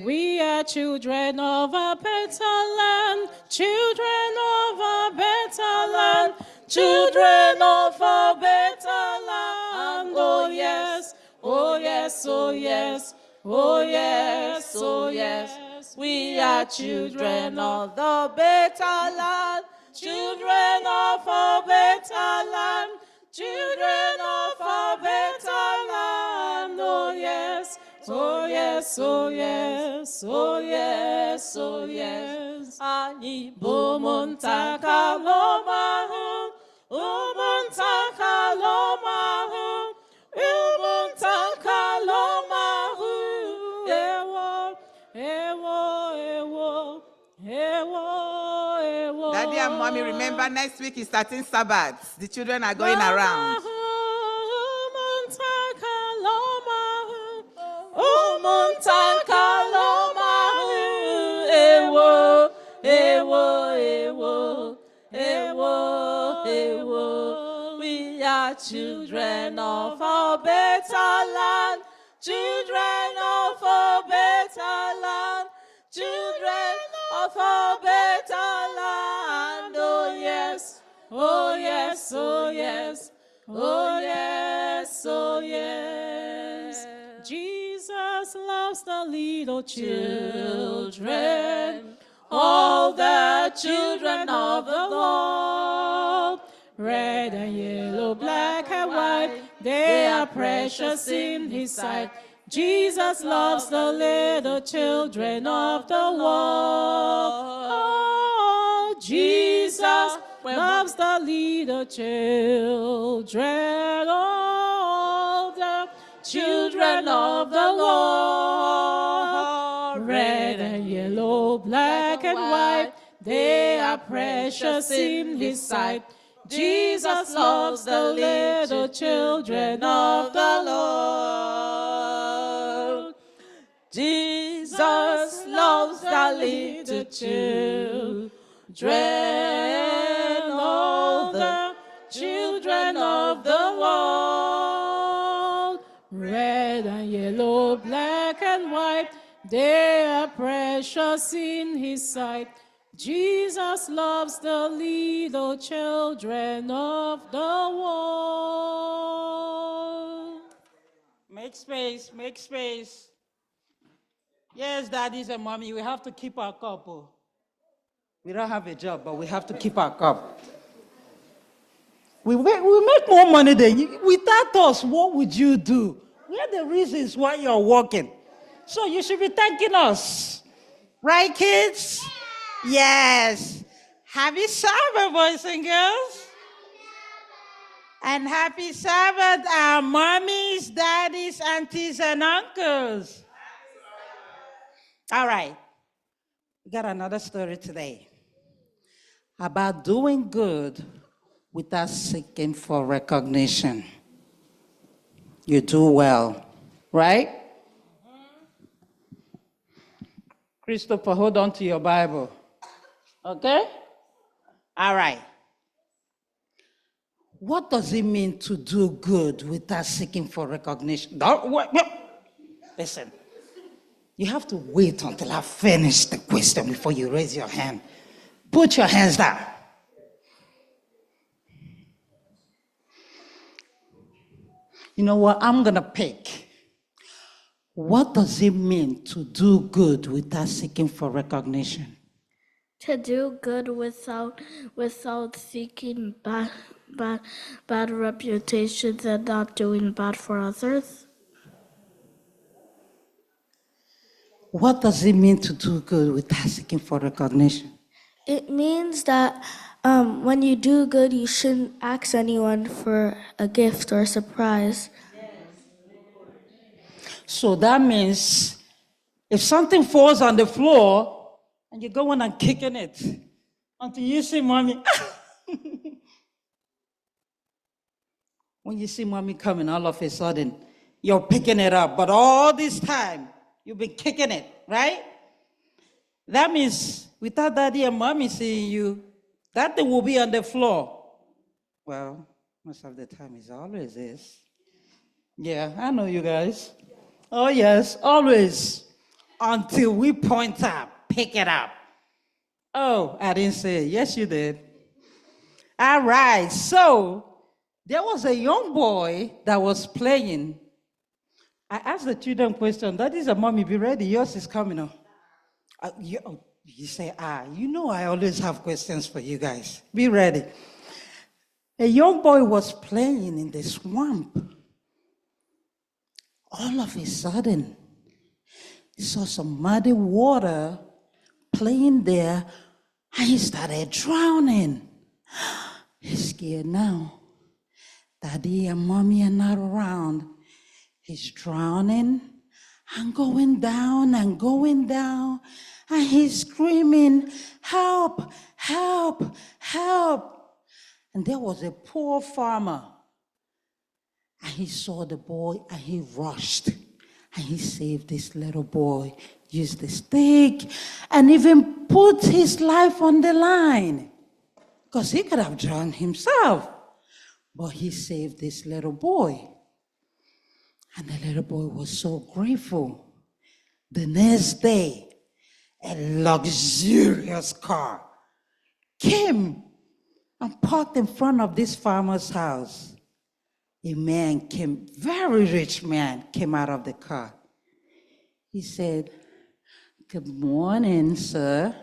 We are children of a better land, children of a better land, children of a better land. Oh yes, oh yes, oh yes, oh yes, oh yes. We are children of the better land, children of a better land, children of a better land. Oh yes. Oh yes, oh yes, oh yes, oh yes. Anyị bụ ụmụntakalọmahụ, ụmụntakalọmahụ, ụmụntakalọmahụ. Ewo, ewo, ewo, ewo, ewo. Daddy and mommy, remember next week is 13 Sabbaths. The children are going around. Ewo, ewo, ewo, ewo, ewo. We are children of a better land, children of a better land, children of a better land. Oh yes, oh yes, oh yes, oh yes, oh yes. Jesus loves the little children, all the children of the world. Red and yellow, black and white, they are precious in His sight. Jesus loves the little children of the world. Oh, Jesus loves the little children, all the children of the world. Red and yellow, black and white, they are precious in His sight. Jesus loves the little children of the Lord. Jesus loves the little children, all the children of the world. Red and yellow, black and white, they are precious in His sight. Jesus loves the little children of the world. Make space, make space. Yes, daddies and mommy, we have to keep our cup. Oh. We don't have a job, but we have to keep our cup. We make more money than you. Without us, what would you do? We are the reasons why you're working. So you should be thanking us. Right, kids? Yes. Happy Sabbath, boys and girls. And happy Sabbath, our mommies, daddies, aunties, and uncles. All right. We got another story today about doing good without seeking for recognition. You do well, right? Christopher, hold on to your Bible. Okay? All right. What does it mean to do good without seeking for recognition? Listen, you have to wait until I finish the question before you raise your hand. Put your hands down. You know what? I'm going to pick. What does it mean to do good without seeking for recognition? To do good without seeking bad reputations and not doing bad for others. What does it mean to do good without seeking for recognition? It means that when you do good, you shouldn't ask anyone for a gift or a surprise. So that means if something falls on the floor and you go on and kicking it until you see mommy. When you see mommy coming, all of a sudden, you're picking it up. But all this time, you've been kicking it, right? That means without daddy and mommy seeing you, that thing will be on the floor. Well, most of the time it always is. Yeah, I know you guys. Oh yes, always. Until we point out, pick it up. Oh, I didn't say it. Yes, you did. All right, so there was a young boy that was playing. I asked the children question, that is a mommy, be ready, yours is coming on. You say, you know I always have questions for you guys. Be ready. A young boy was playing in the swamp. All of a sudden, he saw some muddy water playing there, and he started drowning. He's scared now. Daddy and mommy are not around. He's drowning and going down and going down. And he's screaming, help, help, help. And there was a poor farmer. And he saw the boy and he rushed. And he saved this little boy, used the stick, and even put his life on the line. Because he could have drowned himself. But he saved this little boy. And the little boy was so grateful. The next day, a luxurious car came and parked in front of this farmer's house. A man came, very rich man, came out of the car. He said, "Good morning, sir.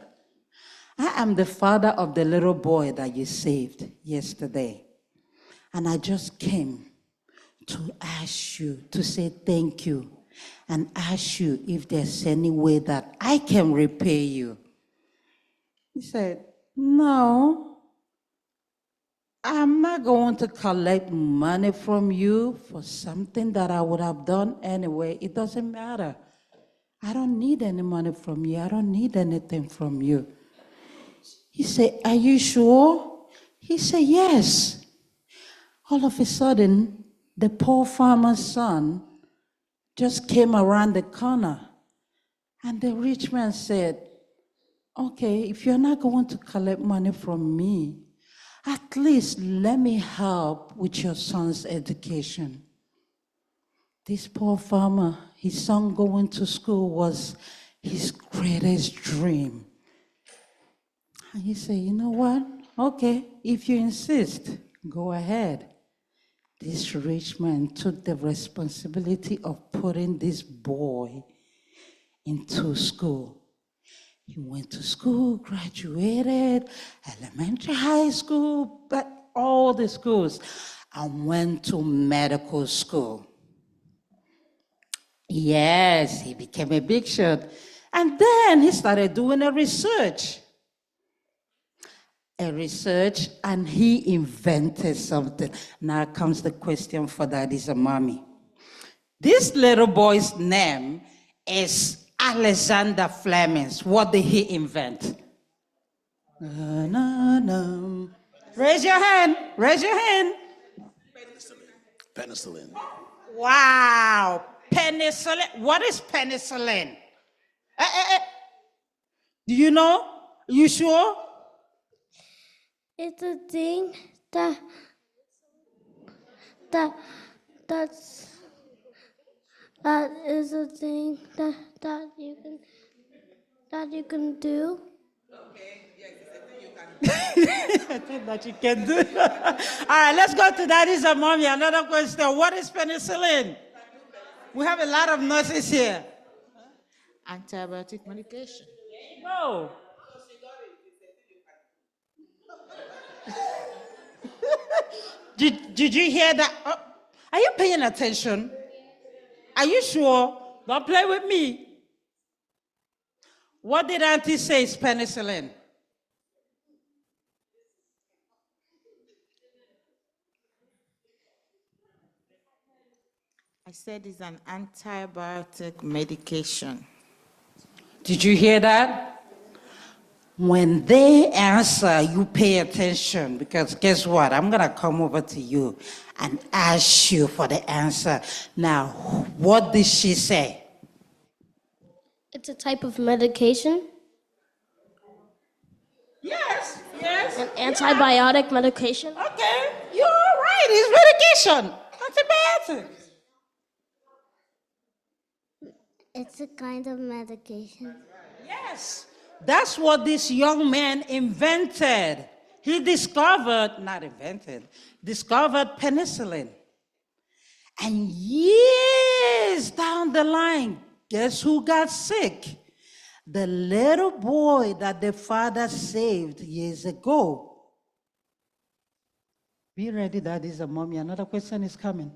I am the father of the little boy that you saved yesterday. And I just came to ask you, to say thank you, and ask you if there's any way that I can repay you." He said, "No, I'm not going to collect money from you for something that I would have done anyway. It doesn't matter. I don't need any money from you. I don't need anything from you." He said, "Are you sure?" He said, "Yes." All of a sudden, the poor farmer's son just came around the corner. And the rich man said, "Okay, if you're not going to collect money from me, at least let me help with your son's education." This poor farmer, his son going to school was his greatest dream. And he said, "You know what? Okay, if you insist, go ahead." This rich man took the responsibility of putting this boy into school. He went to school, graduated, elementary, high school, but all the schools, and went to medical school. Yes, he became a big shot. And then he started doing a research, and he invented something. Now comes the question for daddies and mommy. This little boy's name is Alexander Fleming. What did he invent? Raise your hand. Raise your hand. Penicillin. Wow. Penicillin. What is penicillin? Do you know? You sure? It's a thing that's that is a thing that you can do. I think that you can do. All right, let's go to daddies and mommy. Another question. What is penicillin? We have a lot of nurses here. Antibiotic medication. No. Did you hear that? Are you paying attention? Are you sure? Don't play with me. What did Auntie say is penicillin? I said it's an antibiotic medication. Did you hear that? When they answer, you pay attention, because guess what? I'm going to come over to you and ask you for the answer. Now, what did she say? It's a type of medication. Yes, yes. An antibiotic medication. Okay, you're right. It's medication. Antibiotics. It's a kind of medication. Yes. That's what this young man invented. He discovered penicillin. And years down the line, guess who got sick? The little boy that the father saved years ago. Be ready, daddies and mommy. Another question is coming.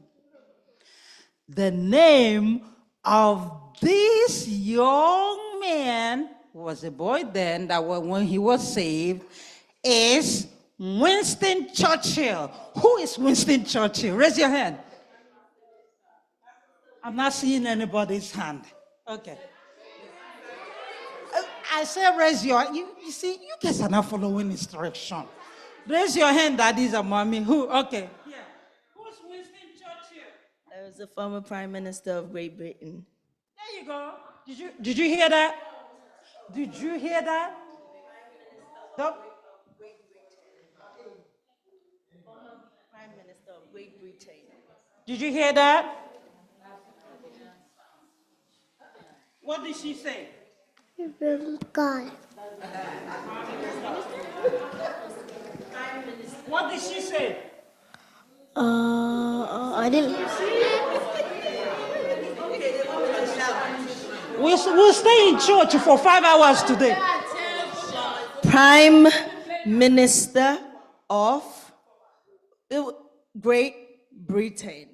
The name of this young man, who was a boy then, that when he was saved, is Winston Churchill. Who is Winston Churchill? Raise your hand. I'm not seeing anybody's hand. Okay. I said raise your hand. You see, you guys are not following instruction. Raise your hand, daddies and mommy. Who? Okay. Yeah. Who's Winston Churchill? He was the former Prime Minister of Great Britain. There you go. Did you hear that? Did you hear that? Prime Minister of Great Britain. Did you hear that? What did she say? God. What did she say? I didn't. We'll stay in church for 5 hours today. Prime Minister of Great Britain.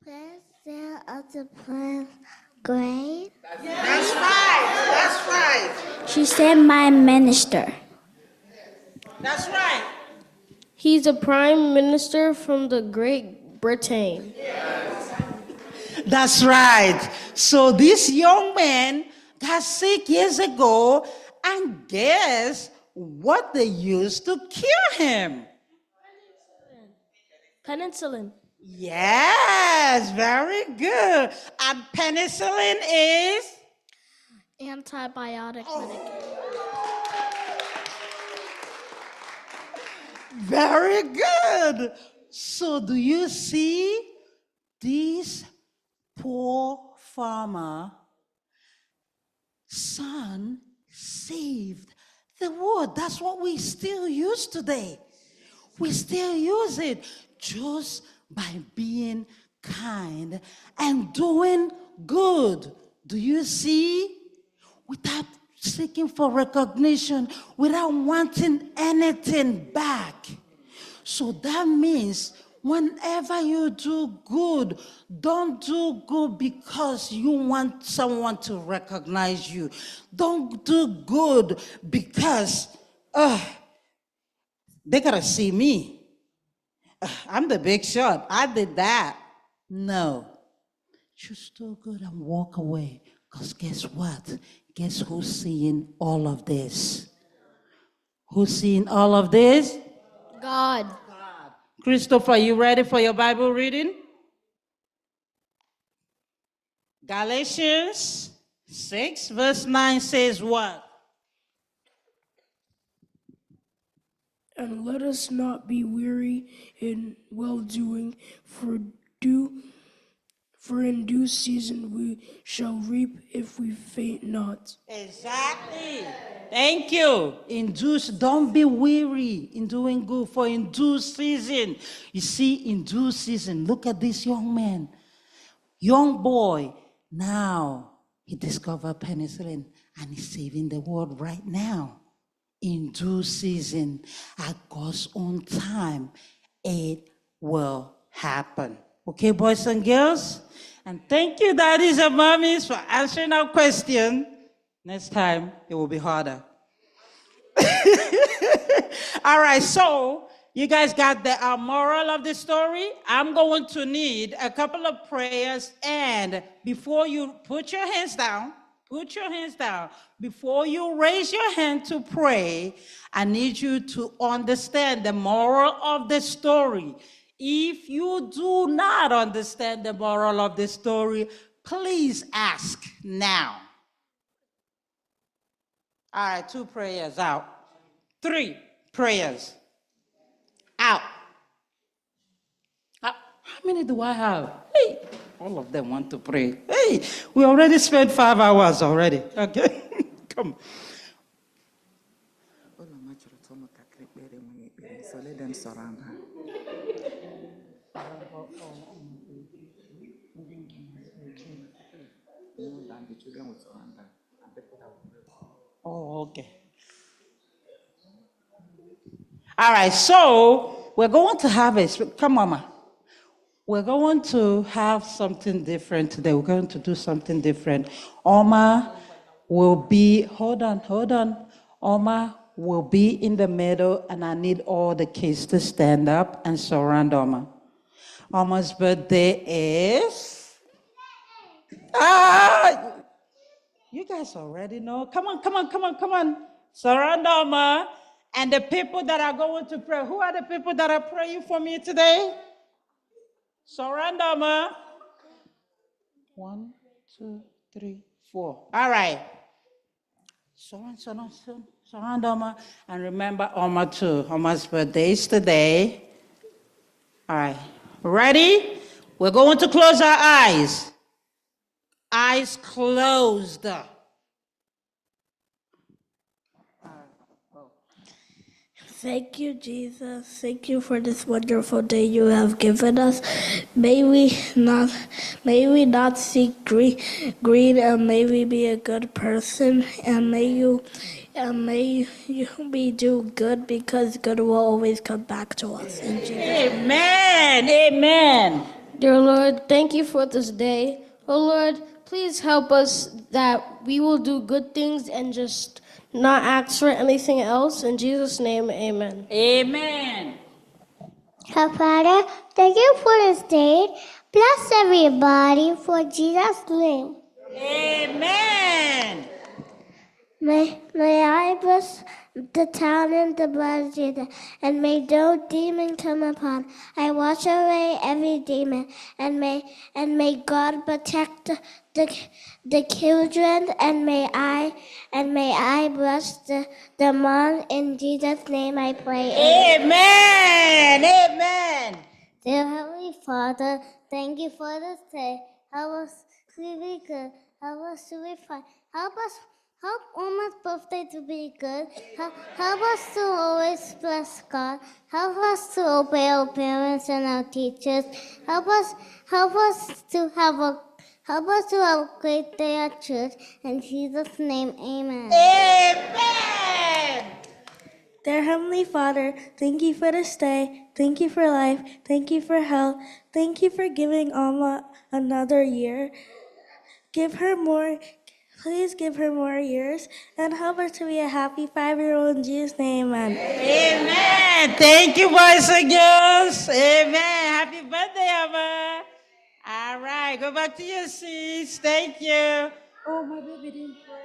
President of the Prime Grade. That's right. That's right. She said my minister. That's right. He's a prime minister from the Great Britain. That's right. So this young man got sick years ago, and guess what they used to cure him? Penicillin. Yes, very good. And penicillin is? Antibiotic medication. Very good. So do you see this poor farmer son saved the world? That's what we still use today. We still use it just by being kind and doing good. Do you see? Without seeking for recognition, without wanting anything back. So that means whenever you do good, don't do good because you want someone to recognize you. Don't do good because they gotta see me. I'm the big shot. I did that. No. Just do good and walk away. Because guess what? Guess who's seeing all of this? Who's seeing all of this? God. Christopher, you ready for your Bible reading? Galatians 6 verse 9 says what? And let us not be weary in well-doing, for in due season we shall reap if we faint not. Exactly. Thank you. Don't be weary in doing good, for in due season. You see, in due season, look at this young man, young boy. Now he discovered penicillin and he's saving the world right now. In due season, at God's own time, it will happen. Okay, boys and girls? And thank you, daddies and mommies, for answering our question. Next time, it will be harder. All right, so You guys got the moral of the story? I'm going to need a couple of prayers, and before you put your hands down, before you raise your hand to pray, I need you to understand the moral of the story. If you do not understand the moral of the story, please ask now. All right, 2 prayers out. 3 prayers out. How many do I have? Hey, all of them want to pray. Hey, we already spent 5 hours already. Okay, come. So let them surround her. The children will surround her. Oh, okay. All right, so we're going to have a, come Mama. We're going to have something different today. We're going to do something different. Oma will be, hold on. Oma will be in the middle, and I need all the kids to stand up and surround Oma. Oma's birthday is, you guys already know. Come on. Surround Oma. And the people that are going to pray, who are the people that are praying for me today? Surround Oma. 1, 2, 3, 4. All right. Surround Oma. And remember Oma too. Oma's birthday is today. All right. Ready? We're going to close our eyes. Eyes closed. Thank you, Jesus. Thank you for this wonderful day you have given us. May we not seek greed, and may we be a good person, and may you we do good, because good will always come back to us. In Jesus' name. Amen. Dear Lord, thank you for this day. Oh Lord, please help us that we will do good things and just not ask for anything else. In Jesus' name, amen. Amen. So, Father, thank you for this day. Bless everybody for Jesus' name. Amen. May I bless the town in the blood of Jesus, and may no demon come upon. I wash away every demon, and may God protect the children, and may I bless the mom. In Jesus' name I pray. Amen. Dear Heavenly Father, thank you for this day. Help us to be good. Help us to be fine. Help Oma's birthday to be good. Help us to always bless God. Help us to obey our parents and our teachers. Help us to have a great day at church. In Jesus' name, amen. Amen. Dear Heavenly Father, thank you for this day. Thank you for life. Thank you for health. Thank you for giving Alma another year. Please give her more years, and help her to be a happy 5-year-old. In Jesus' name, amen. Amen. Thank you, boys and girls. Amen. Happy birthday, Alma. All right, go back to your seats. Thank you. Oh, my baby didn't pray.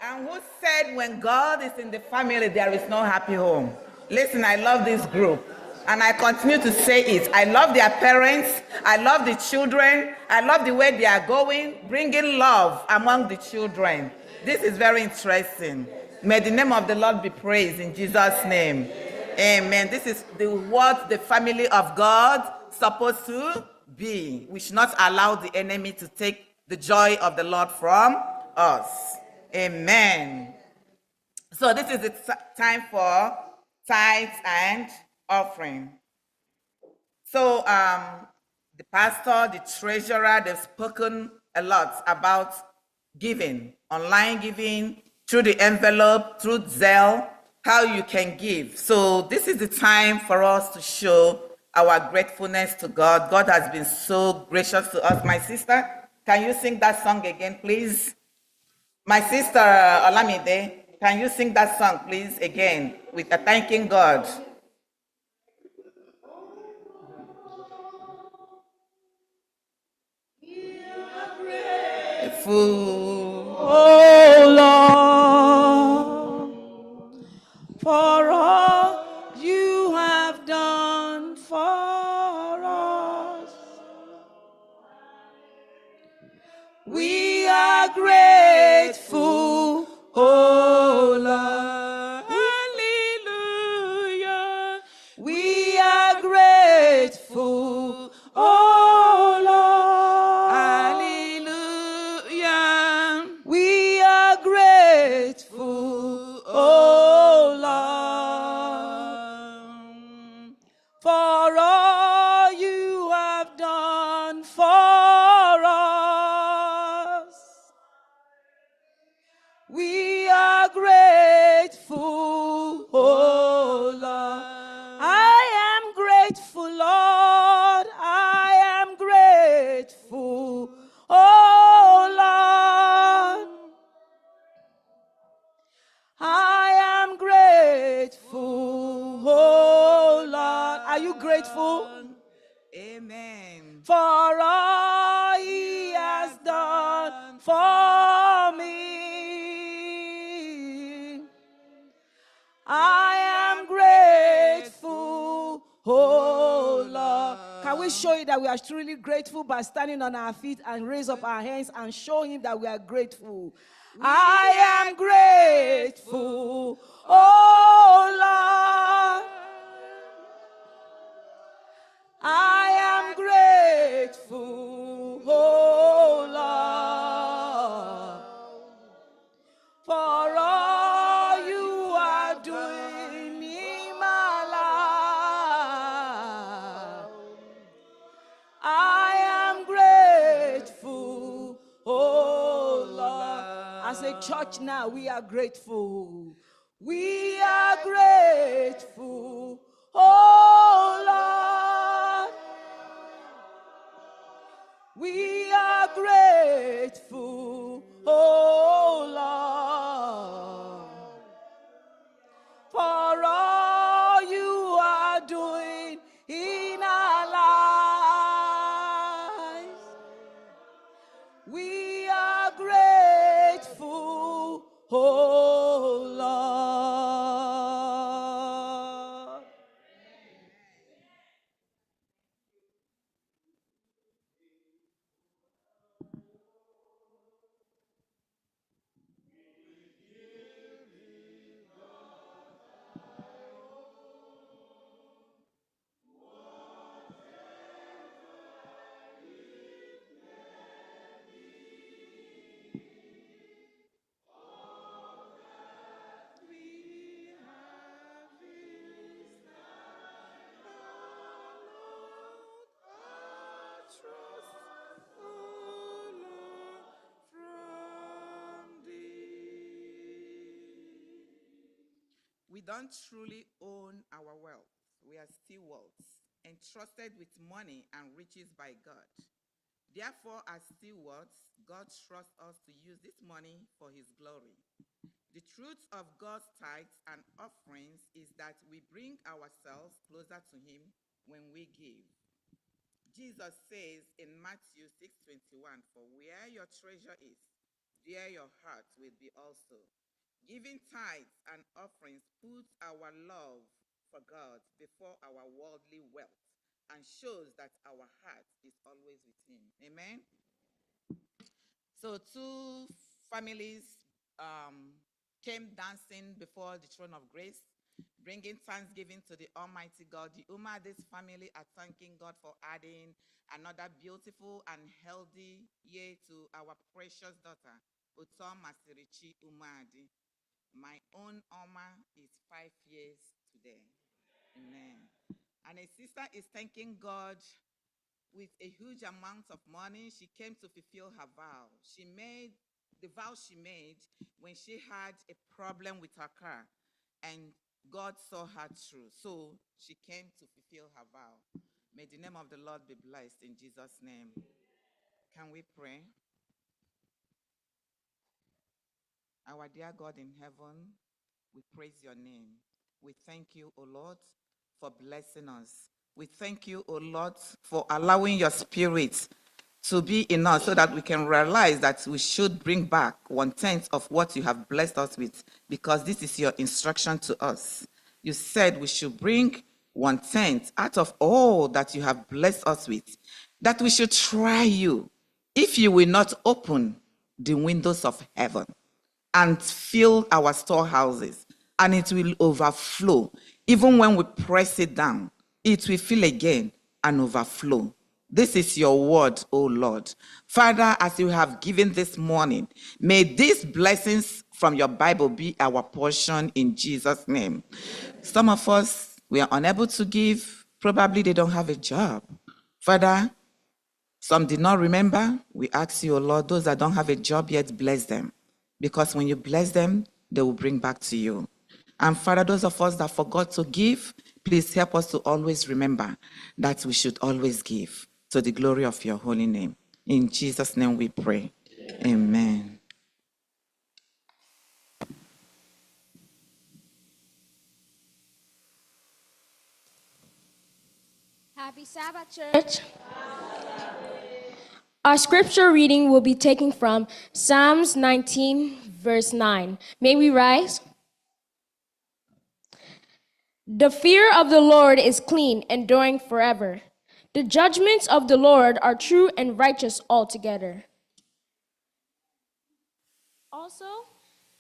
And who said when God is in the family, there is no happy home? Listen, I love this group. And I continue to say it. I love their parents. I love the children. I love the way they are going, bringing love among the children. This is very interesting. May the name of the Lord be praised in Jesus' name. Amen. This is what the family of God is supposed to be. We should not allow the enemy to take the joy of the Lord from us. Amen. So this is the time for tithes and offering. So the pastor, the treasurer, they've spoken a lot about giving, online giving, through the envelope, through Zelle, how you can give. So this is the time for us to show our gratefulness to God. God has been so gracious to us. My sister, can you sing that song again, please? My sister Olamide, can you sing that song, please, again, with thanking God? Fool. Oh Lord, for all you have done for us. We are grateful, oh Lord. Hallelujah. We are grateful, oh Lord. Hallelujah. We are grateful, oh Lord, for all you have done for us. We are grateful, oh Lord. I am grateful, Lord. I am grateful, oh Lord. I am grateful, oh Lord. Are you grateful? Amen. For all he has done for me. I am grateful, oh Lord. Can we show you that we are truly grateful by standing on our feet and raise up our hands and show him that we are grateful? I am grateful, oh Lord. I am grateful, oh Lord, for all you are doing in my life. I am grateful, oh Lord. As a church now, we are grateful. We are grateful, oh Lord. We are grateful, oh Lord, for all you are doing in our lives. We are grateful, oh Lord. We don't truly own our wealth. We are stewards, entrusted with money and riches by God. Therefore, as stewards, God trusts us to use this money for his glory. The truth of God's tithes and offerings is that we bring ourselves closer to him when we give. Jesus says in Matthew 6:21, "For where your treasure is, there your heart will be also." Giving tithes and offerings puts our love for God before our worldly wealth and shows that our heart is always with him. Amen? So two families came dancing before the throne of grace, bringing thanksgiving to the Almighty God. The Umades family are thanking God for adding another beautiful and healthy year to our precious daughter, Utom Masirichi Umadi. My own Oma is 5 years today. Amen. And a sister is thanking God with a huge amount of money. She came to fulfill her vow. She made the vow she made when she had a problem with her car, and God saw her through. So she came to fulfill her vow. May the name of the Lord be blessed in Jesus' name. Can we pray? Our dear God in heaven, we praise your name. We thank you, O Lord, for blessing us. We thank you, O Lord, for allowing your spirit to be in us so that we can realize that we should bring back 1/10 of what you have blessed us with, because this is your instruction to us. You said we should bring 1/10 out of all that you have blessed us with, that we should try you if you will not open the windows of heaven and fill our storehouses, and it will overflow. Even when we press it down, it will fill again and overflow. This is your word, O Lord. Father, as you have given this morning, may these blessings from your Bible be our portion in Jesus' name. Some of us, we are unable to give. Probably they don't have a job. Father, some did not remember. We ask you, O Lord, those that don't have a job yet, bless them. Because when you bless them, they will bring back to you. And Father, those of us that forgot to give, please help us to always remember that we should always give to the glory of your holy name. In Jesus' name we pray. Amen. Happy Sabbath, church. Our scripture reading will be taken from Psalms 19, verse 9. May we rise? The fear of the Lord is clean, enduring forever. The judgments of the Lord are true and righteous altogether. Also,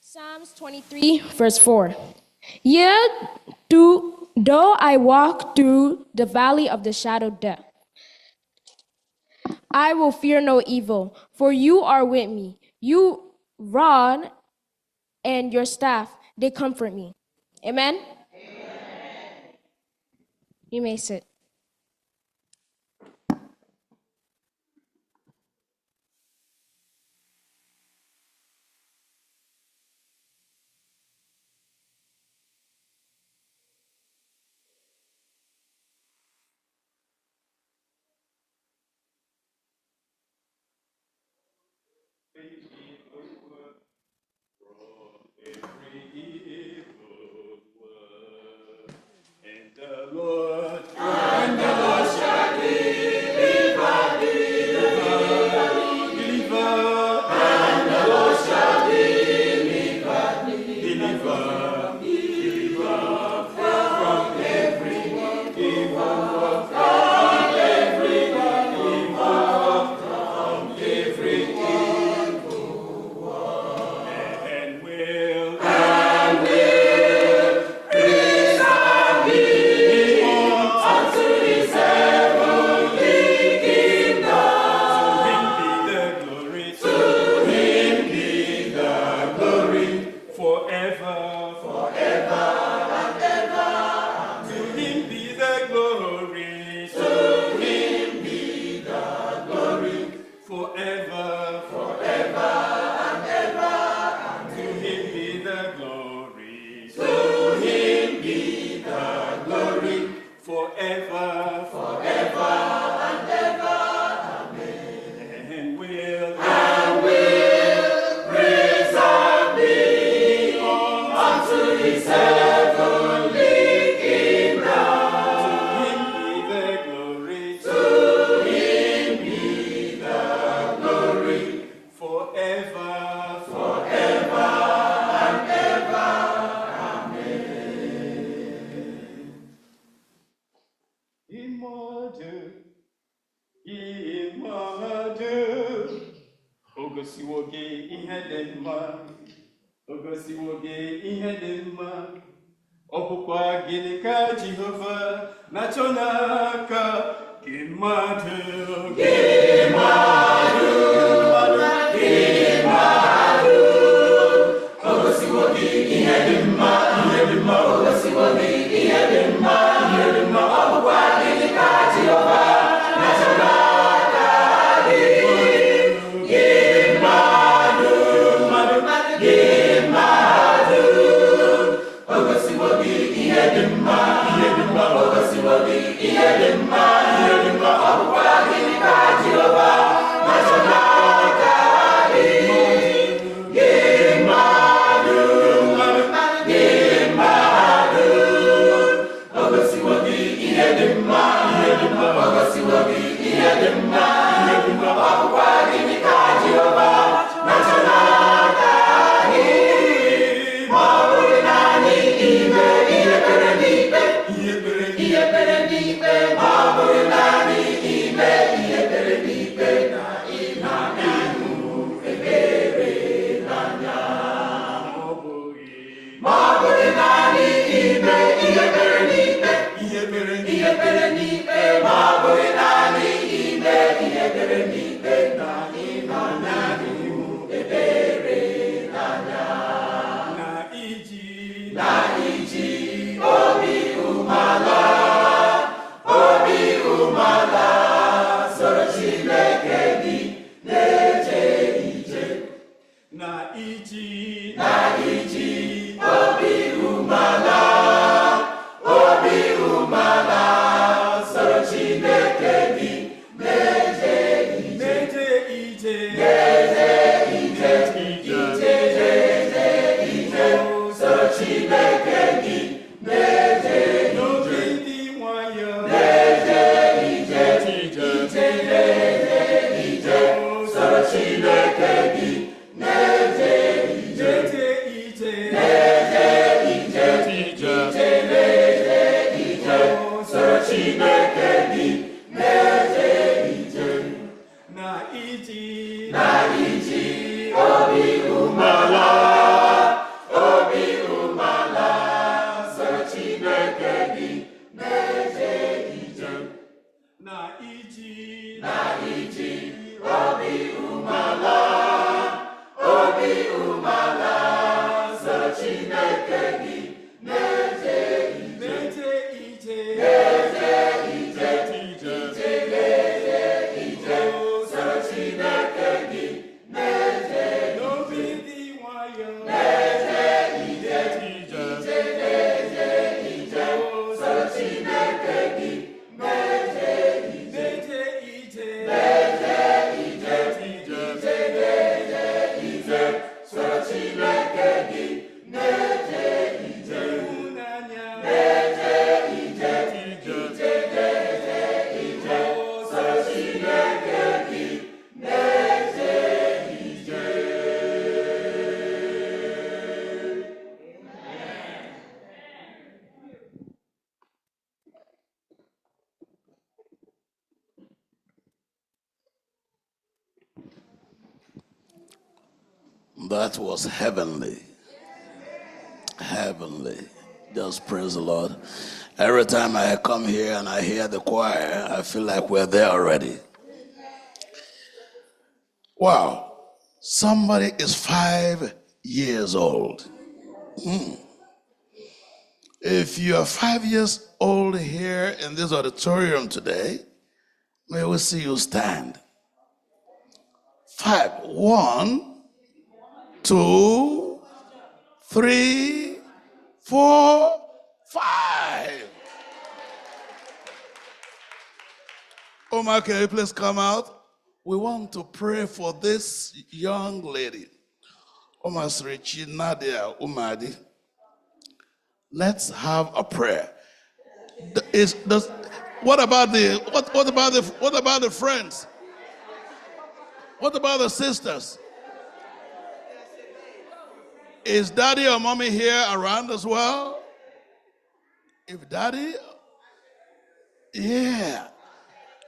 Psalms 23, verse 4. Yet, though I walk through the valley of the shadow of death, I will fear no evil, for you are with me. You rod and your staff, they comfort me. Amen? Amen. You may sit. Na iji obi umala soro Chineke gị na-eje ije soro Chineke gị na-eje n'obi dị nwayọ na-eje ije soro Chineke gị na-eje ije soro Chineke gị na-eje ije na iji obi umala soro Chineke gị na-eje ije na iji obi umala soro Chineke gị na-eje ije soro Chineke gị na-eje n'obi dị nwayọ na-eje ije soro Chineke gị na-eje ije soro Chineke gị na-eje ije ịhụnanya na-eje ije soro Chineke gị na-eje ije. That was heavenly. Heavenly. Just praise the Lord. Every time I come here and I hear the choir, I feel like we're there already. Wow. Somebody is 5 years old. If you are 5 years old here in this auditorium today, may we see you stand. 5. 1, 2, 3, 4, 5. Omar, can you please come out? We want to pray for this young lady. Omar Srichi Nadia Umadi. Let's have a prayer. What about the friends? What about the sisters? Is daddy or mommy here around as well? If daddy, yeah.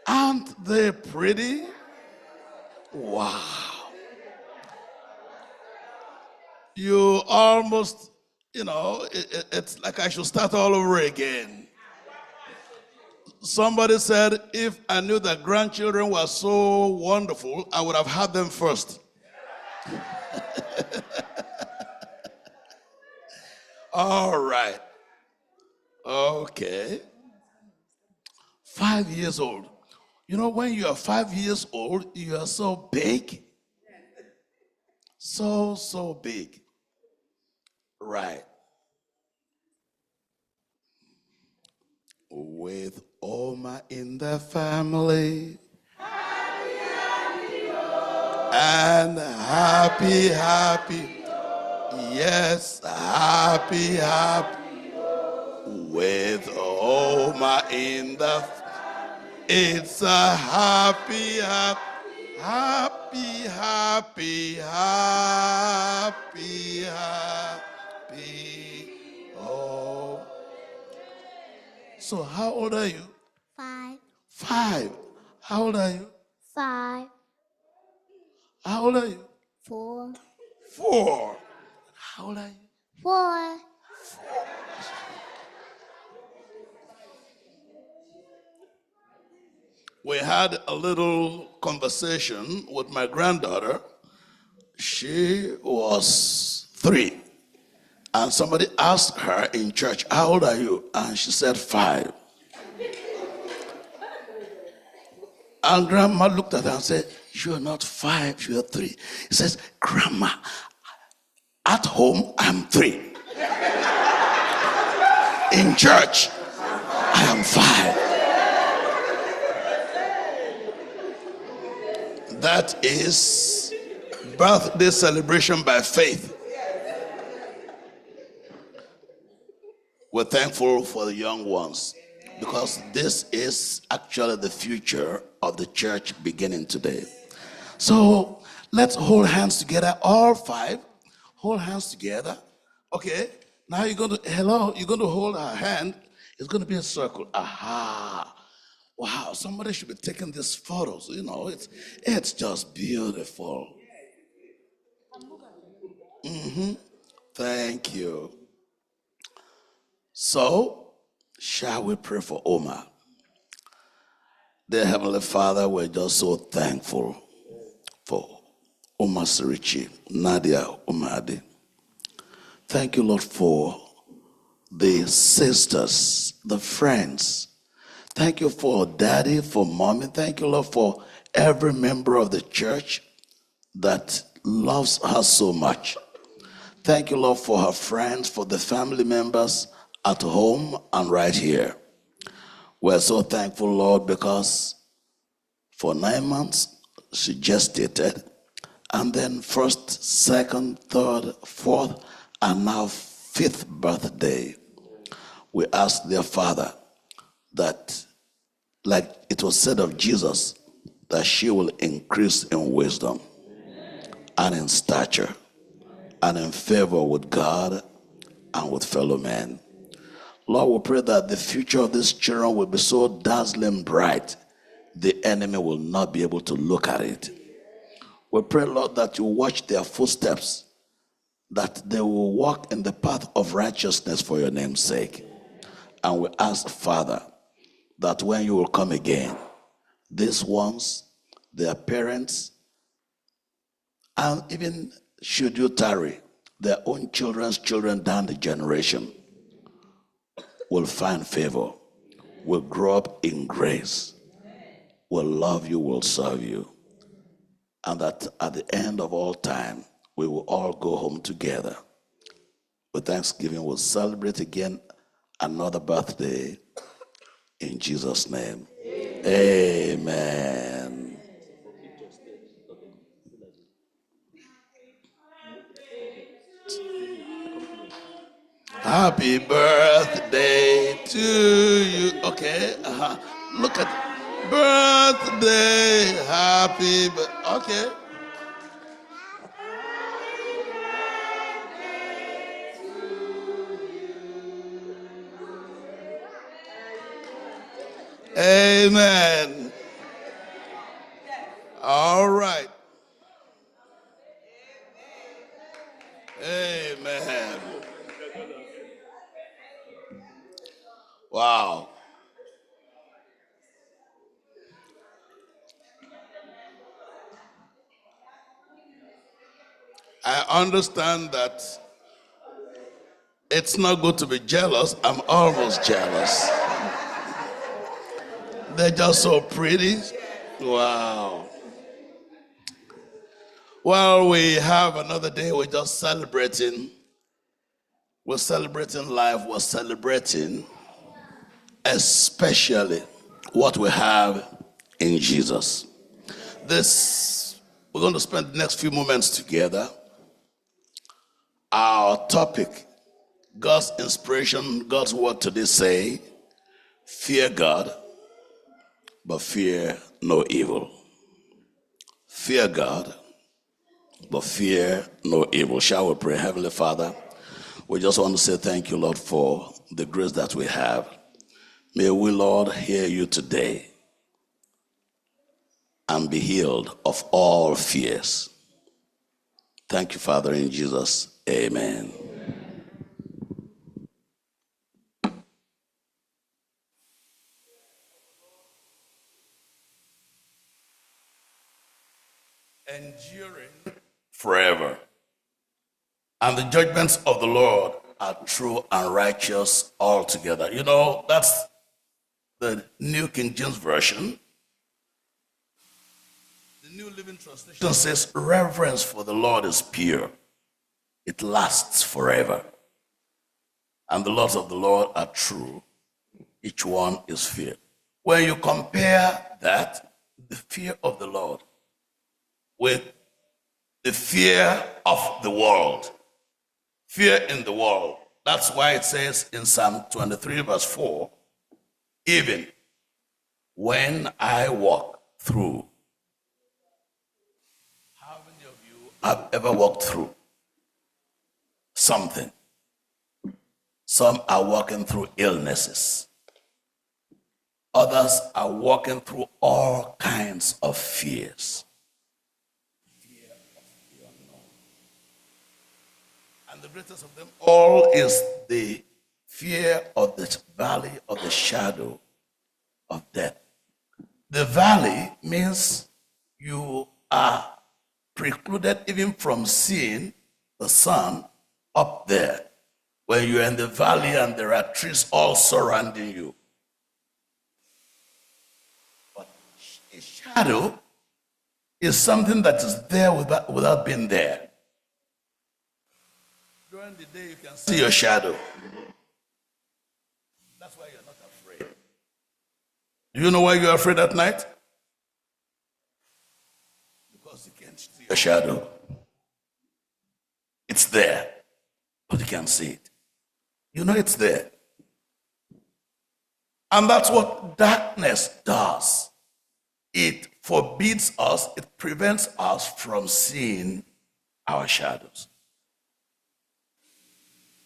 Aren't they pretty? Wow. You almost, it's like I should start all over again. Somebody said, if I knew that grandchildren were so wonderful, I would have had them first. All right. Okay. 5 years old. You know, when you are 5 years old, you are so big. So big. Right. With Oma in the family. And happy. Yes, happy. With Oma in the it's a happy. Oh. So how old are you? 5. 5. How old are you? 5. How old are you? 4. 4. How old are you? 4. We had a little conversation with my granddaughter. She was 3. And somebody asked her in church, how old are you? And she said 5. And grandma looked at her and said, you're not 5, you're 3. He says, Grandma, at home, I'm 3. In church, I am 5. That is birthday celebration by faith. We're thankful for the young ones because this is actually the future of the church beginning today. So let's hold hands together, all 5. Hold hands together. Okay, now you're going to hold her hand. It's going to be a circle. Aha. Wow, somebody should be taking these photos. You know, it's just beautiful. Thank you. So, shall we pray for Omar? Dear Heavenly Father, we're just so thankful for Omar Sirichi, Nadia Umadi. Thank you, Lord, for the sisters, the friends. Thank you for Daddy, for Mommy. Thank you, Lord, for every member of the church that loves her so much. Thank you, Lord, for her friends, for the family members at home and right here. We're so thankful, Lord, because for 9 months she gestated, and then 1st, 2nd, 3rd, 4th, and now 5th birthday. We ask, dear Father, that, like it was said of Jesus, that she will increase in wisdom and in stature and in favor with God and with fellow men. Lord, we pray that the future of these children will be so dazzling bright, the enemy will not be able to look at it. We pray, Lord, that you watch their footsteps, that they will walk in the path of righteousness for your name's sake. And we ask, Father, that when you will come again, these ones, their parents, and even should you tarry, their own children's children down the generation will find favor, will grow up in grace, will love you, will serve you. And that at the end of all time, we will all go home together. With thanksgiving, we'll celebrate again another birthday in Jesus' name. Amen. Happy birthday to you. Okay. Look at birthday. Happy birthday. Okay. Amen. All right. Amen. Wow. I understand that it's not good to be jealous. I'm almost jealous. They're just so pretty. Wow. Well, we have another day. We're just celebrating. We're celebrating life. We're celebrating especially what we have in Jesus. We're going to spend the next few moments together. Our topic, God's inspiration, God's word today say, fear God, but fear no evil. Fear God, but fear no evil. Shall we pray? Heavenly Father, we just want to say thank you, Lord, for the grace that we have. May we, Lord, hear you today and be healed of all fears. Thank you, Father, in Jesus. Amen. Enduring forever. And the judgments of the Lord are true and righteous altogether. You know, that's the New King James Version. The New Living Translation says, reverence for the Lord is pure. It lasts forever. And the laws of the Lord are true. Each one is fear. When you compare that, the fear of the Lord, with the fear of the world, fear in the world, that's why it says in Psalm 23 verse 4, even when I walk through. How many of you have ever walked through something? Some are walking through illnesses. Others are walking through all kinds of fears. Fear of the unknown. And the greatest of them all is the fear of the valley of the shadow of death. The valley means you are precluded even from seeing the sun up there. When you're in the valley and there are trees all surrounding you. But a shadow is something that is there without being there. During the day, you can see your shadow. That's why you're not afraid. Do you know why you're afraid at night? Because you can't see your shadow. It's there, but you can't see it. You know it's there. And that's what darkness does. It forbids us, it prevents us from seeing our shadows.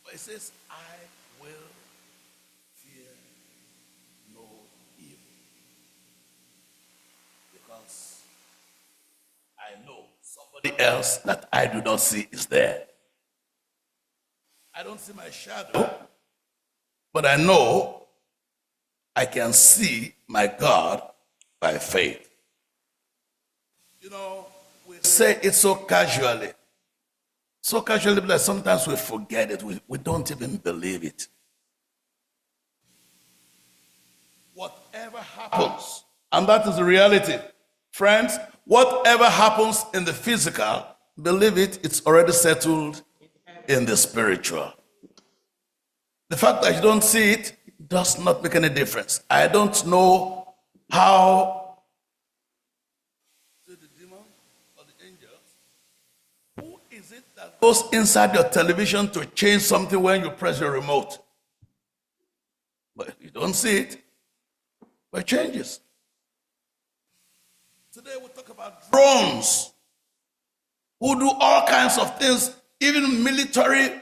But it says, I will fear no evil. Because I know somebody else that I do not see is there. I don't see my shadow, but I know I can see my God by faith. You know, we say it so casually that sometimes we forget it. We don't even believe it. Whatever happens, and that is the reality. Friends, whatever happens in the physical, believe it, it's already settled in the spiritual. The fact that you don't see it does not make any difference. I don't know how the demon or the angels, who is it that goes inside your television to change something when you press your remote? But you don't see it, but it changes. Today we talk about drones who do all kinds of things. Even military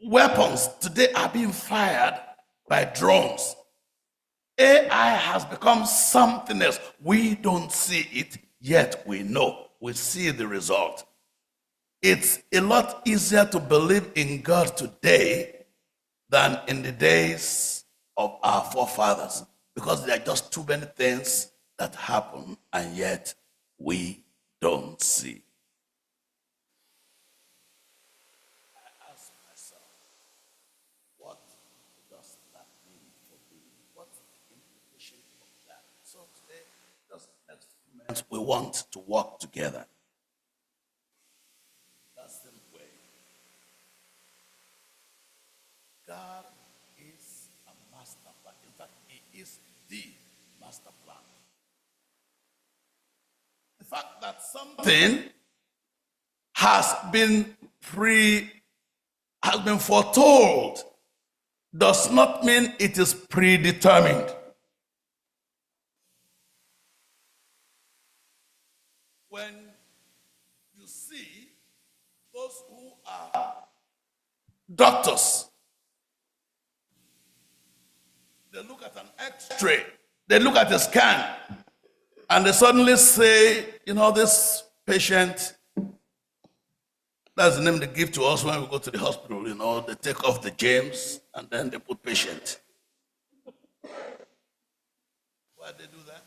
weapons today are being fired by drones. AI has become something else. We don't see it, yet we know. We see the result. It's a lot easier to believe in God today than in the days of our forefathers, because there are just too many things that happen, and yet we don't see. We want to work together. That's the way. God is a master plan. In fact, He is the master plan. The fact that something has been foretold does not mean it is predetermined. When you see those who are doctors, they look at an X-ray, they look at a scan, and they suddenly say, you know, this patient, that's the name they give to us when we go to the hospital, you know, they take off the James and then they put patient. Why do they do that?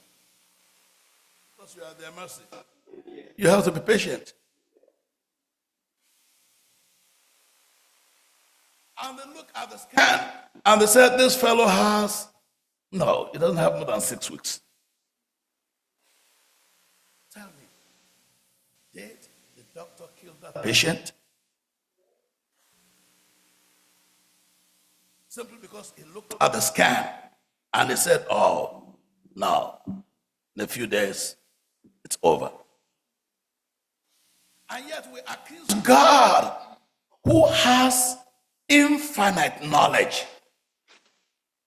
Because you are at their mercy. You have to be patient. And they look at the scan and they said, this fellow has, no, he doesn't have more than 6 weeks. doctor killed that patient? Simply because he looked at the scan and he said, oh, no, in a few days, it's over. And yet we accuse God, who has infinite knowledge,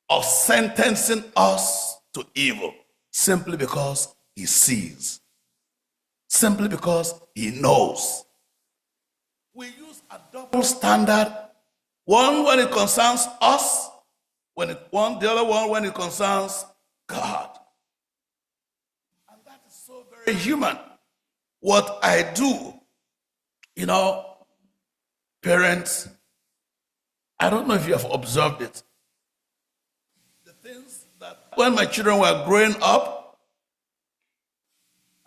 of sentencing us to evil simply because he sees, simply because he knows. We use a double standard, one when it concerns us, the other one when it concerns God. And that is so very human. What I do, parents, I don't know if you have observed it. The things that when my children were growing up,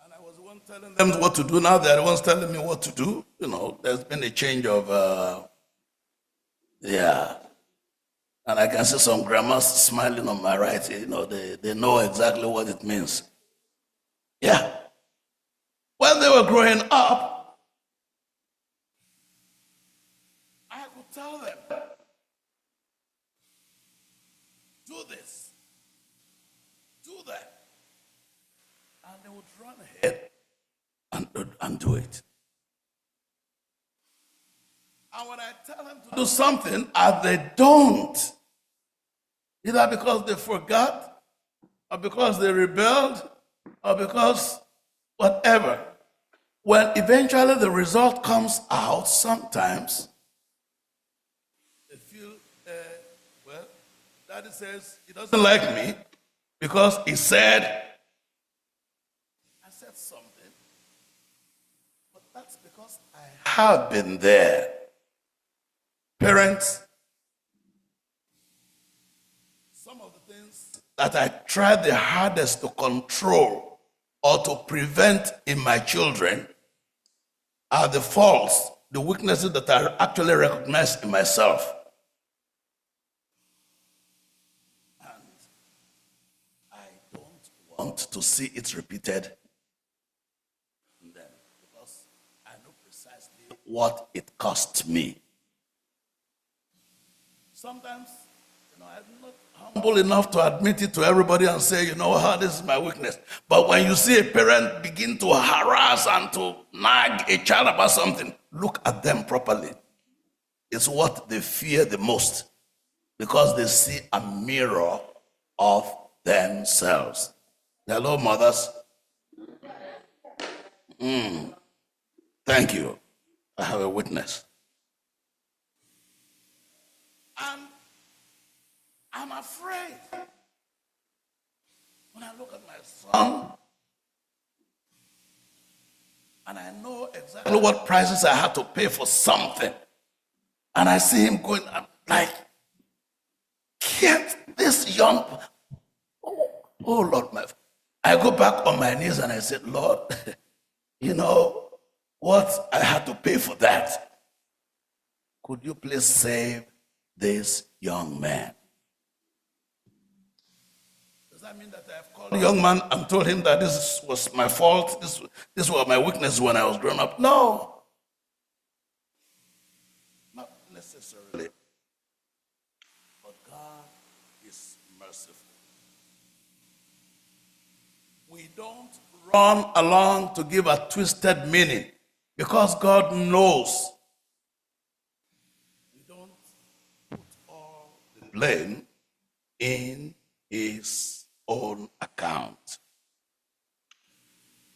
and I was the one telling them what to do, now they're the ones telling me what to do. There's been a change of, And I can see some grandmas smiling on my right. They know exactly what it means. Yeah. When they were growing up, I could tell them, do this, do that. And they would run ahead and do it. And when I tell them to do something and they don't, either because they forgot, or because they rebelled, or because whatever, when eventually the result comes out, sometimes they feel, well, Daddy says he doesn't like me because he said, I said something, but that's because I have been there. Parents, some of the things that I try the hardest to control or to prevent in my children are the faults, the weaknesses that I actually recognize in myself. And I don't want to see it repeated in them because I know precisely what it cost me. Sometimes, I'm not humble enough to admit it to everybody and say, this is my weakness. But when you see a parent begin to harass and to nag a child about something, look at them properly. It's what they fear the most because they see a mirror of themselves. Hello, mothers. Thank you. I have a witness. And I'm afraid when I look at my son and I know exactly what prices I had to pay for something, and I see him going, I'm like, can't this young, oh Lord, I go back on my knees and I said, Lord, what I had to pay for that. Could you please save this young man? Does that mean that I have called the young man and told him that this was my fault, this was my weakness when I was growing up? No. Not necessarily. But God is merciful. We don't run along to give a twisted meaning because God knows. We don't put all the blame in his own account.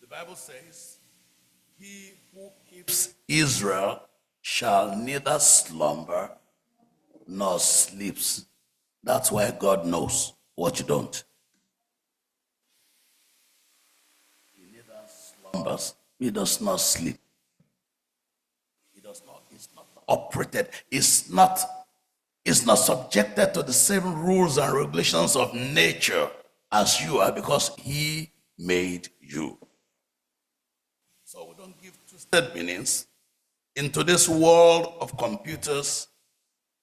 The Bible says, he who keeps Israel shall neither slumber nor sleeps. That's why God knows what you don't. He neither slumbers, he does not sleep. He does not, he's not operated, he's not subjected to the same rules and regulations of nature as you are because he made you. So we don't give twisted meanings into this world of computers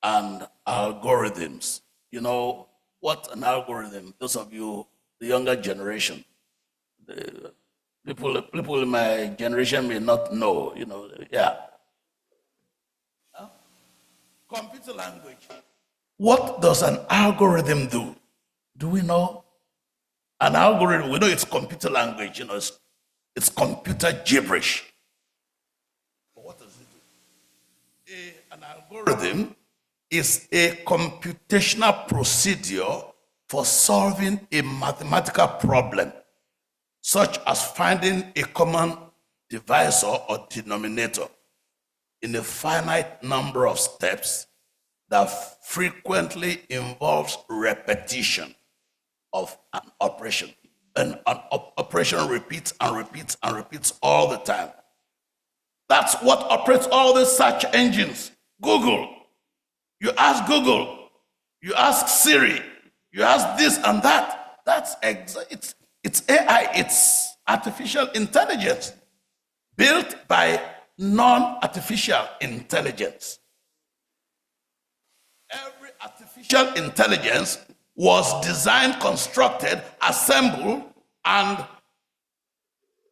and algorithms. You know what an algorithm, those of you, the younger generation, People in my generation may not know, yeah. Computer language. What does an algorithm do? Do we know? An algorithm, we know it's computer language, it's computer gibberish. But what does it do? An algorithm is a computational procedure for solving a mathematical problem, such as finding a common divisor or denominator in a finite number of steps that frequently involves repetition of an operation. And an operation repeats and repeats and repeats all the time. That's what operates all these search engines. Google. You ask Google, you ask Siri, you ask this and that. It's AI, it's artificial intelligence built by non-artificial intelligence. Every artificial intelligence was designed, constructed, assembled, and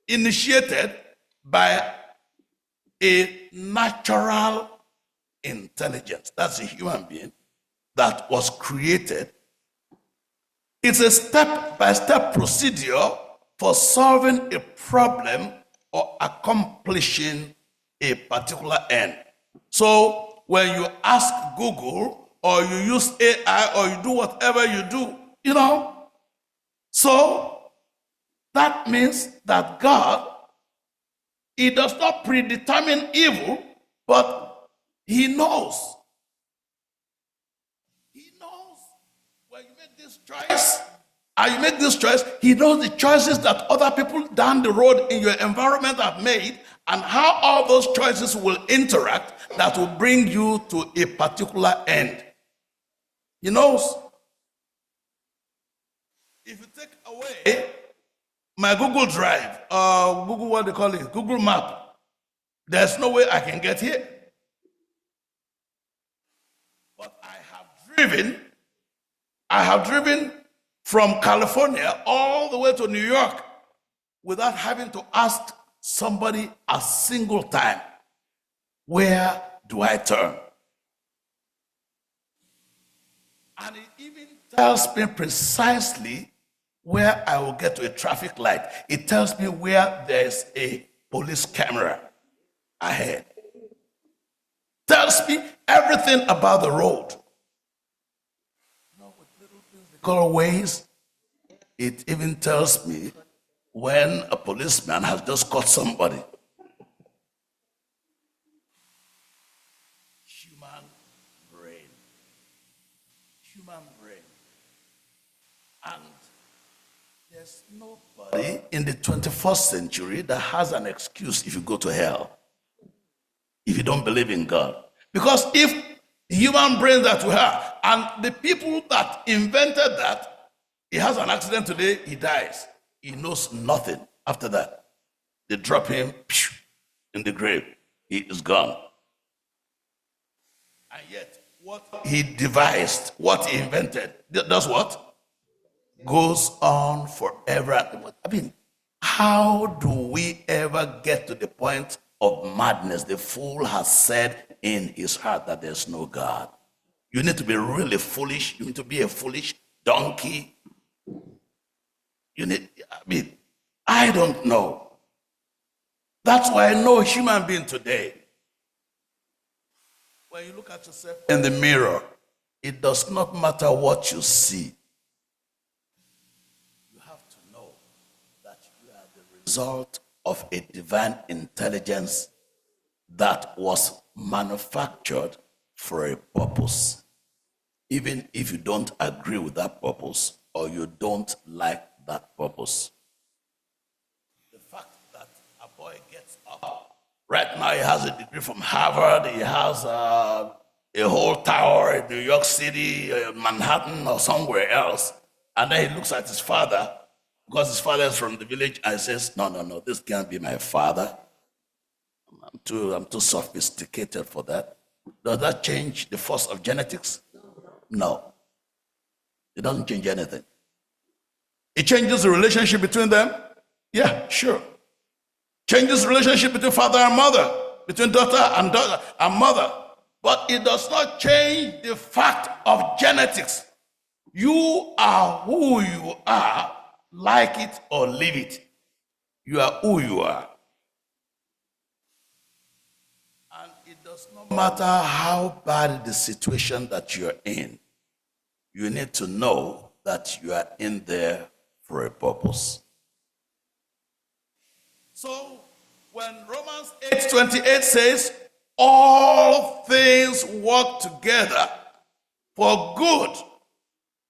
initiated by a natural intelligence. That's a human being that was created. It's a step-by-step procedure for solving a problem or accomplishing a particular end. So when you ask Google or you use AI or you do whatever you do, so that means that God, He does not predetermine evil, but He knows. He knows when you make this choice, and you make this choice, He knows the choices that other people down the road in your environment have made, and how all those choices will interact that will bring you to a particular end. He knows. If you take away my Google Drive, Google, what they call it, Google Map, there's no way I can get here. But I have driven from California all the way to New York without having to ask somebody a single time, where do I turn? And it even tells me precisely where I will get to a traffic light. It tells me where there's a police camera ahead. Tells me everything about the road. With little things they call ways, it even tells me when a policeman has just caught somebody. Human brain. And there's nobody in the 21st century that has an excuse if you go to hell, if you don't believe in God. Because if the human brain that we have, and the people that invented that, he has an accident today, he dies. He knows nothing after that. They drop him in the grave. He is gone. And yet, what he devised, what he invented, does what? Goes on forever. I mean, how do we ever get to the point of madness? The fool has said in his heart that there's no God. You need to be really foolish. You need to be a foolish donkey. I don't know. That's why no human being today, when you look at yourself in the mirror, it does not matter what you see. You have to know that you are the result of a divine intelligence that was manufactured for a purpose. Even if you don't agree with that purpose or you don't like that purpose. The fact that a boy gets up, right now he has a degree from Harvard, he has a whole tower in New York City, Manhattan or somewhere else, and then he looks at his father, because his father is from the village, and says, no, this can't be my father. I'm too sophisticated for that. Does that change the force of genetics? No. It doesn't change anything. It changes the relationship between them? Yeah, sure. changes relationship between father and mother, between daughter and mother. But it does not change the fact of genetics. You are who you are, like it or leave it. You are who you are. And it does not matter how bad the situation that you're in, you need to know that you are in there for a purpose. So when Romans 8:28 says, all things work together for good,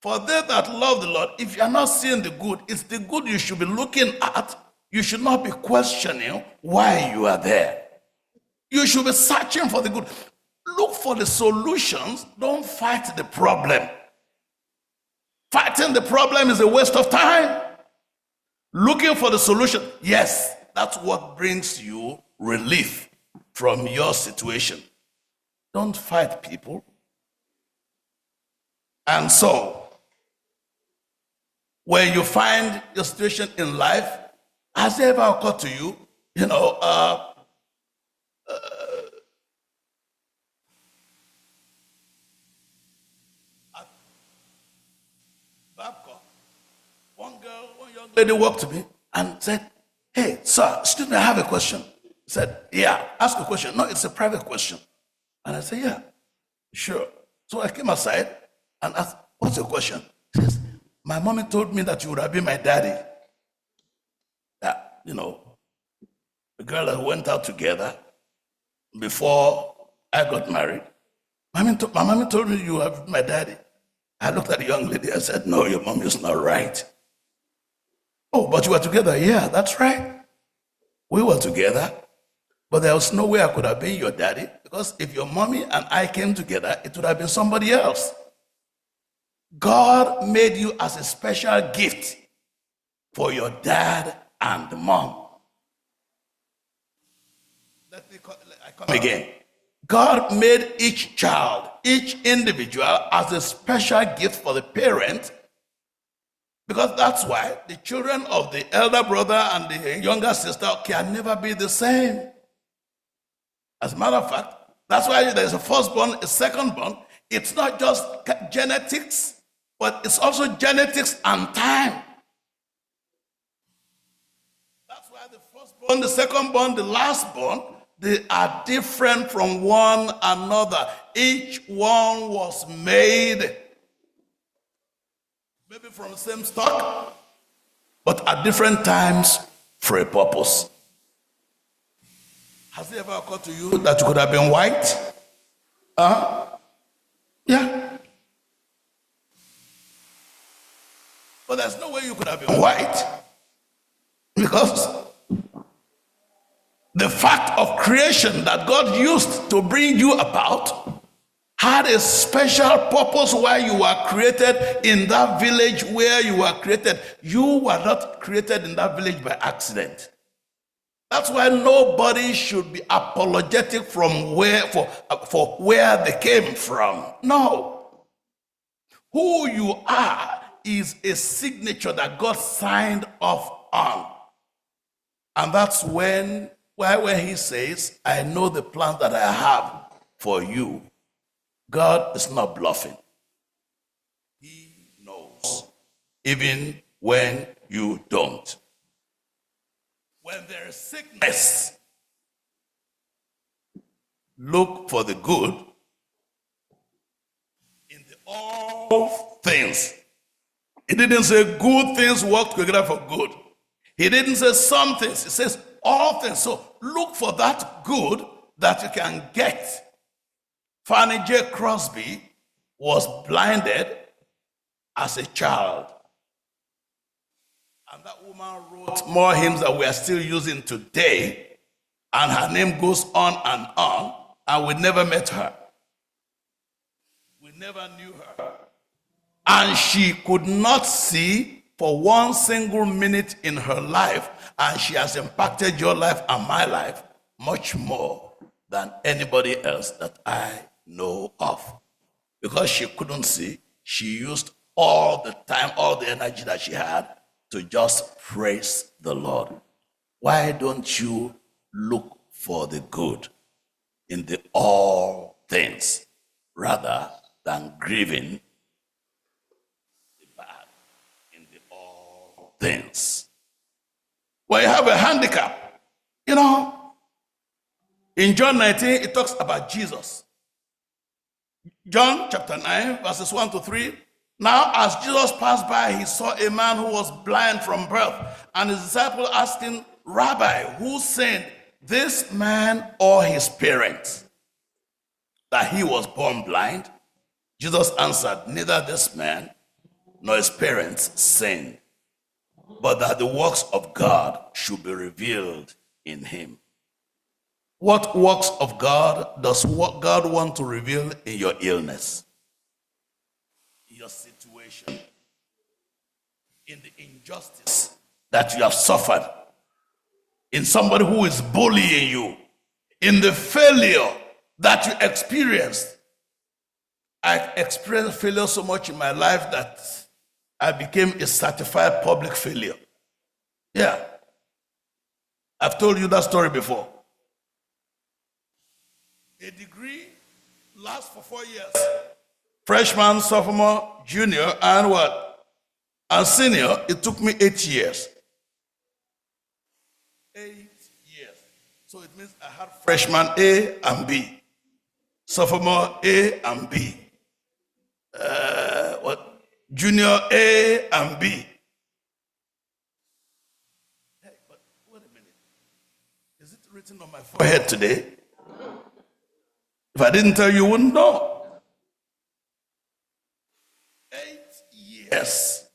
for they that love the Lord. If you are not seeing the good, it's the good you should be looking at. You should not be questioning why you are there. You should be searching for the good. Look for the solutions. Don't fight the problem. Fighting the problem is a waste of time. Looking for the solution, yes, that's what brings you relief from your situation. Don't fight people. And so, when you find your situation in life, has it ever occurred to you, at Babcock, one young lady walked to me and said, hey, sir, excuse me, I have a question. He said, yeah, ask a question. No, it's a private question. And I said, yeah, sure. So I came aside and asked, what's your question? He says, my mommy told me that you would have been my daddy. That, the girl that went out together before I got married, my mommy told me you have been my daddy. I looked at the young lady, I said, no, your mom is not right. Oh, but you were together? Yeah, that's right. We were together, but there was no way I could have been your daddy, because if your mommy and I came together, it would have been somebody else. God made you as a special gift for your dad and mom. I come again. God made each child, each individual, as a special gift for the parent, because that's why the children of the elder brother and the younger sister can never be the same. As a matter of fact, that's why there's a firstborn, a secondborn. It's not just genetics, but it's also genetics and time. That's why the firstborn, the secondborn, the lastborn, they are different from one another. Each one was made maybe from the same stock, but at different times for a purpose. Has it ever occurred to you that you could have been white? Yeah. But there's no way you could have been white, because the fact of creation that God used to bring you about had a special purpose why you were created in that village where you were created. You were not created in that village by accident. That's why nobody should be apologetic from for where they came from. No. Who you are is a signature that God signed off on. And that's when he says, I know the plans that I have for you. God is not bluffing. He knows, even when you don't. When there is sickness, look for the good in all things. He didn't say good things work together for good. He didn't say some things. He says all things. So look for that good that you can get. Fanny J. Crosby was blinded as a child. And that woman wrote more hymns that we are still using today. And her name goes on, and we never met her. We never knew her. And she could not see for one single minute in her life, and she has impacted your life and my life much more than anybody else that I know of. Because she couldn't see, she used all the time, all the energy that she had to just praise the Lord. why don't you look for the good in the all things rather than grieving the bad in the all things? When you have a handicap, you know, in John 19, it talks about Jesus. John chapter 9, verses 1 to 3. Now, as Jesus passed by, he saw a man who was blind from birth, and his disciple asked him, Rabbi, who sinned, this man or his parents, that he was born blind? Jesus answered, neither this man nor his parents sinned, but that the works of God should be revealed in him. What works of God does what God want to reveal in your illness, in your situation, in the injustice that you have suffered, in somebody who is bullying you, in the failure that you experienced? I experienced failure so much in my life that I became a certified public failure. Yeah. I've told you that story before. A degree lasts for 4 years. Freshman, sophomore, junior, and what? And senior, it took me 8 years. 8 years. So it means I had freshman A and B, sophomore A and B, junior A and B. Hey, but wait a minute. Is it written on my forehead today? If I didn't tell you, you wouldn't know. 8 years.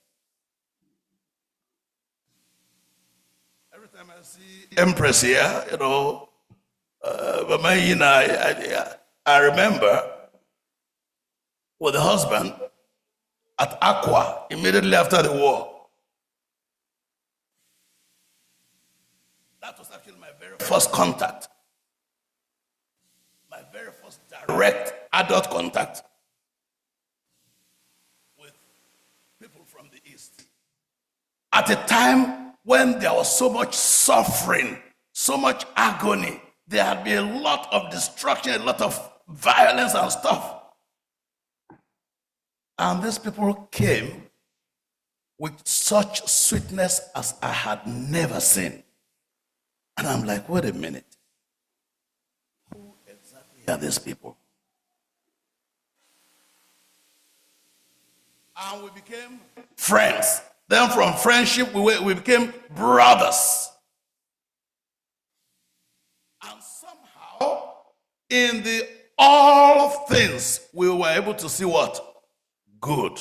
Every time I see Empress here, you know, I remember with the husband at Aqua immediately after the war. That was actually my very first contact. My very first direct adult contact with people from the East. At a time when there was so much suffering, so much agony, there had been a lot of destruction, a lot of violence and stuff. And these people came with such sweetness as I had never seen. And I'm like, wait a minute. Who exactly are these people? And we became friends. Then from friendship, we became brothers. And somehow, in the all things, we were able to see what? Good.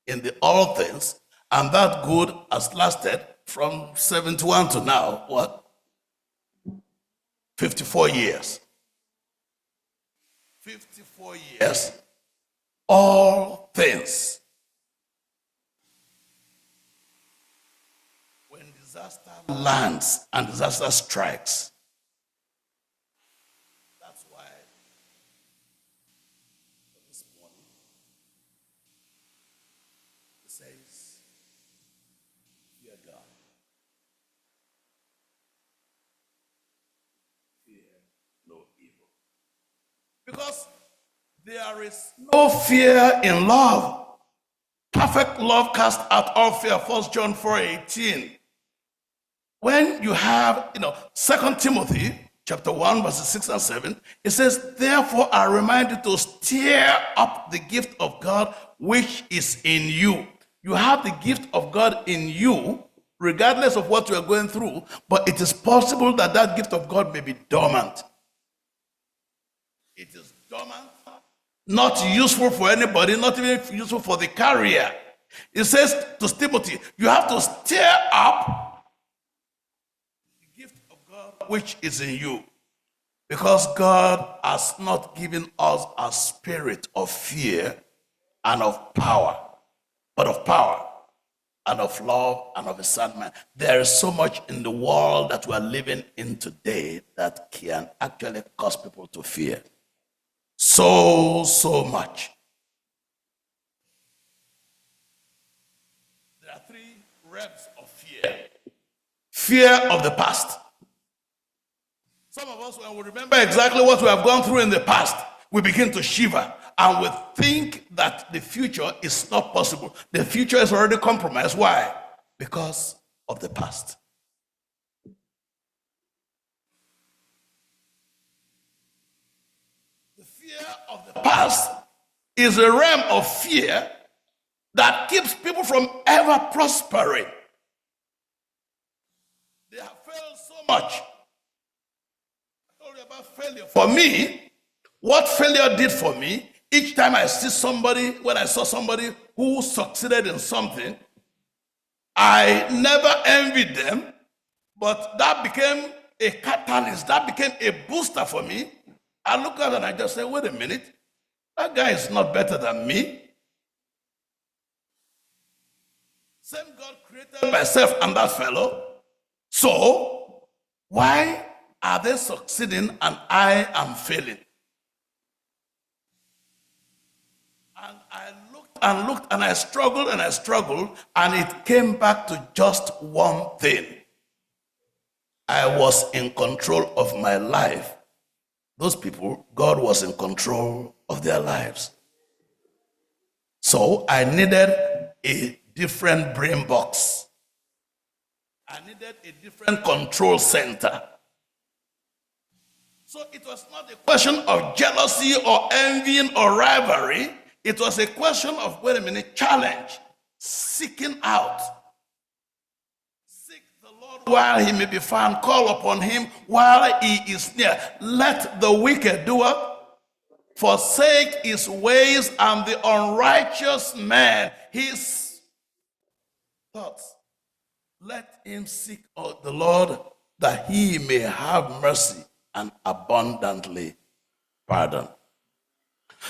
In the all things. And that good has lasted from 71 to now, what? 54 years. 54 years. All things. When disaster lands and disaster strikes, that's why this morning it says, fear God. Fear no evil. Because there is no fear in love. Perfect love casts out all fear. 1 John 4:18. When you have, 2 Timothy chapter 1, verses 6 and 7, it says, therefore I remind you to stir up the gift of God which is in you. You have the gift of God in you, regardless of what you are going through, but it is possible that that gift of God may be dormant. It is dormant, not useful for anybody, not even useful for the carrier. It says to Timothy, you have to stir up the gift of God which is in you. Because God has not given us a spirit of fear and of power, but of power and of love and of a sound mind. There is so much in the world that we are living in today that can actually cause people to fear. So much. There are 3 realms of fear. Fear of the past. Some of us, when we remember exactly what we have gone through in the past, we begin to shiver and we think that the future is not possible. The future is already compromised. Why? Because of the past. The fear of the past is a realm of fear that keeps people from ever prospering. They have failed so much. I told you about failure. For me, what failure did for me, each time I see somebody, when I saw somebody who succeeded in something, I never envied them, but that became a catalyst, that became a booster for me. I look at it and I just say, wait a minute, that guy is not better than me. Same God created myself and that fellow. So, why are they succeeding and I am failing? And I looked and I struggled and it came back to just one thing. I was in control of my life. Those people, God was in control of their lives. So I needed a different brain box. I needed a different control center. So it was not a question of jealousy or envying or rivalry. It was a question of, wait a minute, challenge, seeking out. Seek the Lord while he may be found, call upon him while he is near. Let the wicked do what? Forsake his ways, and the unrighteous man his thoughts. Let him seek the Lord that he may have mercy and abundantly pardon.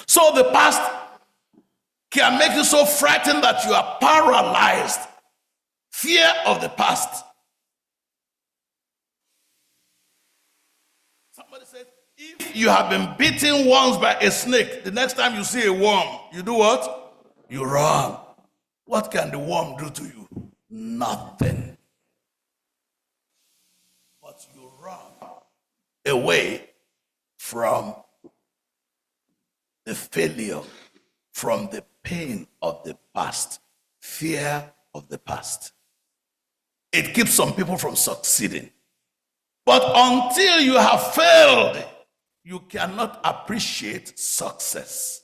So the past can make you so frightened that you are paralyzed. Fear of the past. Somebody said, if you have been bitten once by a snake, the next time you see a worm, you do what? You run. What can the worm do to you? Nothing. But you run away from the failure, from the pain of the past, fear of the past. It keeps some people from succeeding. But until you have failed, you cannot appreciate success.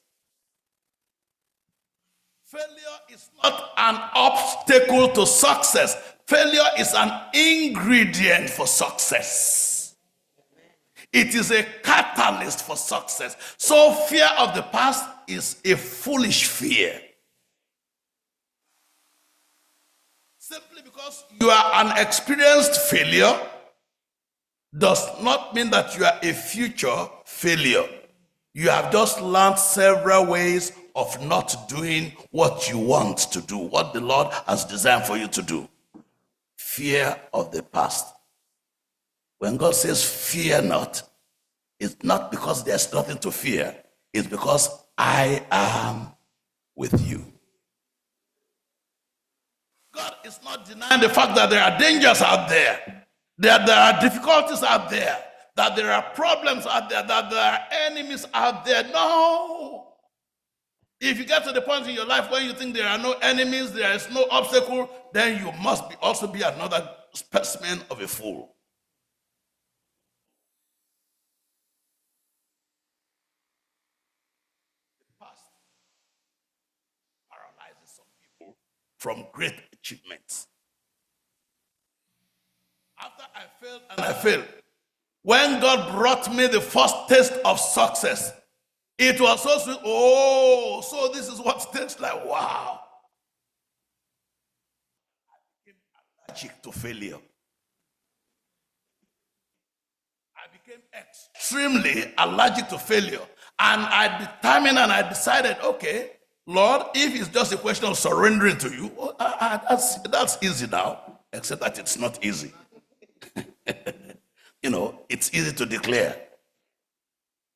Failure is not an obstacle to success. Failure is an ingredient for success. It is a catalyst for success. So fear of the past is a foolish fear. Simply because you are an experienced failure does not mean that you are a future failure. You have just learned several ways of not doing what you want to do, what the Lord has designed for you to do. Fear of the past. When God says fear not, it's not because there's nothing to fear. It's because I am with you. God is not denying the fact that there are dangers out there, that there are difficulties out there, that there are problems out there, that there are enemies out there. No. If you get to the point in your life where you think there are no enemies, there is no obstacle, then you must also be another specimen of a fool. The past paralyzes some people from great achievements. After I failed and I failed, when God brought me the first taste of success, it was so sweet. Oh, so this is what it tastes like. Wow. I became allergic to failure. I became extremely allergic to failure. And I determined and I decided, okay, Lord, if it's just a question of surrendering to you, that's easy now, except that it's not easy. You know, it's easy to declare,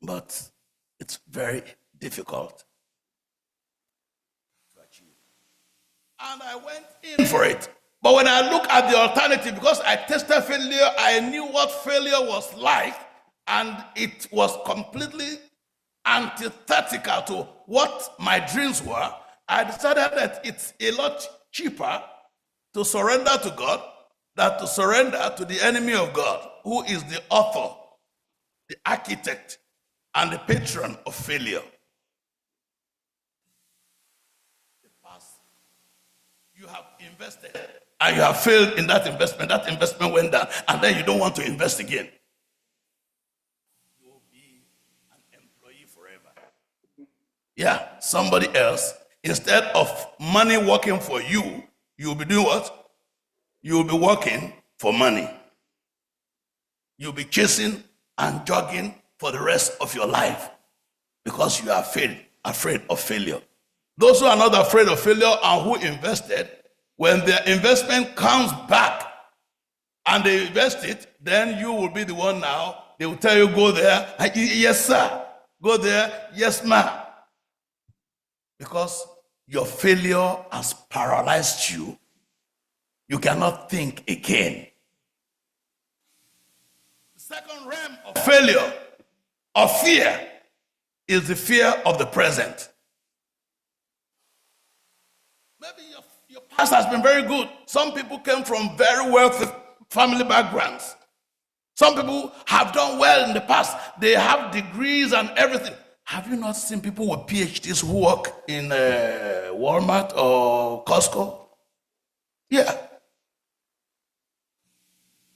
but it's very difficult to achieve. And I went in for it. But when I look at the alternative, because I tested failure, I knew what failure was like, and it was completely antithetical to what my dreams were. I decided that it's a lot cheaper to surrender to God than to surrender to the enemy of God, who is the author, the architect, and the patron of failure. You have invested and you have failed in that investment went down, and then you don't want to invest again. You will be an employee forever. Yeah, somebody else, instead of money working for you, you will be doing what? You will be working for money. You'll be chasing and jogging for the rest of your life because you are afraid of failure. Those who are not afraid of failure and who invested, when their investment comes back and they invest it, then you will be the one now. They will tell you, go there. Yes, sir. Go there. Yes, ma'am. Because your failure has paralyzed you. You cannot think again. The second realm of failure, of fear, is the fear of the present. Maybe your past has been very good. Some people came from very wealthy family backgrounds. Some people have done well in the past. They have degrees and everything. Have you not seen people with PhDs who work in Walmart or Costco? Yeah.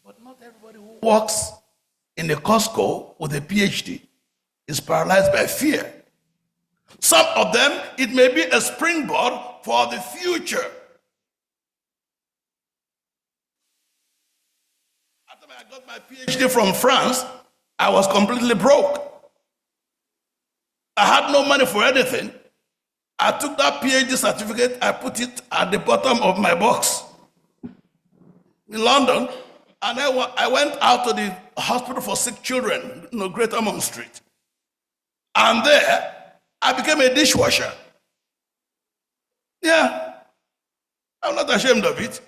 But not everybody who works in a Costco with a PhD is paralyzed by fear. Some of them, it may be a springboard for the future. After I got my PhD from France, I was completely broke. I had no money for anything. I took that PhD certificate, I put it at the bottom of my box in London, and I went out to the hospital for sick children, Great Ormond Street. And there, I became a dishwasher. Yeah, I'm not ashamed of it.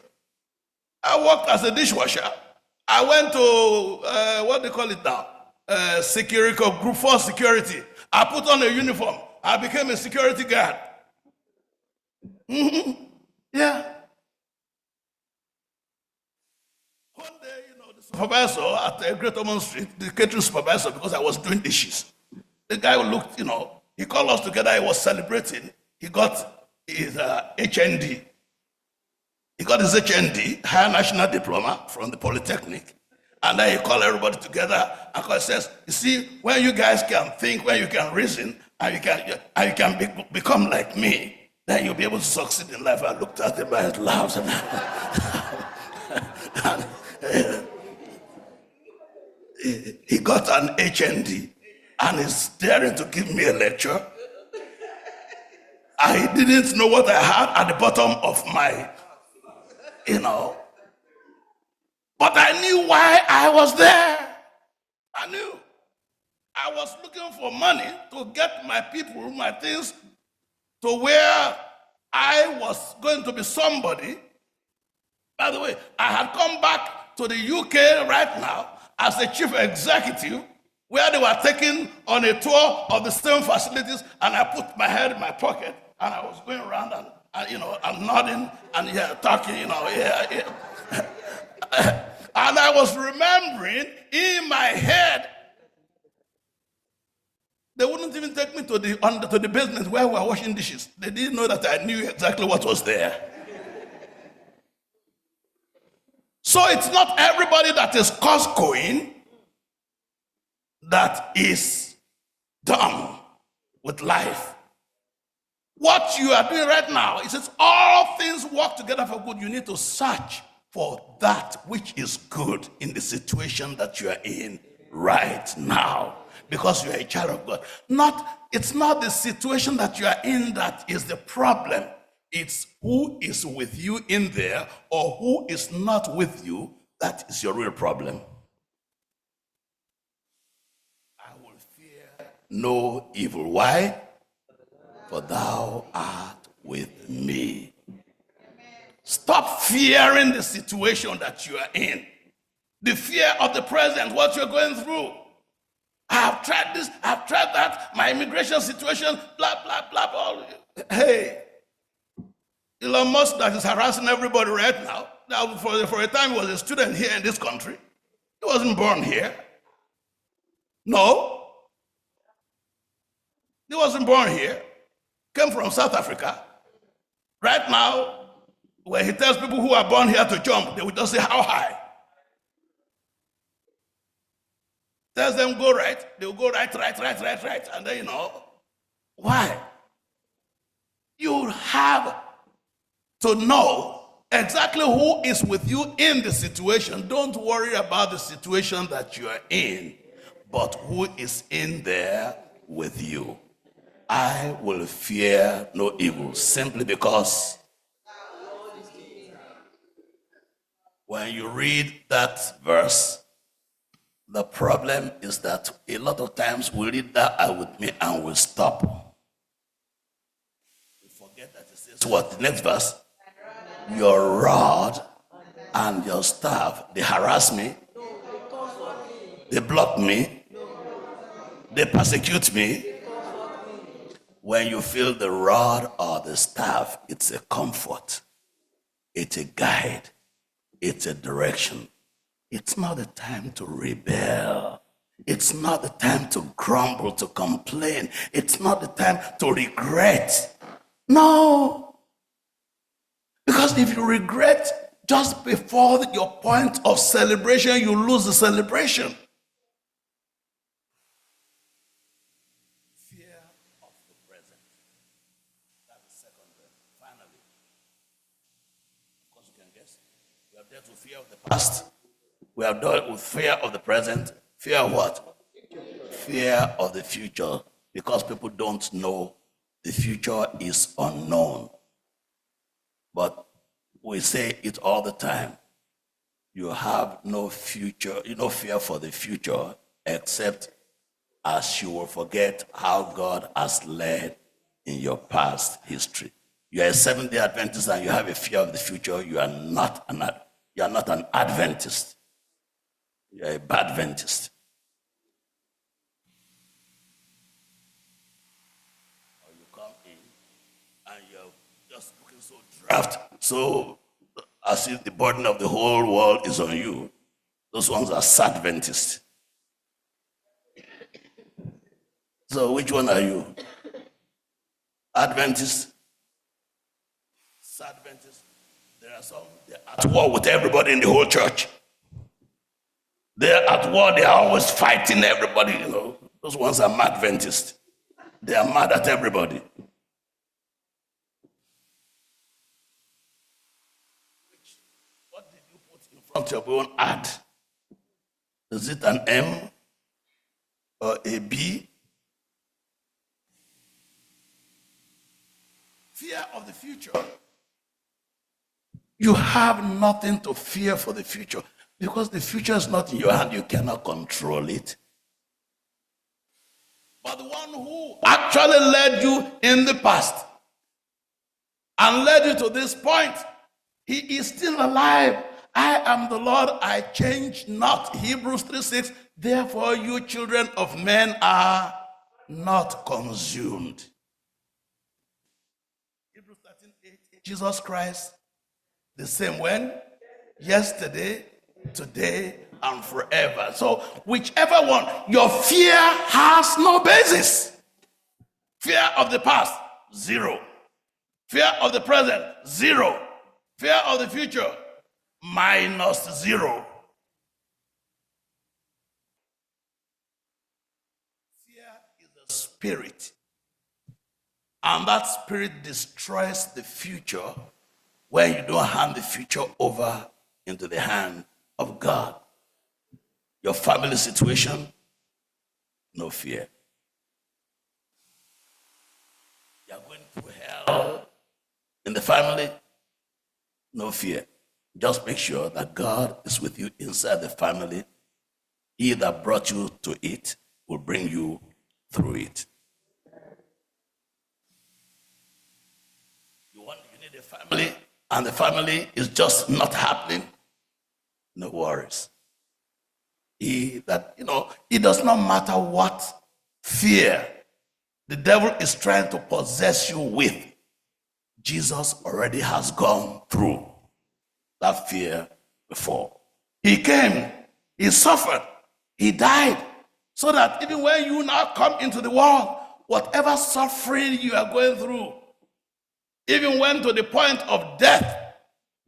I worked as a dishwasher. I went to, what do you call it now? Security, Group 4 security. I put on a uniform. I became a security guard. Yeah. One day, the supervisor at Great Ormond Street, the catering supervisor, because I was doing dishes, the guy looked, he called us together. He was celebrating. He got his HND. He got his HND, Higher National Diploma from the Polytechnic. And then he called everybody together and he says, you see, when you guys can think, when you can reason, and you can become like me, then you'll be able to succeed in life. I looked at him and laughed. He got an HND and he's daring to give me a lecture. I didn't know what I had at the bottom of my, But I knew why I was there. I knew. I was looking for money to get my people, my things, to where I was going to be somebody. By the way, I had come back to the UK right now as a chief executive, where they were taking on a tour of the same facilities, and I put my head in my pocket, and I was going around and I'm nodding and talking, And I was remembering in my head, they wouldn't even take me to the basement where we were washing dishes. They didn't know that I knew exactly what was there. So it's not everybody that is Costcoing that is done with life. What you are doing right now is that all things work together for good. You need to search for that which is good in the situation that you are in right now, because you are a child of God. It's not the situation that you are in that is the problem. It's who is with you in there or who is not with you. That is your real problem. I will fear no evil. Why? For thou art with me. Stop fearing the situation that you are in. The fear of the present, what you're going through. I have tried this, I have tried that, my immigration situation, blah, blah, blah, blah. Hey, Elon Musk that is harassing everybody right now, for a time he was a student here in this country. He wasn't born here. No. He wasn't born here. Came from South Africa. Right now, when he tells people who are born here to jump, they will just say, how high? Tells them go right, they will go right. And then, why? You have to know exactly who is with you in the situation. Don't worry about the situation that you are in, but who is in there with you. I will fear no evil, simply because when you read that verse, the problem is that a lot of times we read that out with me and we stop. We forget that it says what? The next verse. Your rod and your staff, they harass me, they block me, they persecute me. When you feel the rod or the staff, it's a comfort, it's a guide, it's a direction. It's not the time to rebel. It's not the time to grumble, to complain. It's not the time to regret. No. Because if you regret just before your point of celebration, you lose the celebration. Fear of the present. That's the second verse. Finally, of course you can guess. We have dealt with fear of the past. We have dealt with fear of the present. Fear of what? Fear of the future. Because people don't know, the future is unknown. But we say it all the time. You have no future, no fear for the future, except as you will forget how God has led in your past history. You are a Seventh-day Adventist and you have a fear of the future. You are not an Adventist. You're a bad Adventist. Or you come in and you're just looking so draft, so as if the burden of the whole world is on you. Those ones are sad Adventists. So which one are you? Adventist? Sad Adventist? There are some, they're at war with everybody in the whole church. They're at war, they are always fighting everybody, Those ones are mad Adventists. They are mad at everybody. What did you put in front of your own ad? Is it an M or a B? Fear of the future. You have nothing to fear for the future. Because the future is not in your hand, you cannot control it. But the one who actually led you in the past and led you to this point, he is still alive. I am the Lord, I change not. Hebrews 3:6. Therefore, you children of men are not consumed. Hebrews 13:8. Jesus Christ, the same when? Yesterday, today, and forever. So whichever one, your fear has no basis. Fear of the past, zero. Fear of the present, zero. Fear of the future, -0. Fear is a spirit, and that spirit destroys the future when you don't hand the future over into the hand of God. Your family situation, no fear. You're going through hell in the family, no fear. Just make sure that God is with you inside the family. He that brought you to it will bring you through it. You need a family and the family is just not happening, no worries. It does not matter what fear the devil is trying to possess you with. Jesus already has gone through that fear before. He came, he suffered, he died, so that even when you now come into the world, whatever suffering you are going through, even when to the point of death,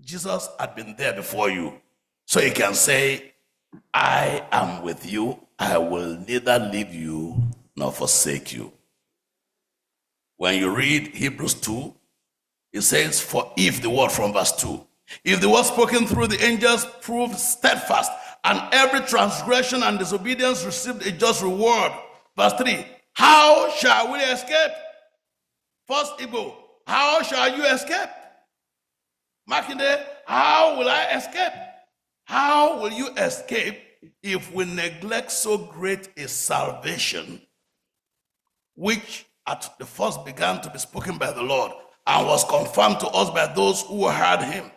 Jesus had been there before you. So he can say, I am with you. I will neither leave you nor forsake you. When you read Hebrews 2, it says, for if the word from verse 2, if the word spoken through the angels proved steadfast, and every transgression and disobedience received a just reward. Verse 3, how shall we escape? First Igbo, how shall you escape? Makinde, how will I escape? How will you escape if we neglect so great a salvation, which at the first began to be spoken by the Lord and was confirmed to us by those who heard him?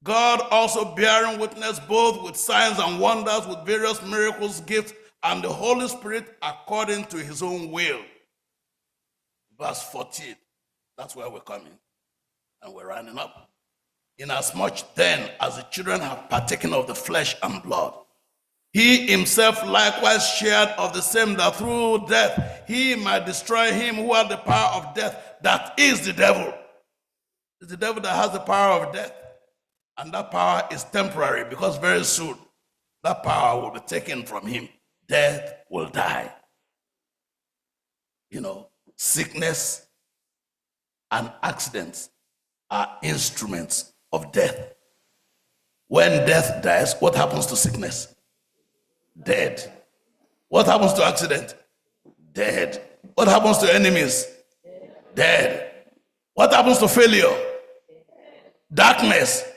God also bearing witness both with signs and wonders, with various miracles, gifts, and the Holy Spirit according to his own will. Verse 14, that's where we're coming, and we're running up. Inasmuch then as the children have partaken of the flesh and blood, he himself likewise shared of the same, that through death he might destroy him who had the power of death, that is the devil. It's the devil that has the power of death. And that power is temporary, because very soon that power will be taken from him. Death will die. Sickness and accidents are instruments of death. When death dies, what happens to sickness? Dead. What happens to accident? Dead. What happens to enemies? Dead. What happens to failure? Darkness.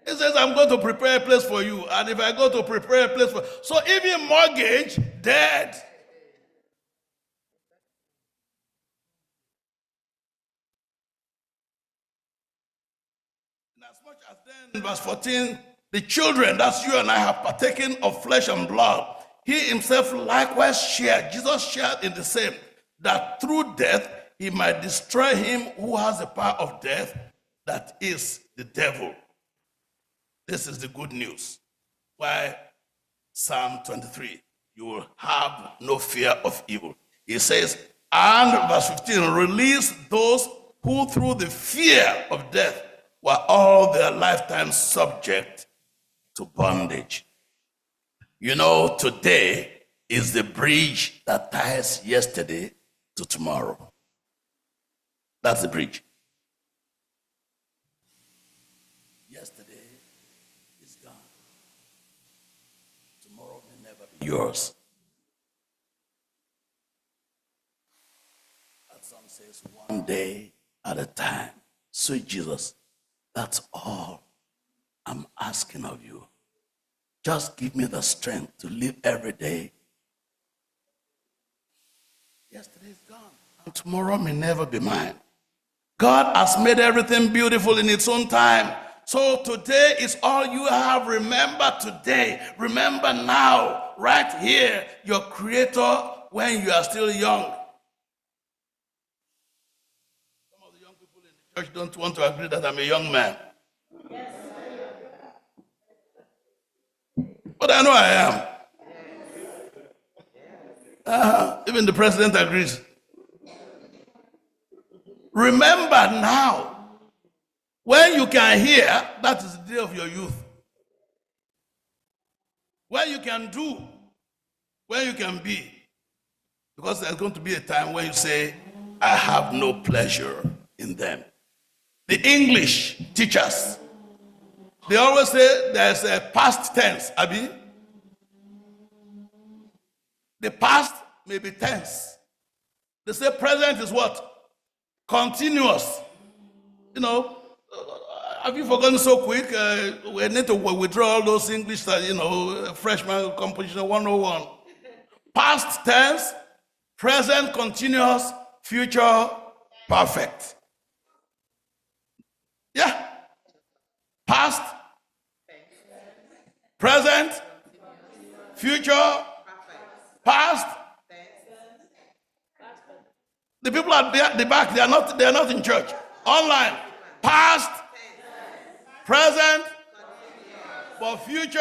He says, I'm going to prepare a place for you. And if I go to prepare a place for... So even mortgage, dead. And as much as then, in verse 14, the children, that's you and I, have partaken of flesh and blood. He himself likewise shared, Jesus shared in the same, that through death he might destroy him who has the power of death, that is the devil. This is the good news. Why Psalm 23, you will have no fear of evil. He says, and verse 15, release those who through the fear of death were all their lifetime subject to bondage. Today is the bridge that ties yesterday to tomorrow. That's the bridge. Yesterday is gone. Tomorrow may never be yours. That song says, one day at a time. Sweet Jesus, that's all I'm asking of you. Just give me the strength to live every day. Yesterday is gone, and tomorrow may never be mine. God has made everything beautiful in its own time. So today is all you have. Remember today. Remember now, right here, your Creator when you are still young. Some of the young people in the church don't want to agree that I'm a young man. But I know I am. Even the president agrees. Remember now, when you can hear, that is the day of your youth. When you can do, when you can be. Because there's going to be a time when you say, I have no pleasure in them. The English teachers, they always say there's a past tense, Abi. The past may be tense. They say present is what? Continuous. Have you forgotten so quick? We need to withdraw all those English, freshman composition 101. Past tense, present continuous, future perfect. Yeah. Past, present, future, past. The people at the back, they are not in church. Online. Past, present, for future.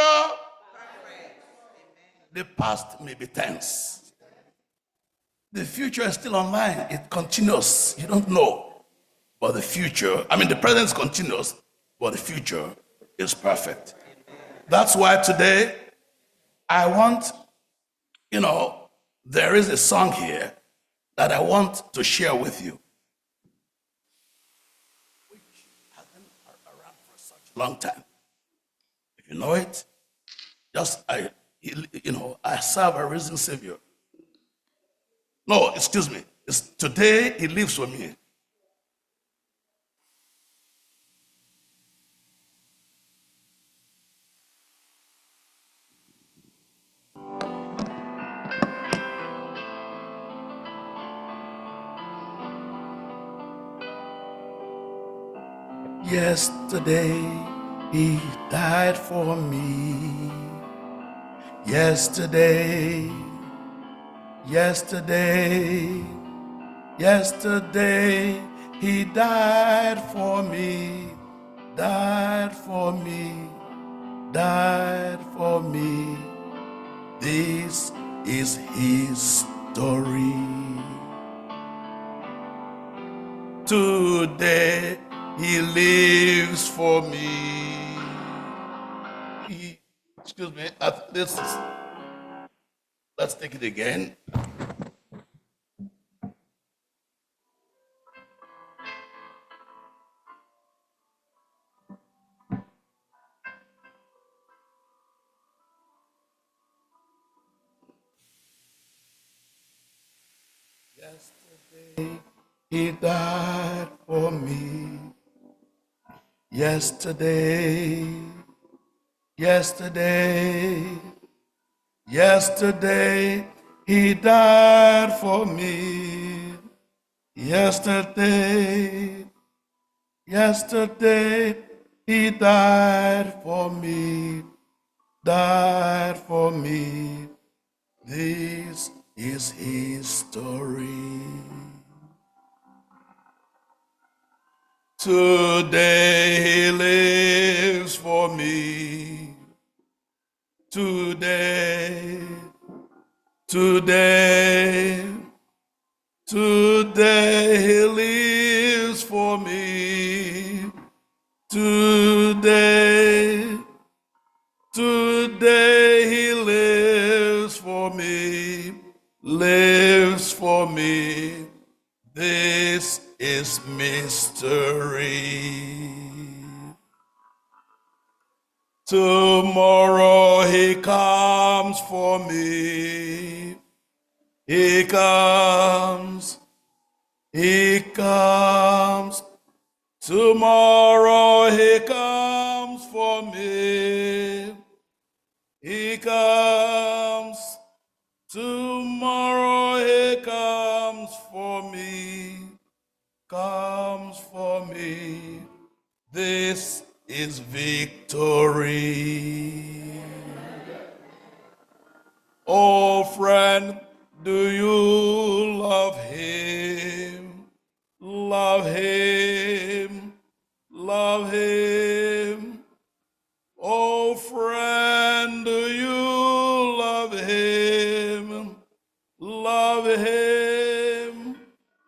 The past may be tense. The future is still online. It continues. You don't know. But the future, the present is continuous, but the future is perfect. That's why today I want, there is a song here that I want to share with you, which has been around for such a long time. If you know it, I serve a risen Savior. No, excuse me. It's today He lives for me. Yesterday He died for me. Yesterday He died for me, died for me, died for me. This is His story. Today He lives for me. Excuse me, let's take it again. Yesterday He died for me. Yesterday He died for me. Yesterday He died for me, died for me. This is His story. Today He lives for me. Today He lives for me. Today He lives for me, lives for me. This is mystery. Tomorrow He comes for me. He comes. Tomorrow He comes for me. He comes. Tomorrow He comes for me. Comes for me. This is victory. Oh friend, do you love Him? Love Him. Love Him. Oh friend, do you love Him? Love Him.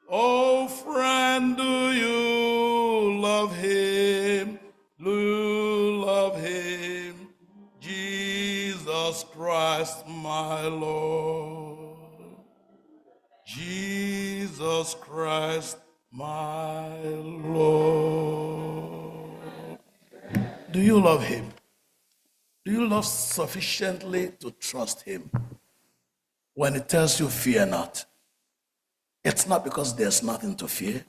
Oh friend, do you love Him? Do you love Him? Jesus Christ, my Lord. Jesus Christ, my Lord. Do you love Him? Do you love sufficiently to trust Him? When He tells you, fear not, it's not because there's nothing to fear.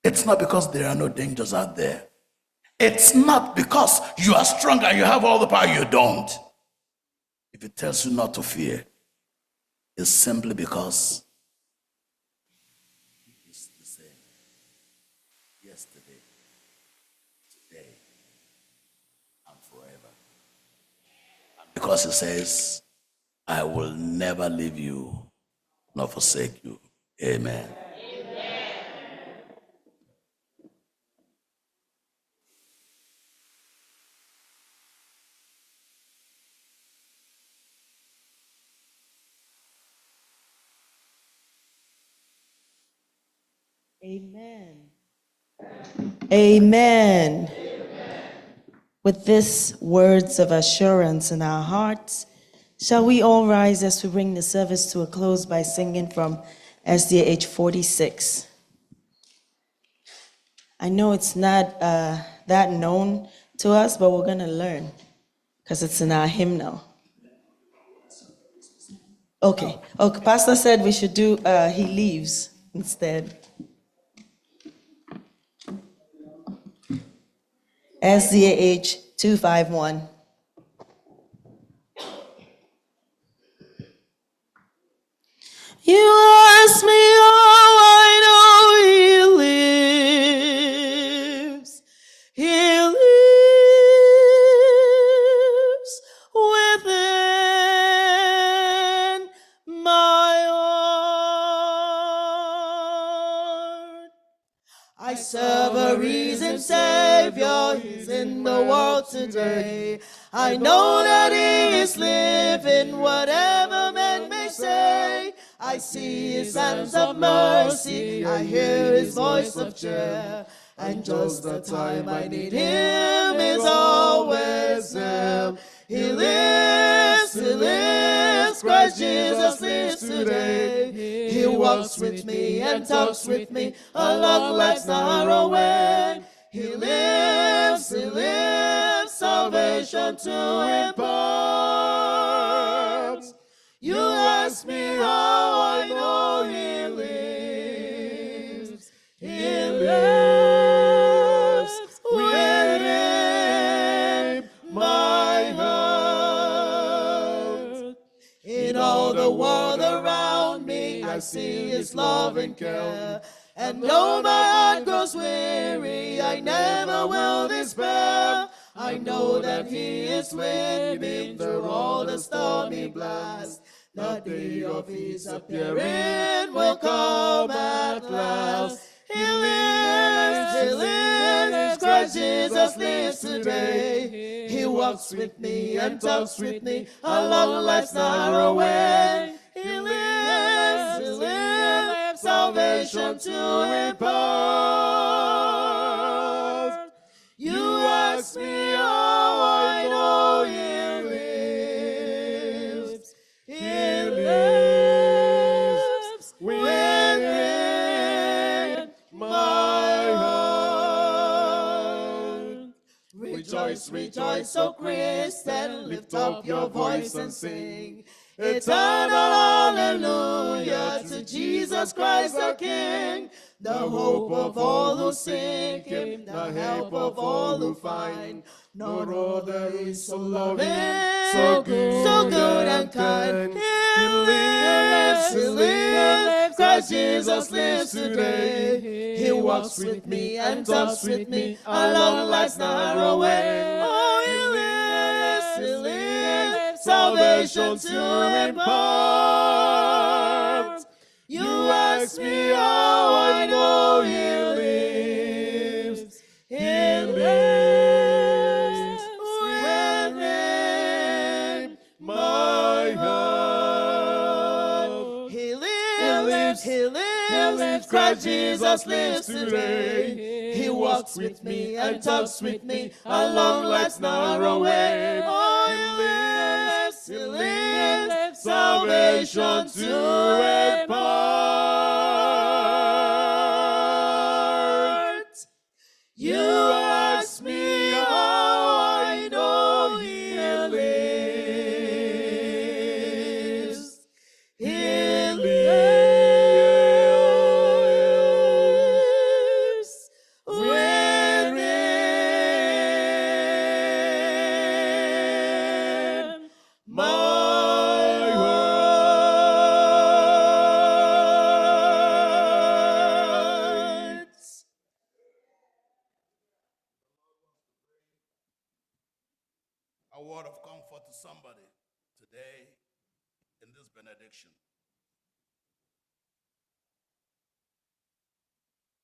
It's not because there are no dangers out there. It's not because you are strong and you have all the power. You don't. If He tells you not to fear, is simply because He is the same yesterday, today, and forever. And because He says, I will never leave you nor forsake you. Amen. Amen. Amen. With these words of assurance in our hearts, shall we all rise as we bring the service to a close by singing from SDA 46. I know it's not that known to us, but we're going to learn because it's in our hymnal. Okay. Pastor said we should do He Leaves instead. SDAH 251. You ask me how I know He lives. He lives within my heart. I serve a risen Savior, He's in the world today. I know that He is living, whatever men may say. I see His hands of mercy, I hear His voice of cheer. And just the time I need Him is always there. He lives, Christ Jesus lives today. He walks with me and talks with me along life's narrow way. He lives, salvation to impart. You ask me how I know He lives. He lives within my heart. In all the world around me, I see His love and care. And though my heart grows weary, I never will despair. I know that He is with me through all the stormy blast. The day of His appearing will come at last. He lives, Christ Jesus lives today. He walks with me and talks with me along life's narrow way. He lives, salvation to impart. You ask me how I know He lives. He lives within my heart. Rejoice, rejoice, O Christian, lift up your voice and sing. Eternal hallelujah to Jesus Christ the King, the hope of all who seek Him, the help of all who find. No other is so loving, so good and kind. He lives, Christ Jesus lives today. He walks with me and talks with me along life's narrow way. Oh, He lives, salvation to impart. You ask me how I know He lives. He lives within my heart. He lives, Christ Jesus lives today. He walks with me and talks with me along life's narrow way. Oh, He lives, salvation to impart. You ask me how I know He lives. He lives within my heart. a word of comfort to somebody today in this benediction.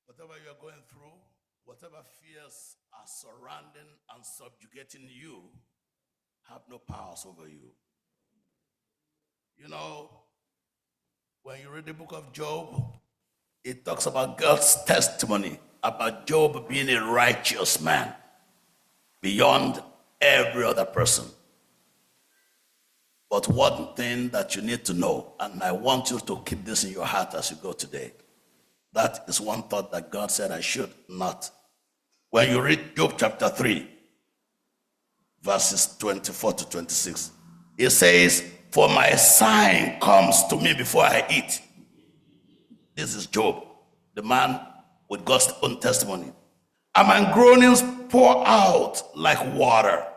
Whatever you are going through, whatever fears are surrounding and subjugating you, have no powers over you. You know, when you read the book of Job, it talks about God's testimony about Job being a righteous man beyond every other person. But one thing that you need to know, and I want you to keep this in your heart as you go today, that is one thought that God said I should not. When you read Job chapter 3, verses 24 to 26, it says, "For my sign comes to me before I eat." This is Job, the man with God's own testimony. "And my groanings pour out like water."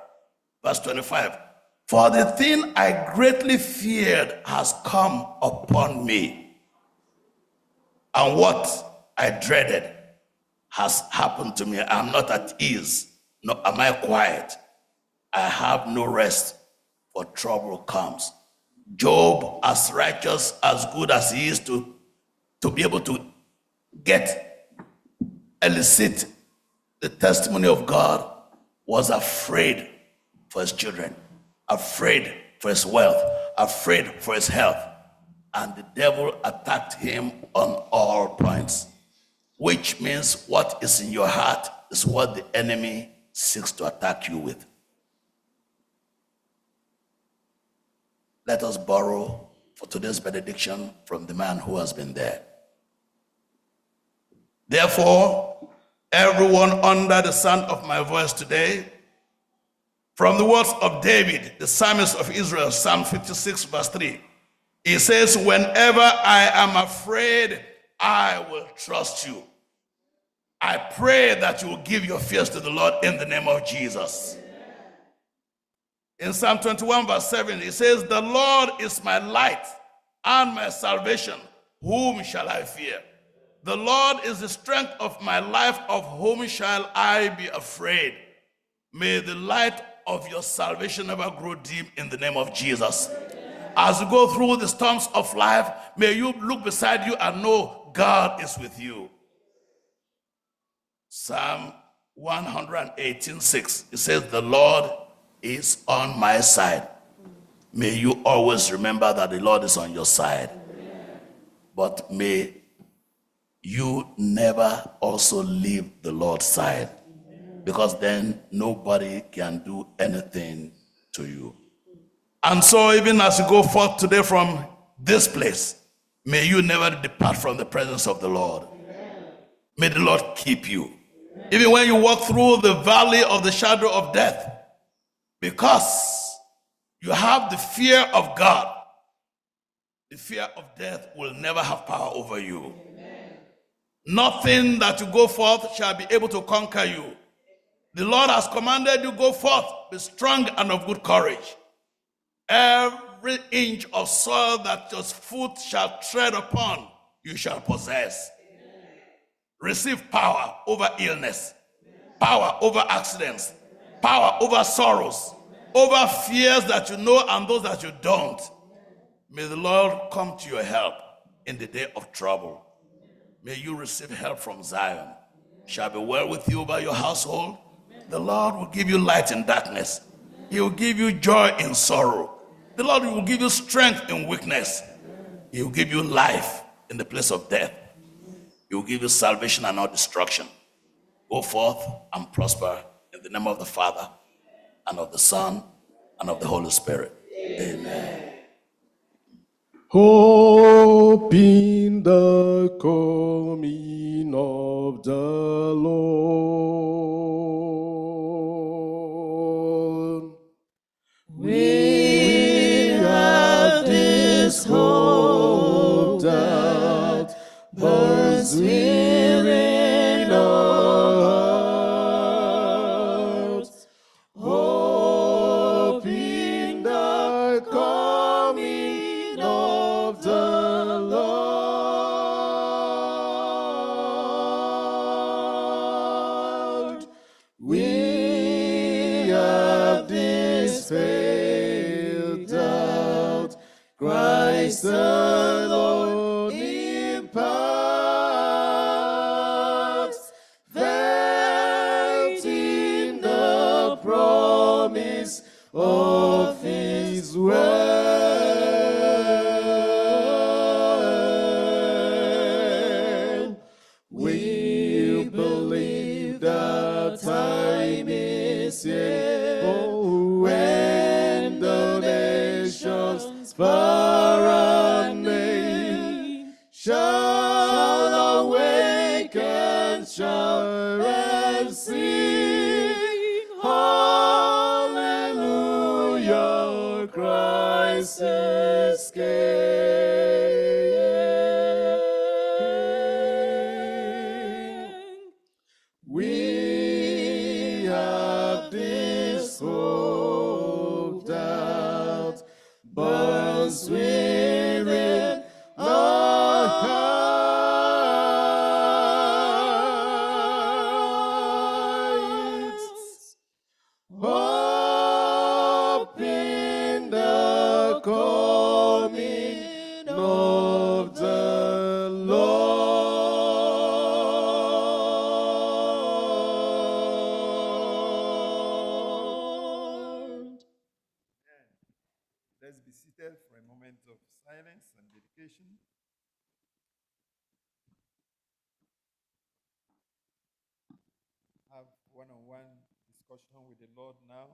Verse 25, "For the thing I greatly feared has come upon me, and what I dreaded has happened to me. I am not at ease, nor am I quiet. I have no rest, for trouble comes." Job, as righteous, as good as he is to be able to elicit the testimony of God, was afraid for his children, afraid for his wealth, afraid for his health. And the devil attacked him on all points, which means what is in your heart is what the enemy seeks to attack you with. Let us borrow for today's benediction from the man who has been there. "Therefore, everyone under the sound of my voice today, from the words of David, the psalmist of Israel, Psalm 56, verse 3, he says, "Whenever I am afraid, I will trust you." I pray that you will give your fears to the Lord in the name of Jesus. In Psalm 21, verse 7, it says, "The Lord is my light and my salvation. Whom shall I fear? The Lord is the strength of my life. Of whom shall I be afraid?" May the light of your salvation never grow dim in the name of Jesus. As you go through the storms of life, may you look beside you and know God is with you. Psalm 118:6, it says, "The Lord is on my side." May you always remember that the Lord is on your side. But may you never also leave the Lord's side, because then nobody can do anything to you. And so even as you go forth today from this place, may you never depart from the presence of the Lord. May the Lord keep you. Even when you walk through the valley of the shadow of death, because you have the fear of God, the fear of death will never have power over you. Nothing that you go forth shall be able to conquer you. The Lord has commanded you, go forth, be strong and of good courage. Every inch of soil that your foot shall tread upon, you shall possess. Receive power over illness, power over accidents, power over sorrows, over fears that you know and those that you don't. May the Lord come to your help in the day of trouble. May you receive help from Zion. Shall be well with you by your household. The Lord will give you light in darkness. He will give you joy in sorrow. The Lord will give you strength in weakness. He will give you life in the place of death. He will give you salvation and not destruction. Go forth and prosper in the name of the Father, and of the Son, and of the Holy Spirit. Amen. Hope in the coming of the Lord. We have this hope that burns within our hearts. Hope in the coming of the Lord. We have this of His word. We believe the time is here when the nations far and near shall awake and shout and sing, Hallelujah, Christ is King. We have this hope that burns within our hearts, hope in the coming of the Lord. Let's be seated for a moment of silence and dedication. Have one-on-one discussion with the Lord now.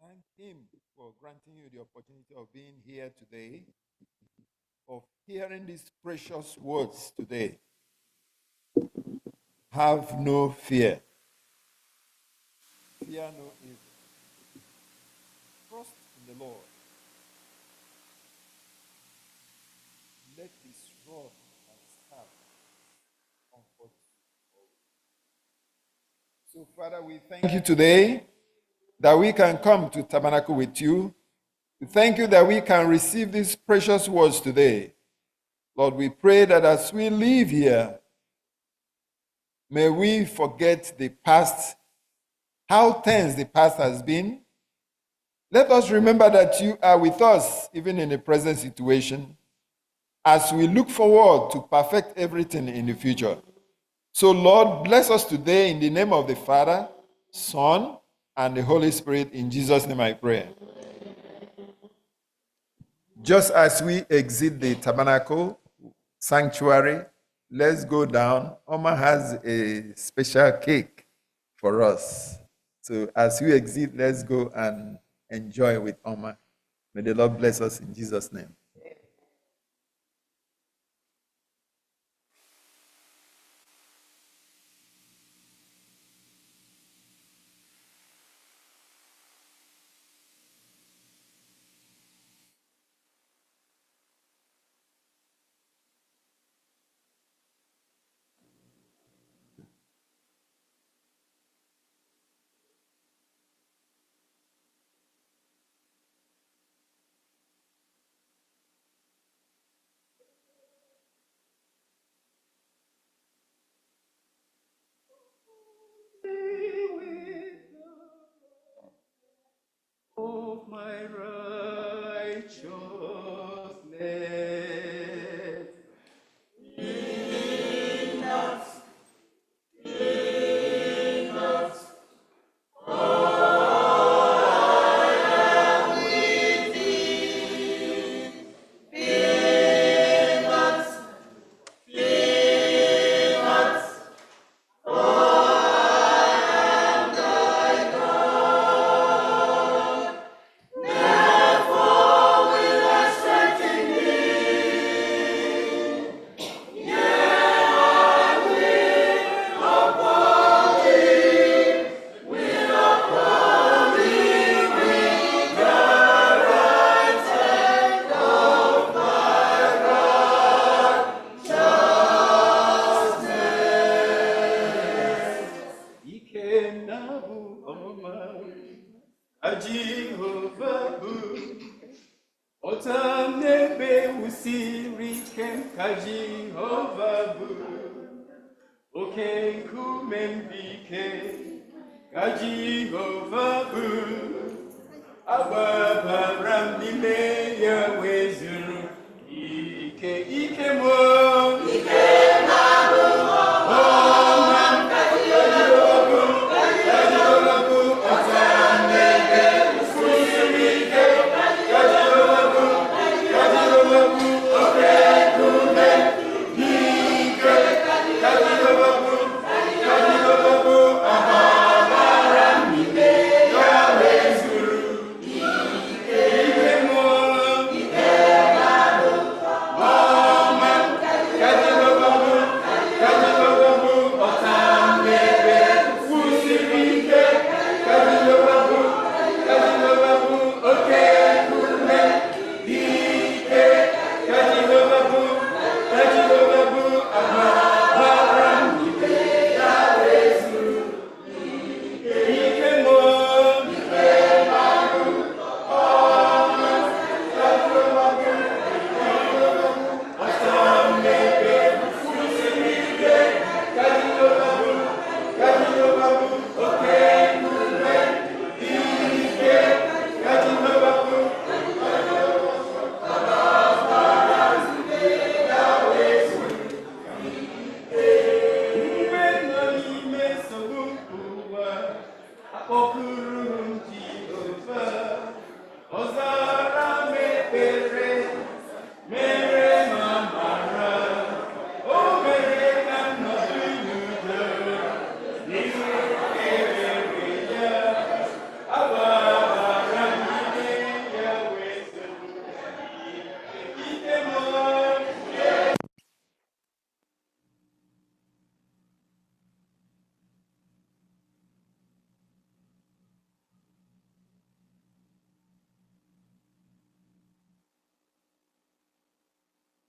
Thank Him for granting you the opportunity of being here today, of hearing these precious words today. Have no fear. Fear no evil. Trust in the Lord. Let His rod and staff comfort you. So, Father, we thank you today that we can come to tabernacle with you. We thank you that we can receive these precious words today. Lord, we pray that as we leave here, may we forget the past, how tense the past has been. Let us remember that you are with us, even in the present situation, as we look forward to perfect everything in the future. So, Lord, bless us today in the name of the Father, Son, and the Holy Spirit. In Jesus' name I pray. Just as we exit the tabernacle sanctuary, let's go down. Oma has a special cake for us. So as we exit, let's go and enjoy with Oma. May the Lord bless us in Jesus' name. Of my righteousness, in us, Jehovah, Otam nebe usiri kem ka Jehovah, Oken kumembike ka Jehovah, Ababaram nime Yahweh